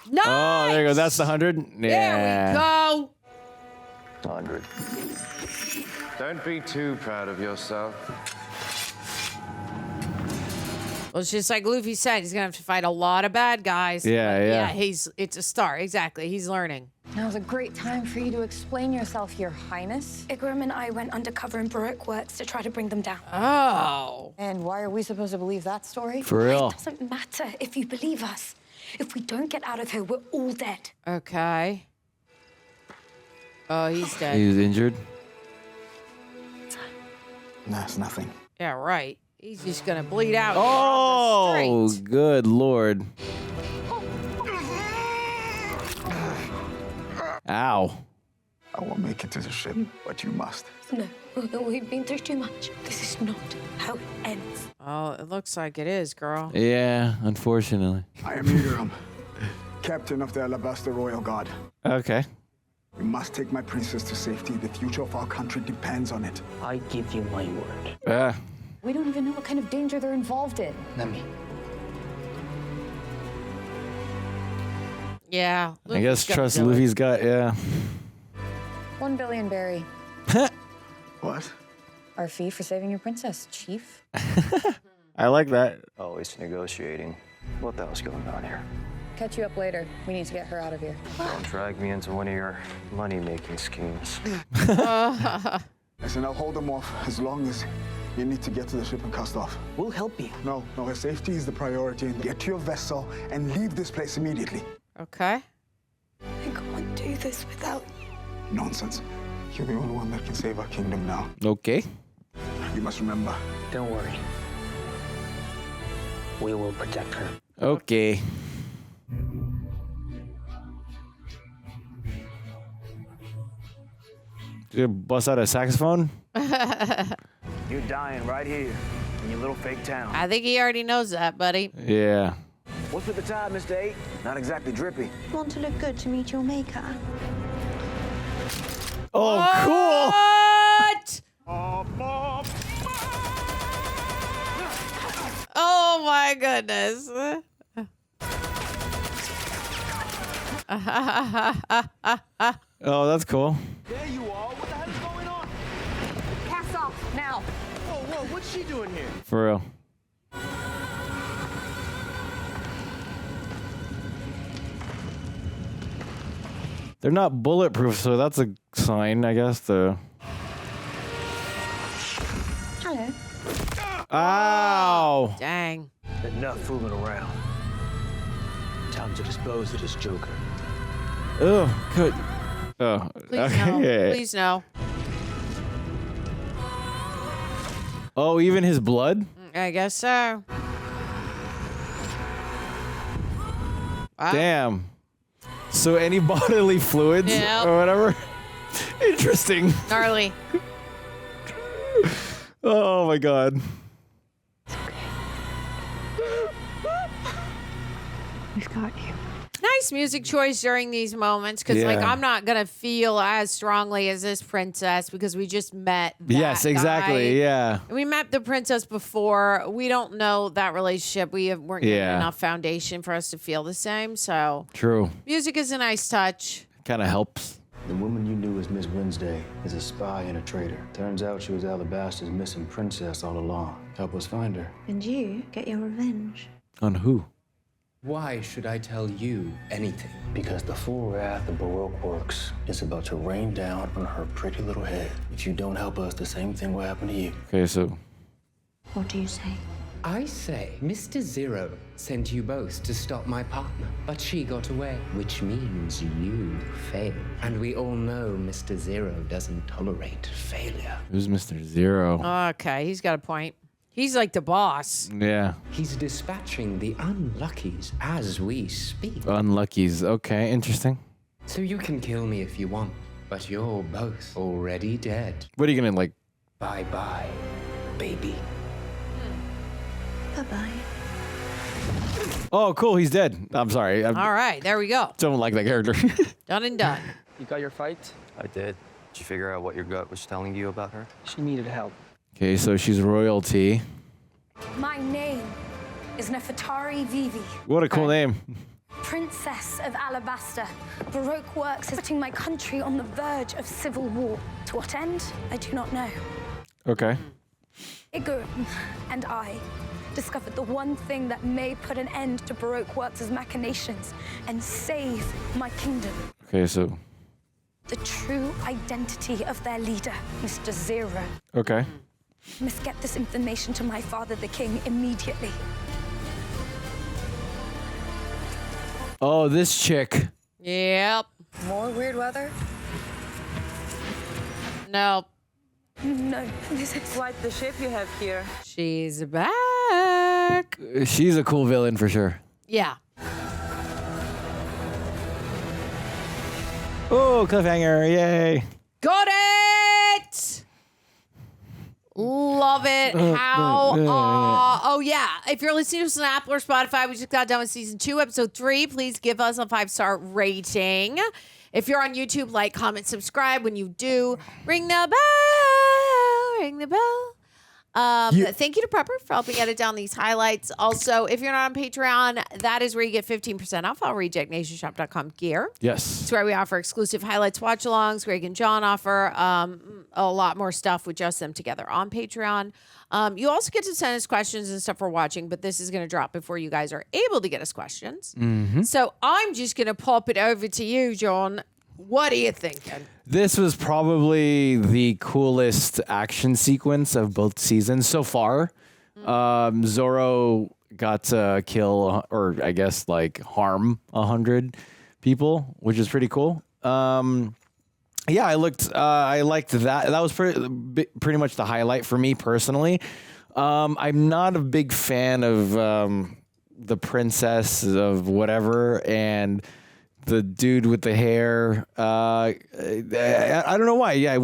Nice. Oh, there you go. That's the 100. Yeah. There we go. 100. Don't be too proud of yourself. Well, it's just like Luffy said, he's gonna have to fight a lot of bad guys. Yeah, But yeah. it's a star. Exactly. He's learning. Now's a great time for you to explain yourself, Your Highness. Ikram and I went undercover in Baroque Works to try to bring them down. Oh. And why are we supposed to believe that story? For real. It doesn't matter if you believe us. If we don't get out of here, we're all dead. Okay. Oh, he's dead. He's injured. That's nothing. Yeah, right. He's just gonna bleed out. Oh, here on the street. good Lord. Ow. I won't make it to the ship, but you must. No, we've been through too much. This is not how it ends. Oh, it looks like it is, girl. Yeah, unfortunately. I am Ikram, captain of the Alabaster Royal Guard. Okay. You must take my princess to safety. The future of our country depends on it. I give you my word. Yeah. We don't even know what kind of danger they're involved in. Nami. Yeah. I guess Luffy's gonna trust do it. Luffy's got, yeah. 1 billion berry. What? Our fee for saving your princess, Chief. I like that. Always negotiating. What the hell's going on here? Catch you up later. We need to get her out of here. Don't drag me into one of your money-making schemes. Listen, I'll hold them off as long as you need to get to the ship and cast off. We'll help you. No, her safety is the priority. Get to your vessel and leave this place immediately. Okay. I can't do this without you. Nonsense. You're the only one that can save our kingdom now. Okay. You must remember. Don't worry. We will protect her. Okay. Did you bust out a saxophone? You're dying right here in your little fake town. I think he already knows that, buddy. Yeah. What's with the tide, Mr. 8? Not exactly drippy. Want to look good to meet your maker? Oh, What? Oh my goodness. Oh, that's cool. There you are. What the hell is going on? Cast off, now. Whoa, what's she doing here? For real. They're not bulletproof, so that's a sign, I guess. Hello. Ow! Dang. Enough fooling around. Time to dispose of this joker. Oh, good. Oh, Please okay. no. Yeah. Please no. Oh, even his blood? I guess so. Wow. Damn. So any bodily fluids Yep. or whatever? Interesting. Gnarly. Oh my god. We've got you. Nice music choice during these moments because, like, Yeah. I'm not going to feel as strongly as this princess because we just met that Yes, exactly. guy. Yeah. We met the princess before. We don't know that relationship. Weren't given Yeah. enough foundation for us to feel the same. So True. music is a nice touch. Kind of helps. The woman you knew as Miss Wednesday is a spy and a traitor. Turns out she was Alabaster's missing princess all along. Help us find her. And you get your revenge. On who? Why should I tell you anything? Because the full wrath of Baroque Works is about to rain down on her pretty little head. If you don't help us, the same thing will happen to you. Okay, so. What do you say? I say Mr. Zero sent you both to stop my partner, but she got away, which means you failed. And we all know Mr. Zero doesn't tolerate failure. Who's Mr. Zero? Okay, he's got a point. He's like the boss. Yeah. He's dispatching the unluckies as we speak. Unluckies. Okay, interesting. So you can kill me if you want, but you're both already dead. What are you gonna like? Bye-bye, baby. Bye-bye. Oh, cool. He's dead. I'm sorry. I All right, there we go. don't like that character. Done and done. You got your fight? I did. Did you figure out what your gut was telling you about her? She needed help. Okay, so she's royalty. My name is Nefertari Vivi, What a cool name. Princess of Alabaster. Baroque Works is putting my country on the verge of civil war. To what end? I do not know. Okay. Igor and I discovered the one thing that may put an end to Baroque Works' machinations and save my kingdom. Okay, so. The true identity of their leader, Mr. Zero. Okay. Must get this information to my father, the king, immediately. Oh, this chick. Yep. More weird weather? No. No, this is Quite the ship you have here. She's back. She's a cool villain for sure. Yeah. Oh, cliffhanger. Yay. Got it. Love it. How? Oh, yeah. If you're listening to Snap or Spotify, we just got done with season 2, episode 3. Please give us a 5-star rating. If you're on YouTube, like, comment, subscribe. When you do, ring the bell. Ring the bell. Thank you to Prepper for helping edit down these highlights. Also, if you're not on Patreon, that is where you get 15% off all rejectnationshop.com gear. Yes. It's where we offer exclusive highlights, watch-alongs. Greg and John offer a lot more stuff with just them together on Patreon. You also get to send us questions and stuff for watching, but this is going to drop before you guys are able to get us questions. Mm-hmm. So I'm just going to pop it over to you, John. What are you thinking? This was probably the coolest action sequence of both seasons so far. Zoro got to kill, or I guess like harm 100 people, which is pretty cool. Yeah, I liked that. That was pretty much the highlight for me personally. I'm not a big fan of the princess of whatever and the dude with the hair. I don't know why. Yeah,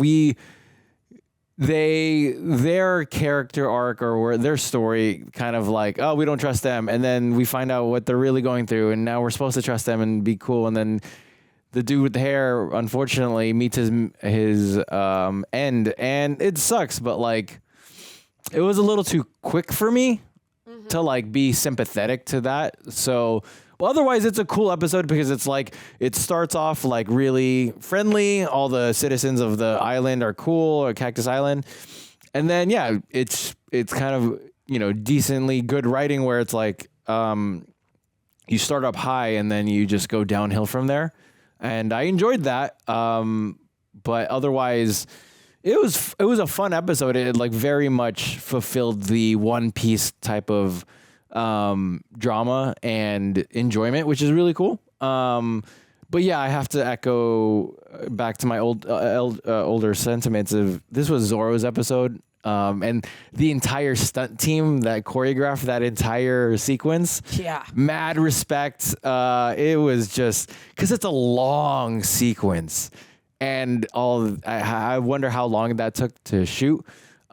their character arc or their story kind of like, oh, we don't trust them, and then we find out what they're really going through, and now we're supposed to trust them and be cool, and then the dude with the hair unfortunately meets his end, and it sucks, but like it was a little too quick for me to like be sympathetic to that. So otherwise, it's a cool episode because it's like it starts off like really friendly. All the citizens of the island are cool, or Cactus Island, and then yeah, it's kind of decently good writing where it's like you start up high and then you just go downhill from there, and I enjoyed that. But otherwise, it was a fun episode. It like very much fulfilled the One Piece type of drama and enjoyment, which is really cool. But yeah, I have to echo back to my older sentiments of this was Zoro's episode, and the entire stunt team that choreographed that entire sequence. Yeah, mad respect. It was just because it's a long sequence, and I wonder how long that took to shoot.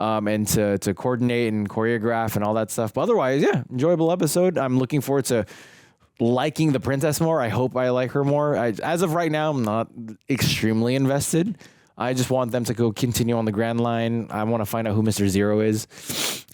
And to coordinate and choreograph and all that stuff. But otherwise, yeah, enjoyable episode. I'm looking forward to liking the princess more. I hope I like her more. As of right now, I'm not extremely invested. I just want them to go continue on the Grand Line. I want to find out who Mr. Zero is.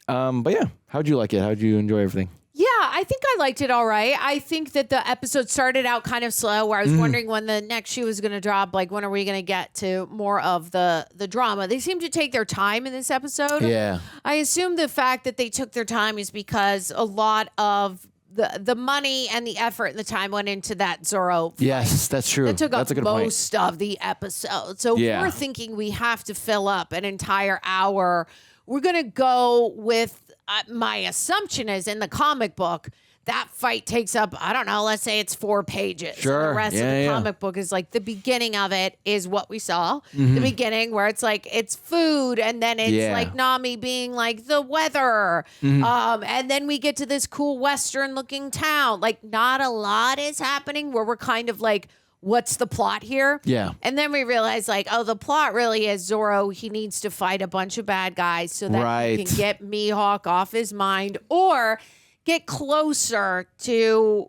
But yeah, how'd you like it? How'd you enjoy everything? Yeah, I think I liked it all right. I think that the episode started out kind of slow where I was wondering when the next shoe was going to drop. Like, when are we going to get to more of the drama? They seem to take their time in this episode. Yeah. I assume the fact that they took their time is because a lot of the money and the effort and the time went into that Zoro fight. Yes, that's true. That took That's up a good point. most of the episode. So Yeah. if we're thinking we have to fill up an entire hour, we're going to go with my assumption is in the comic book, that fight takes up, I don't know, let's say it's 4 pages. Sure. And the rest of the Yeah. comic book is like the beginning of it is what we saw. Mhm. The beginning where it's like it's food and then it's Yeah. like Nami being like the weather. Mhm. And then we get to this cool Western looking town. Like not a lot is happening where we're kind of like, what's the plot here? Yeah. And then we realize like, oh, the plot really is Zoro. He needs to fight a bunch of bad guys so that he Right. can get Mihawk off his mind or get closer to,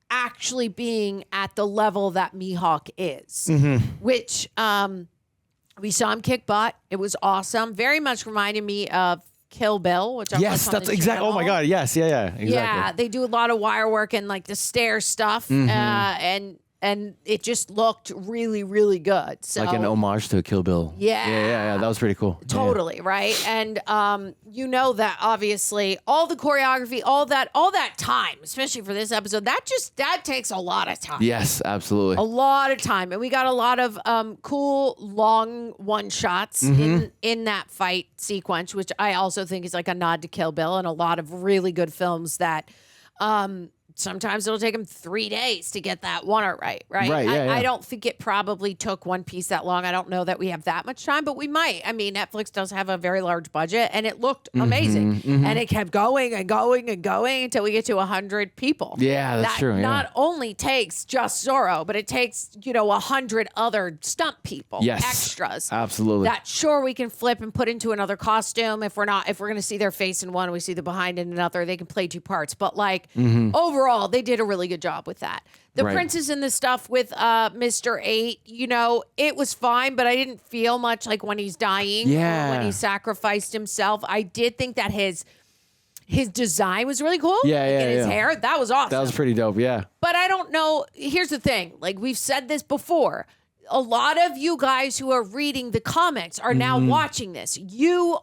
actually being at the level that Mihawk is, Mhm. which we saw him kick butt. It was awesome. Very much reminded me of Kill Bill, which I Yes, watched on that's the exactly. Oh my channel. God. Yes. Yeah. Exactly. Yeah, they do a lot of wire work and like the stair stuff, Mhm. and it just looked really, really good. So Like an homage to Kill Bill. Yeah. Yeah. That was pretty cool. Yeah. totally right, and that obviously all the choreography, all that time, especially for this episode, that takes a lot of time. Yes, absolutely. A lot of time, and we got a lot of cool long one shots Mhm. in that fight sequence, which I also think is like a nod to Kill Bill and a lot of really good films that sometimes it'll take them 3 days to get that one right. Right, yeah. I don't think it probably took One Piece that long. I don't know that we have that much time, but we might. I mean, Netflix does have a very large budget, and it looked amazing. mhm. And it kept going and going and going until we get to 100 people. Yeah, that's that true, yeah. Not only takes just Zoro, but it takes 100 other stunt people, Yes. extras. Absolutely. That sure we can flip and put into another costume if we're going to see their face in one, we see the behind in another. They can play 2 parts, but like Mhm. overall, they did a really good job with that. The Right. princess and the stuff with Mr. 8, it was fine, but I didn't feel much like when he's dying or when he Yeah. sacrificed himself. I did think that his design was really cool. Yeah, Like, yeah, in his yeah. hair, that was awesome. That was pretty dope. Yeah. But I don't know. Here's the thing. Like we've said this before. A lot of you guys who are reading the comics are now Mhm. watching this. You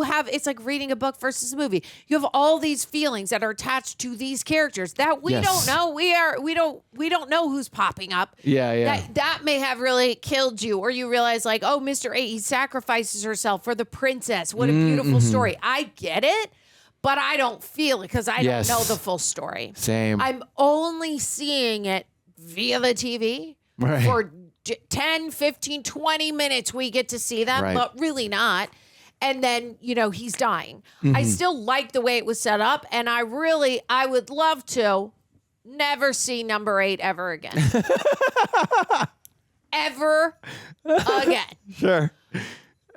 have, it's like reading a book versus a movie. You have all these feelings that are attached to these characters that we Yes. don't know. We don't know who's popping up. Yeah. That may have really killed you, or you realize like, oh, Mr. 8, he sacrifices herself for the princess. What a beautiful Mhm. story. I get it, but I don't feel it because I Yes. don't know the full story. Same. I'm only seeing it via the TV Right. for 10, 15, 20 minutes we get to see them, Right. but really not. And then, he's dying. I Mhm. still like the way it was set up, and I would love to never see number 8 ever again. Ever again. Sure.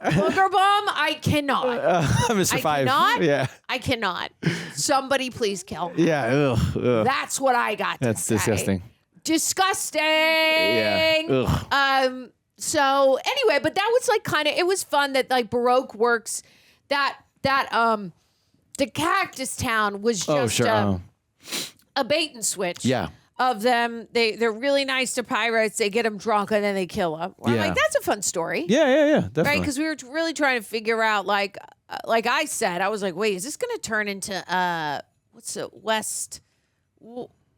Booger Bomb, I cannot. Mr. I 5. cannot. Yeah. I cannot. Somebody please kill him. Yeah. Ugh. That's what I got to That's say. disgusting. Disgusting. Yeah. Ugh. So anyway, but that was like it was fun that like Baroque Works, that the Cactus Town was just Oh, sure. a bait and switch. Yeah. Of them, they're really nice to pirates. They get them drunk and then they kill them. I'm Yeah. like, that's a fun story. Yeah. Definitely. Right, because we were really trying to figure out, like I said, I was like, wait, is this going to turn into what's it,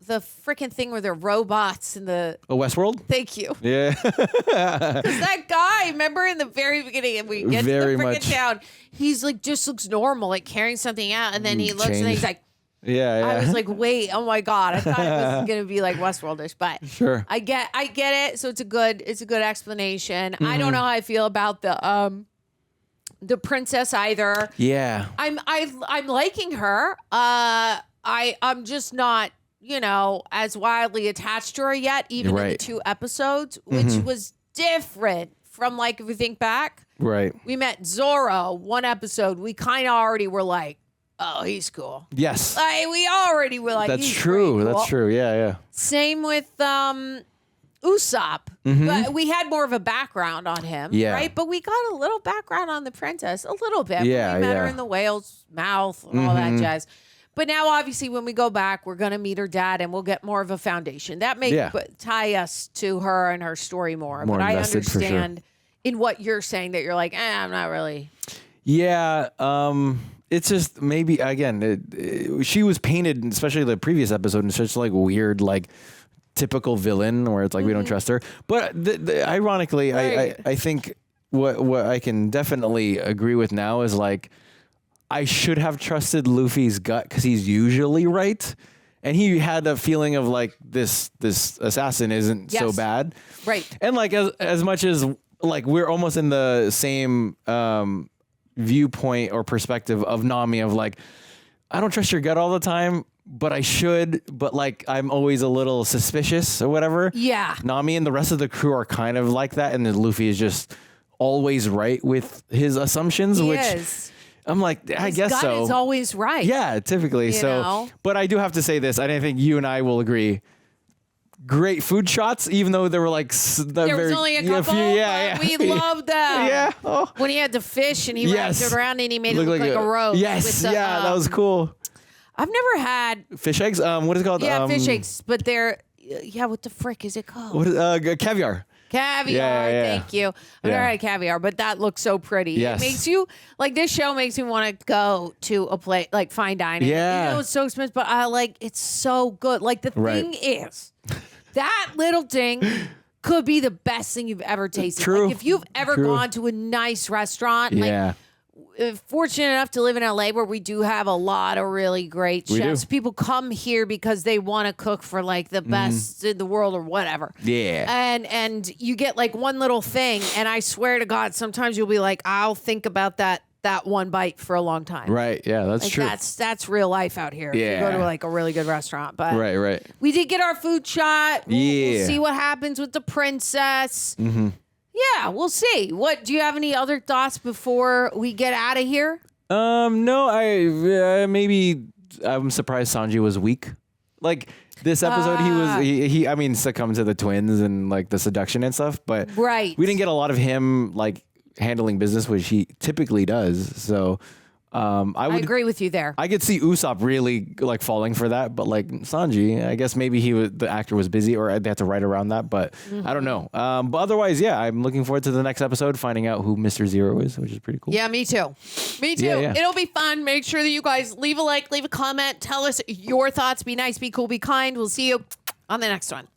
the freaking thing where they're robots and the Westworld? Thank you. Yeah. That guy, remember in the very beginning, and we get Very to the freaking much. town, he's like just looks normal, like carrying something out, and then he looks and Change. he's like, Yeah. I was like, wait, oh my god, I thought it was gonna be like Westworldish, but Sure. I get it. So it's a good explanation. I don't Mhm. know how I feel about the princess either. Yeah. I'm liking her. I'm just not, as wildly attached to her yet, even in the Right. 2 episodes, which Mhm. was different from like if we think back. Right. We met Zoro 1 episode. We kind of already were like, oh, he's cool. Yes. Like we already were like, That's he's true. pretty cool. That's true. Yeah. Same with Usopp. Mhm. But we had more of a background on him, Yeah. right? But we got a little background on the princess, a little bit. Yeah, We met her yeah. in the whale's mouth and all that Mhm. jazz. But now, obviously, when we go back, we're going to meet her dad and we'll get more of a foundation. That may Yeah. tie us to her and her story more. More but I invested, for sure. understand in what you're saying that you're like, I'm not really. Yeah. it's just maybe again, she was painted, especially the previous episode, in such like weird, like typical villain where it's like we don't trust her. But ironically, I think what I can definitely agree with now is like I should have trusted Luffy's gut because he's usually right. And he had a feeling of like this assassin isn't so bad. Right. And like as much as like we're almost in the same viewpoint or perspective of Nami of like, I don't trust your gut all the time, but I should, but like I'm always a little suspicious or whatever. Yeah. Nami and the rest of the crew are kind of like that, and then Luffy is just always right with his assumptions, He which is. I'm like, I His guess gut so. is always right. Yeah, typically. You So, know? but I do have to say this. I think you and I will agree. Great food shots, even though there were like There was only a couple, but we loved them. Yeah. Oh. When he had the fish and he wrapped it around and he made it look like a rose. Yes, with the, that was cool. I've never had Fish eggs. What is it called? Yeah, fish eggs, but they're what the frick is it called? What is caviar? Caviar, thank you. I've never had caviar, but that looks so pretty. Yes. It makes you like this show makes me want to go to a place like fine dining. Yeah. You know, it's so expensive, but I like it's so good. Like the thing is, that little thing could be the best thing you've ever tasted. True. Like if you've ever gone to a nice restaurant, like fortunate enough to live in LA where we do have a lot of really great We chefs. do. People come here because they want to cook for like the best in the world or whatever. Yeah. And you get like one little thing, and I swear to God, sometimes you'll be like, I'll think about that one bite for a long time. Right. Yeah, that's Like true. that's real life out here. If you go to Yeah. like a really good restaurant. But Right. we did get our food shot. We'll Yeah. see what happens with the princess. Mm-hmm. Yeah, we'll see. What do you have any other thoughts before we get out of here? No, I maybe I'm surprised Sanji was weak. Like this episode, he I mean succumbed to the twins and like the seduction and stuff, but Right. we didn't get a lot of him like handling business, which he typically does. So I agree with you there. I could see Usopp really like falling for that, but like Sanji, I guess maybe the actor was busy or they had to write around that, but I don't know. But otherwise, yeah, I'm looking forward to the next episode, finding out who Mr. Zero is, which is pretty cool. Yeah, me too. Me too. Yeah. It'll be fun. Make sure that you guys leave a like, leave a comment, tell us your thoughts. Be nice, be cool, be kind. We'll see you on the next one.